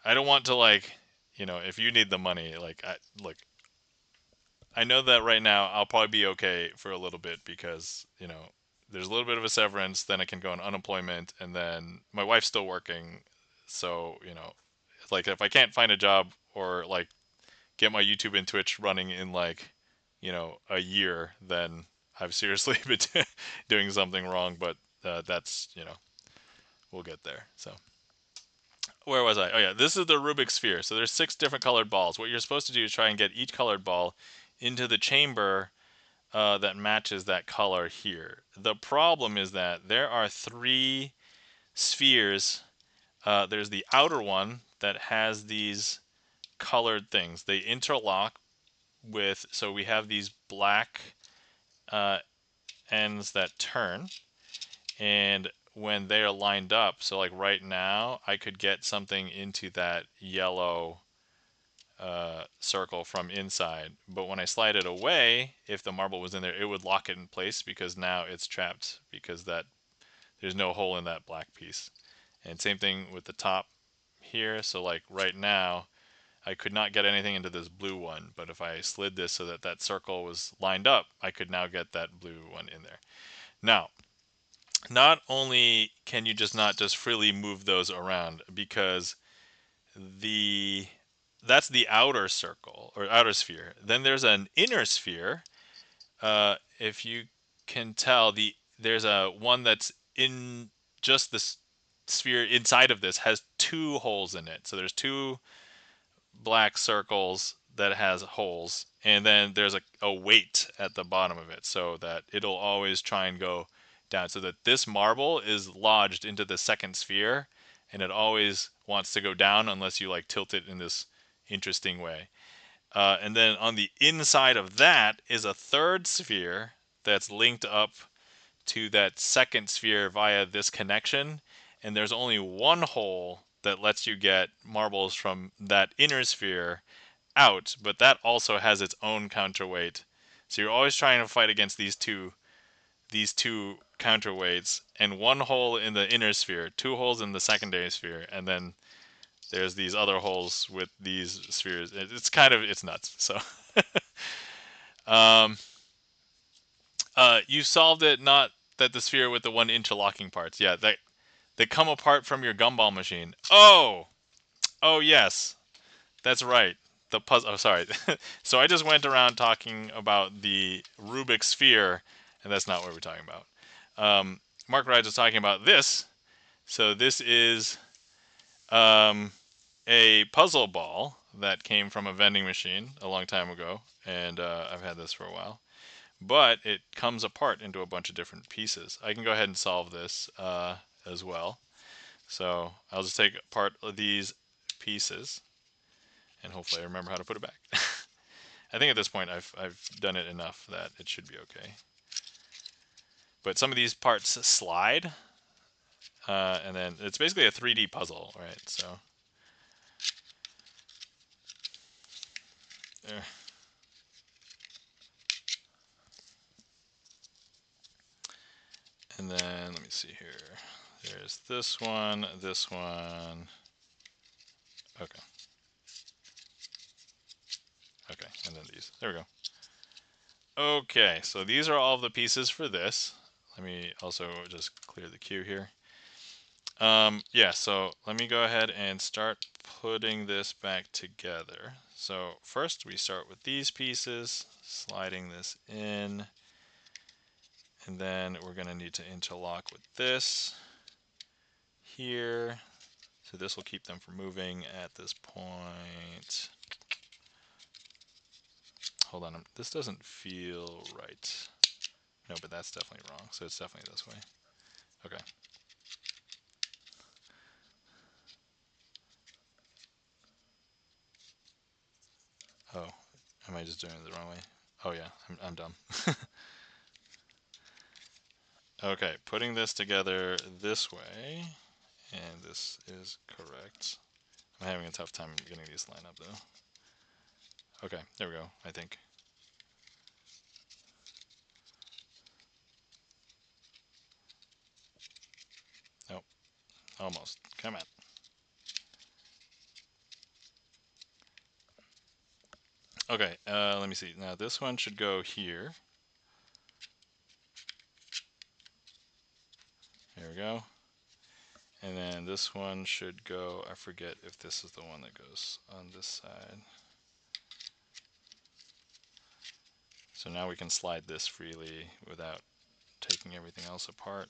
I don't want to if you need the money, look, I know that right now I'll probably be okay for a little bit because, there's a little bit of a severance, then I can go on unemployment, and then my wife's still working. So, like if I can't find a job or like get my YouTube and Twitch running in a year, then I've seriously been doing something wrong, but that's, we'll get there. So, where was I? Oh yeah, this is the Rubik's sphere. So there's 6 different colored balls. What you're supposed to do is try and get each colored ball into the chamber that matches that color here. The problem is that there are 3 spheres. There's the outer one that has these colored things. They interlock so we have these black uh, ends that turn, and when they are lined up, so like right now, I could get something into that yellow circle from inside, but when I slide it away, if the marble was in there, it would lock it in place because now it's trapped because there's no hole in that black piece. And same thing with the top here. So like right now, I could not get anything into this blue one, but if I slid this so that that circle was lined up, I could now get that blue one in there. Now, not only can you not just freely move those around because the that's the outer circle or outer sphere. Then there's an inner sphere. If you can tell, there's a one that's in just the sphere inside of this has 2 holes in it. So there's 2 black circles that has holes, and then there's a weight at the bottom of it so that it'll always try and go down, so that this marble is lodged into the second sphere, and it always wants to go down unless you like tilt it in this interesting way. And then on the inside of that is a third sphere that's linked up to that second sphere via this connection, and there's only one hole that lets you get marbles from that inner sphere out, but that also has its own counterweight. So you're always trying to fight against these two counterweights, and one hole in the inner sphere, 2 holes in the secondary sphere, and then there's these other holes with these spheres. It's nuts. So um You solved it. Not that the sphere with the one interlocking parts. Yeah, that they come apart from your gumball machine. Oh yes, that's right. The puzzle. Oh, sorry. So I just went around talking about the Rubik's sphere, and that's not what we're talking about. Mark Wright was talking about this. So this is um, a puzzle ball that came from a vending machine a long time ago, and I've had this for a while. But it comes apart into a bunch of different pieces. I can go ahead and solve this as well. So I'll just take part of these pieces, and hopefully I remember how to put it back. I think at this point I've done it enough that it should be okay. But some of these parts slide, and then it's basically a 3D puzzle, right? So, uh, and then let me see here. There's this one, this one. Okay, okay, and then these. There we go. Okay, so these are all of the pieces for this. Let me also just clear the queue here. Yeah, so let me go ahead and start putting this back together. So first we start with these pieces, sliding this in, and then we're going to need to interlock with this here. So this will keep them from moving at this point. Hold on, this doesn't feel right. No, but that's definitely wrong, so it's definitely this way. Okay. Oh, am I just doing it the wrong way? Oh yeah, I'm dumb. Okay, putting this together this way, and this is correct. I'm having a tough time getting these lined up though. Okay, there we go, I think. Nope, almost. Come on. Okay, let me see. Now this one should go here. There we go. And then this one should go, I forget if this is the one that goes on this side. So now we can slide this freely without taking everything else apart.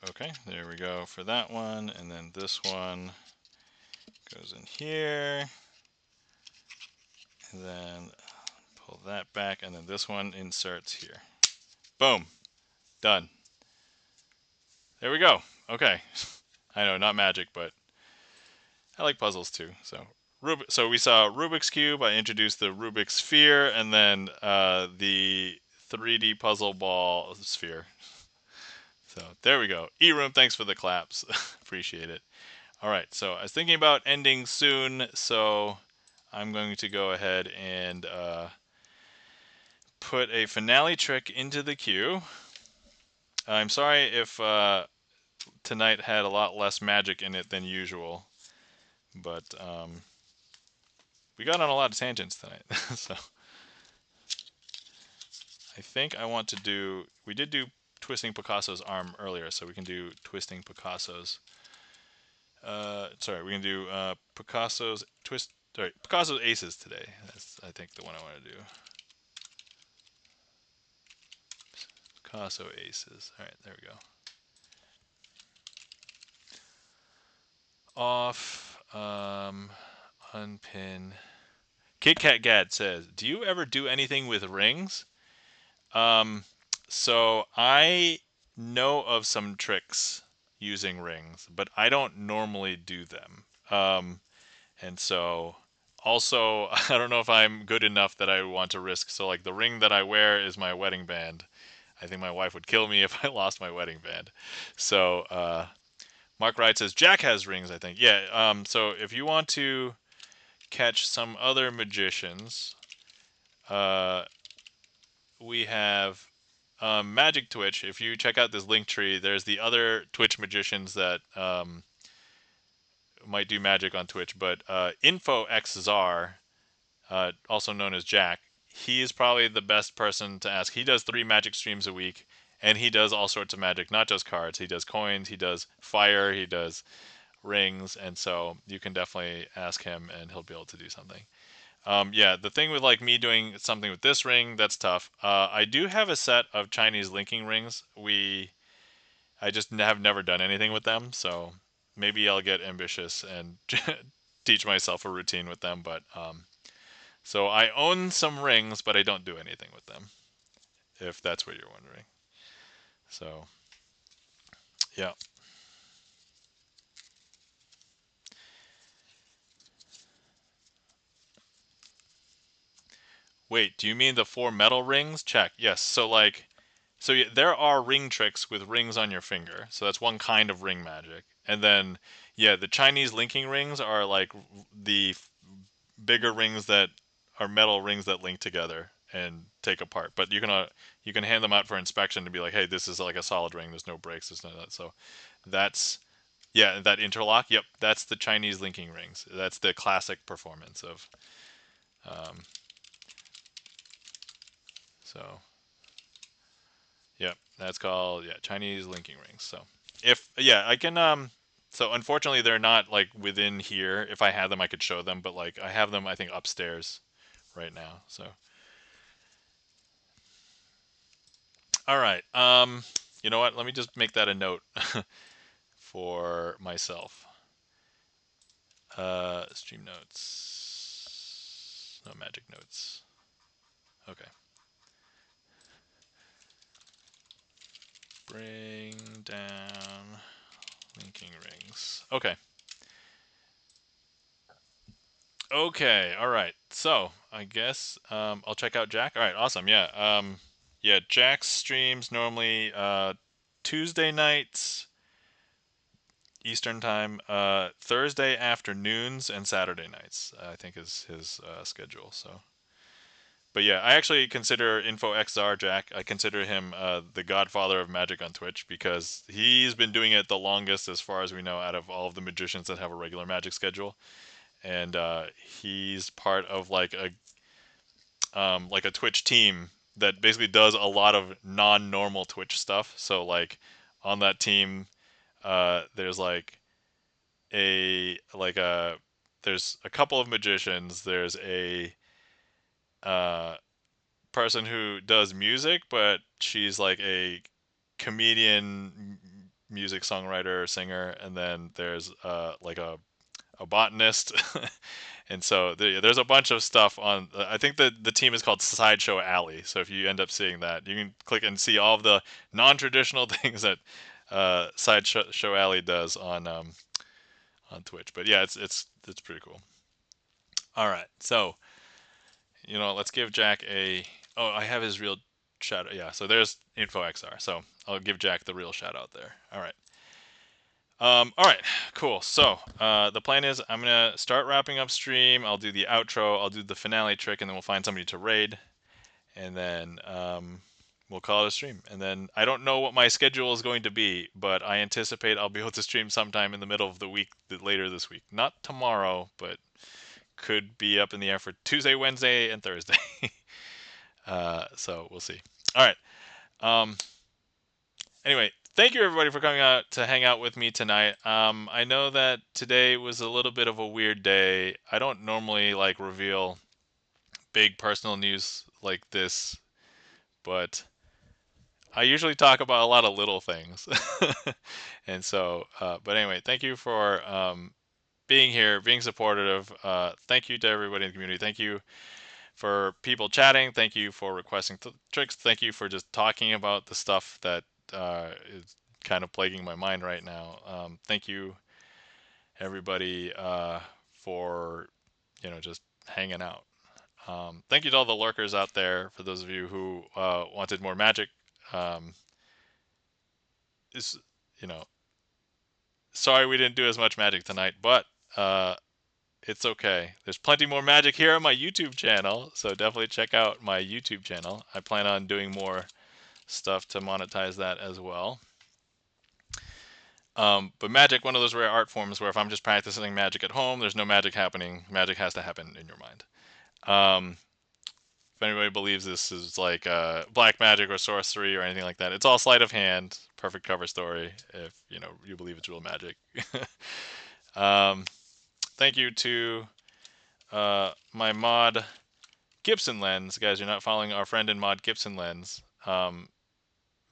Okay, there we go for that one. And then this one goes in here. And then pull that back. And then this one inserts here. Boom. Done. There we go. Okay. I know, not magic, but I like puzzles too. So we saw Rubik's Cube. I introduced the Rubik's Sphere, and then the 3D puzzle ball sphere. So there we go. E-Room, thanks for the claps. Appreciate it. All right, so I was thinking about ending soon, so I'm going to go ahead and put a finale trick into the queue. I'm sorry if tonight had a lot less magic in it than usual, but we got on a lot of tangents tonight. So I think I want to do, we did do twisting Picasso's arm earlier, so we can do twisting Picasso's. Sorry, we can do Picasso's aces today. That's, I think, the one I want to do. Picasso aces. All right, there we go. Off, unpin. Kit Kat Gad says, "Do you ever do anything with rings?" Um, so I know of some tricks using rings, but I don't normally do them. And so also I don't know if I'm good enough that I want to risk. So like the ring that I wear is my wedding band. I think my wife would kill me if I lost my wedding band. So Mark Wright says Jack has rings, I think. Yeah, so if you want to catch some other magicians, uh, we have Magic Twitch. If you check out this link tree, there's the other Twitch magicians that might do magic on Twitch, but InfoXZar, also known as Jack, he is probably the best person to ask. He does 3 magic streams a week, and he does all sorts of magic, not just cards. He does coins, he does fire, he does rings, and so you can definitely ask him, and he'll be able to do something. Yeah, the thing with like me doing something with this ring, that's tough. I do have a set of Chinese linking rings. I just have never done anything with them, so maybe I'll get ambitious and teach myself a routine with them. But so I own some rings, but I don't do anything with them, if that's what you're wondering. So yeah. Wait, do you mean the 4 metal rings? Check. Yes. So like, so yeah, there are ring tricks with rings on your finger. So that's one kind of ring magic. And then, yeah, the Chinese linking rings are like the bigger rings that are metal rings that link together and take apart. But you can hand them out for inspection to be like, hey, this is like a solid ring. There's no breaks. There's none of that. So that's yeah, that interlock. Yep, that's the Chinese linking rings. That's the classic performance of. Um, so yep, that's called yeah Chinese linking rings. So if yeah, I can So unfortunately, they're not like within here. If I had them, I could show them, but like I have them, I think upstairs right now. So all right. You know what? Let me just make that a note for myself. Stream notes. No magic notes. Okay. Bring down linking rings. Okay. Okay. All right. So I guess I'll check out Jack. All right. Awesome. Yeah. Yeah. Jack's streams normally Tuesday nights Eastern time, Thursday afternoons, and Saturday nights. I think is his schedule. So, but yeah, I actually consider Info XR Jack. I consider him the godfather of magic on Twitch because he's been doing it the longest, as far as we know, out of all of the magicians that have a regular magic schedule. And he's part of like a Twitch team that basically does a lot of non-normal Twitch stuff. So like on that team, there's a like a there's a couple of magicians. There's a uh, person who does music, but she's like a comedian, music songwriter, singer, and then there's like a botanist, and so there's a bunch of stuff on. I think the team is called Sideshow Alley. So if you end up seeing that, you can click and see all of the non-traditional things that Sideshow Alley does on Twitch. But yeah, it's pretty cool. All right, so let's give Jack a. Oh, I have his real shout out. Yeah, so there's InfoXR. So I'll give Jack the real shout out there. All right. All right, cool. So the plan is I'm gonna start wrapping up stream. I'll do the outro. I'll do the finale trick, and then we'll find somebody to raid, and then we'll call it a stream. And then I don't know what my schedule is going to be, but I anticipate I'll be able to stream sometime in the middle of the week, later this week. Not tomorrow, but could be up in the air for Tuesday, Wednesday, and Thursday. So we'll see. All right. Um, Anyway, thank you everybody for coming out to hang out with me tonight. I know that today was a little bit of a weird day. I don't normally like reveal big personal news like this, but I usually talk about a lot of little things. And so, but anyway, thank you for being here, being supportive. Thank you to everybody in the community. Thank you for people chatting. Thank you for requesting tricks. Thank you for just talking about the stuff that is kind of plaguing my mind right now. Thank you, everybody, for just hanging out. Thank you to all the lurkers out there. For those of you who wanted more magic, is you know, sorry we didn't do as much magic tonight, but it's okay. There's plenty more magic here on my YouTube channel, so definitely check out my YouTube channel. I plan on doing more stuff to monetize that as well. But magic, one of those rare art forms where if I'm just practicing magic at home, there's no magic happening. Magic has to happen in your mind. Um, if anybody believes this is like black magic or sorcery or anything like that, it's all sleight of hand. Perfect cover story. If you believe it's real magic. um, Thank you to my mod GipsonLens, guys. You're not following our friend in mod GipsonLens.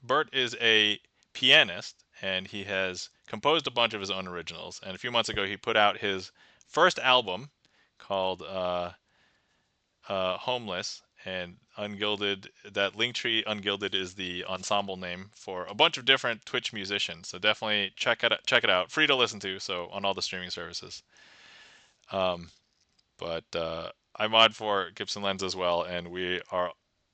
Bert is a pianist, and he has composed a bunch of his own originals. And a few months ago, he put out his first album called Homeless, and Ungilded. That Linktree Ungilded is the ensemble name for a bunch of different Twitch musicians. So definitely check it out. Free to listen to, so on all the streaming services. Um, but I mod for Gibson Lens as well, and we are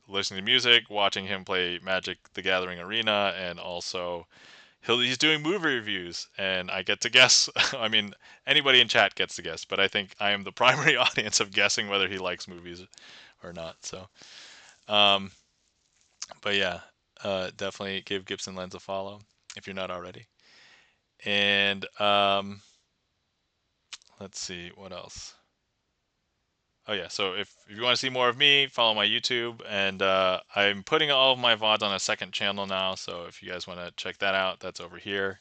listening to music, watching him play Magic: The Gathering Arena, and also he's doing movie reviews, and I get to guess. I mean, anybody in chat gets to guess, but I think I am the primary audience of guessing whether he likes movies or not. So, um, but yeah, definitely give Gibson Lens a follow if you're not already. And let's see what else. Oh yeah, so if you want to see more of me, follow my YouTube, and I'm putting all of my VODs on a second channel now. So if you guys want to check that out, that's over here.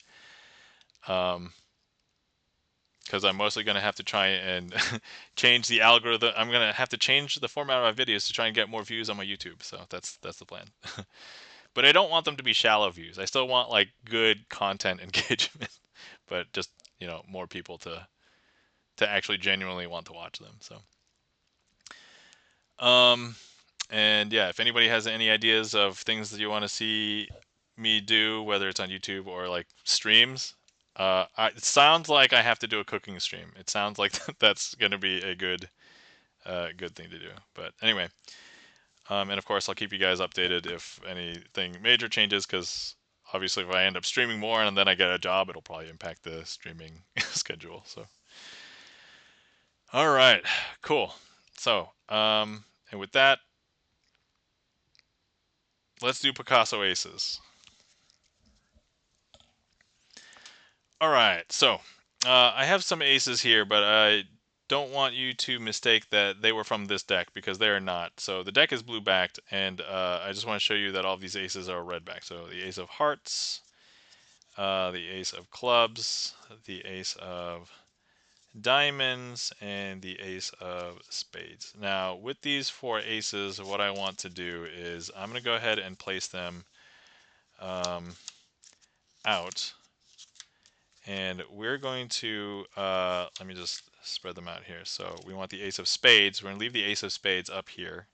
Because I'm mostly going to have to try and change the algorithm. I'm going to have to change the format of my videos to try and get more views on my YouTube. So that's the plan. But I don't want them to be shallow views. I still want like good content engagement, but just more people to actually genuinely want to watch them. So. Um, And yeah, if anybody has any ideas of things that you want to see me do, whether it's on YouTube or like streams, it sounds like I have to do a cooking stream. It sounds like that's going to be a good thing to do. But anyway, and of course I'll keep you guys updated if anything major changes, because obviously if I end up streaming more and then I get a job, it'll probably impact the streaming schedule. So, all right, cool. So, and with that, let's do Picasso Aces. All right, so I have some aces here, but I don't want you to mistake that they were from this deck, because they are not. So the deck is blue backed, and I just want to show you that all of these aces are red backed. So the ace of hearts, the ace of clubs, the ace of diamonds, and the ace of spades. Now with these four aces, what I want to do is I'm going to go ahead and place them out. And we're going to, let me just spread them out here. So we want the ace of spades. We're going to leave the ace of spades up here.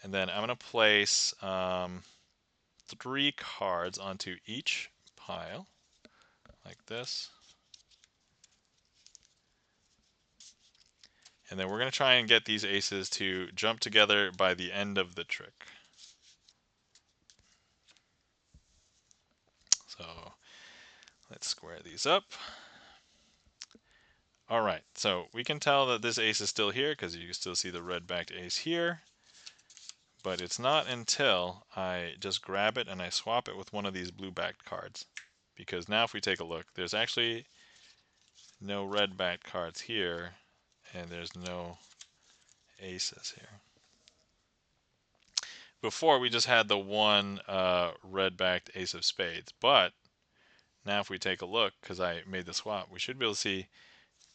And then I'm going to place 3 cards onto each pile, like this. And then we're going to try and get these aces to jump together by the end of the trick. So let's square these up. All right, so we can tell that this ace is still here because you still see the red-backed ace here. But it's not until I just grab it and I swap it with one of these blue-backed cards. Because now if we take a look, there's actually no red-backed cards here, and there's no aces here. Before, we just had the one red-backed ace of spades, but now if we take a look, because I made the swap, we should be able to see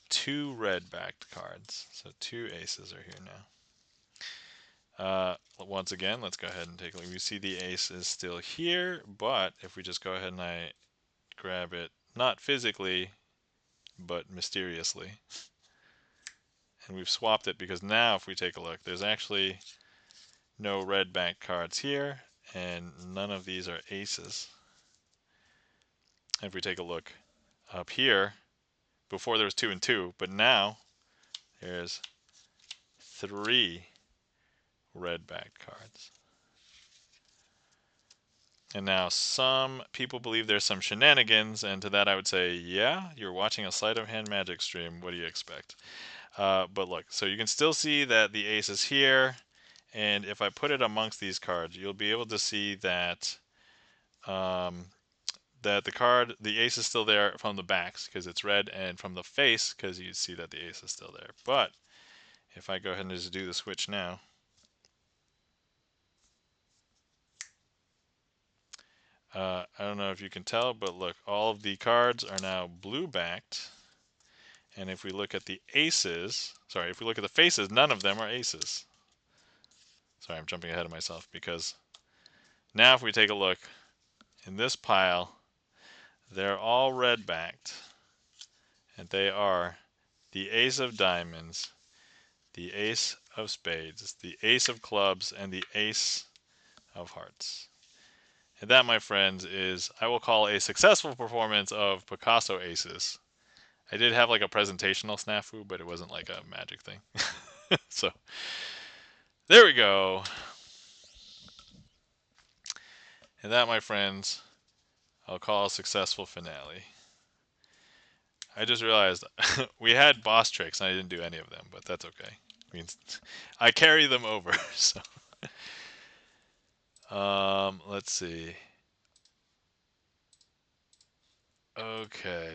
2 red-backed cards. So 2 aces are here now. Once again, let's go ahead and take a look. You see the ace is still here, but if we just go ahead and I grab it, not physically, but mysteriously, and we've swapped it, because now if we take a look, there's actually no red back cards here, and none of these are aces. If we take a look up here, before there was 2 and 2, but now there's 3 red back cards. And now some people believe there's some shenanigans, and to that I would say, yeah, you're watching a sleight of hand magic stream. What do you expect? But look, so you can still see that the ace is here, and if I put it amongst these cards, you'll be able to see that that the ace is still there from the backs because it's red, and from the face because you see that the ace is still there. But if I go ahead and just do the switch now, I don't know if you can tell, but look, all of the cards are now blue backed. And if we look at the aces, sorry, if we look at the faces, none of them are aces. Sorry, I'm jumping ahead of myself because now if we take a look in this pile, they're all red backed. And they are the ace of diamonds, the ace of spades, the ace of clubs, and the ace of hearts. And that, my friends, is I will call a successful performance of Picasso aces. I did have like a presentational snafu, but it wasn't like a magic thing. So there we go. And that, my friends, I'll call a successful finale. I just realized we had boss tricks and I didn't do any of them, but that's okay. I mean, I carry them over. So, let's see. Okay.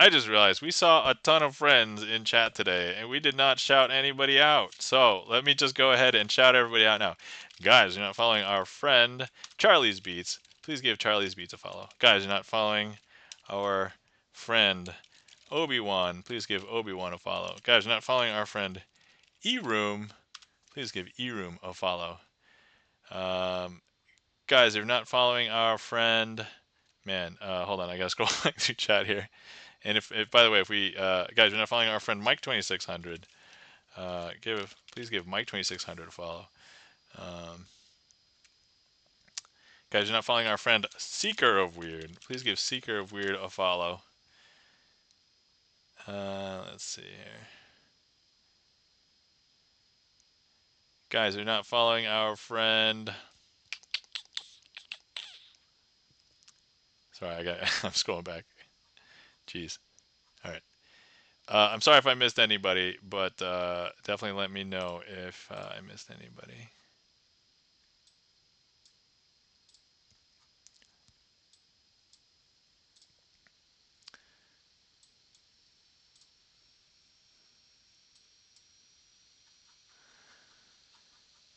I just realized we saw a ton of friends in chat today and we did not shout anybody out. So let me just go ahead and shout everybody out now. Guys, you're not following our friend Charlie's Beats. Please give Charlie's Beats a follow. Guys, you're not following our friend Obi-Wan. Please give Obi-Wan a follow. Guys, you're not following our friend E-Room. Please give E-Room a follow. Guys, if you're not following our friend, man, hold on, I gotta scroll back through chat here. And if by the way, if we guys, you're not following our friend Mike 2600, please give Mike 2600 a follow. Guys, you're not following our friend Seeker of Weird. Please give Seeker of Weird a follow. Let's see here. Guys, you're not following our friend. Sorry, I'm scrolling back. Jeez. All right. I'm sorry if I missed anybody, but definitely let me know if I missed anybody.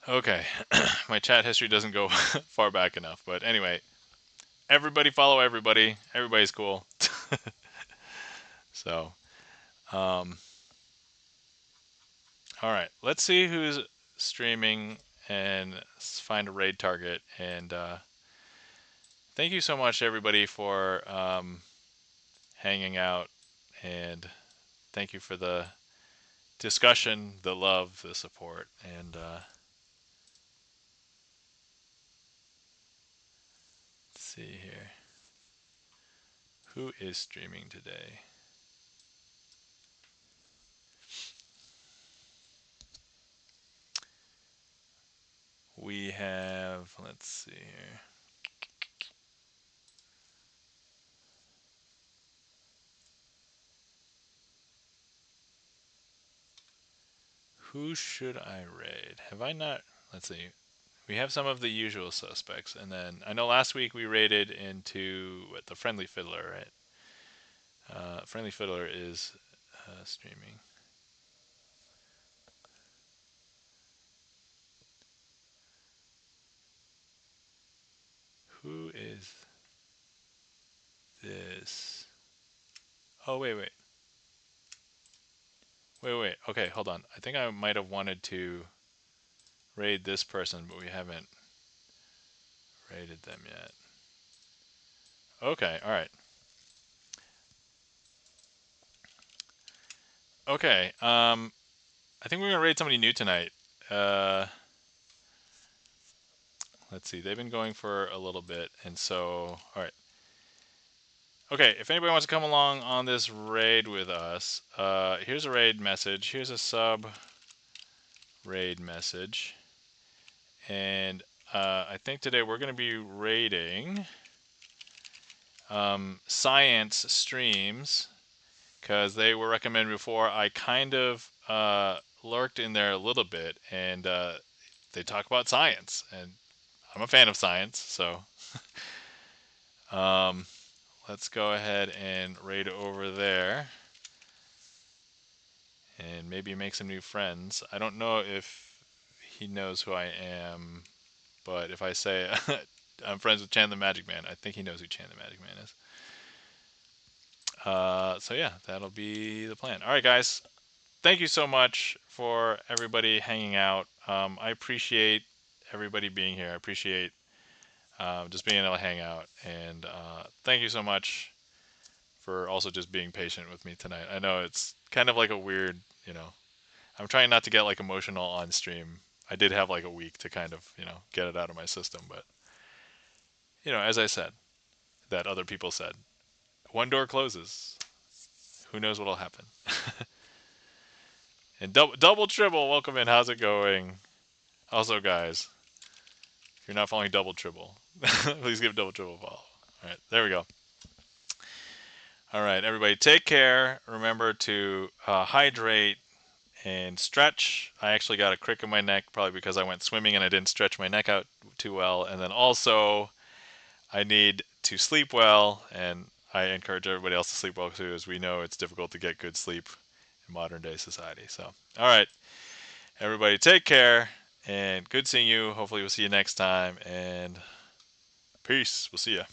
Okay, my chat history doesn't go far back enough, but anyway, everybody follow everybody. Everybody's cool. So, all right, let's see who's streaming and find a raid target. And thank you so much, everybody, for hanging out. And thank you for the discussion, the love, the support. And let's see here. Who is streaming today? We have, let's see here. Who should I raid? Have I not? Let's see. We have some of the usual suspects, and then I know last week we raided into the Friendly Fiddler, right? Friendly Fiddler is streaming. Who is this? Oh, wait. Okay, hold on. I think I might have wanted to raid this person, but we haven't raided them yet. Okay, all right. Okay, I think we're gonna raid somebody new tonight. Let's see. They've been going for a little bit, and so all right. Okay, if anybody wants to come along on this raid with us, here's a raid message. Here's a sub raid message, and I think today we're going to be raiding science streams because they were recommended before. I kind of lurked in there a little bit, and they talk about science, and I'm a fan of science, so Let's go ahead and raid over there and maybe make some new friends. I don't know if he knows who I am, but if I say I'm friends with Chan the Magic Man, I think he knows who Chan the Magic Man is. So yeah, that'll be the plan. All right, guys. Thank you so much for everybody hanging out. I appreciate everybody being here. I appreciate just being able to hang out. And thank you so much for also just being patient with me tonight. I know it's kind of like a weird, I'm trying not to get like emotional on stream. I did have like a week to kind of, get it out of my system. But, as I said, that other people said, one door closes. Who knows what'll happen? And double triple, welcome in. How's it going? Also, guys, if you're not following double triple, please give double triple a follow. All right, there we go. All right, everybody, take care. Remember to hydrate and stretch. I actually got a crick in my neck, probably because I went swimming and I didn't stretch my neck out too well. And then also, I need to sleep well, and I encourage everybody else to sleep well too, as we know it's difficult to get good sleep in modern day society. So, all right, everybody, take care, and good seeing you. Hopefully, we'll see you next time, and peace. We'll see you.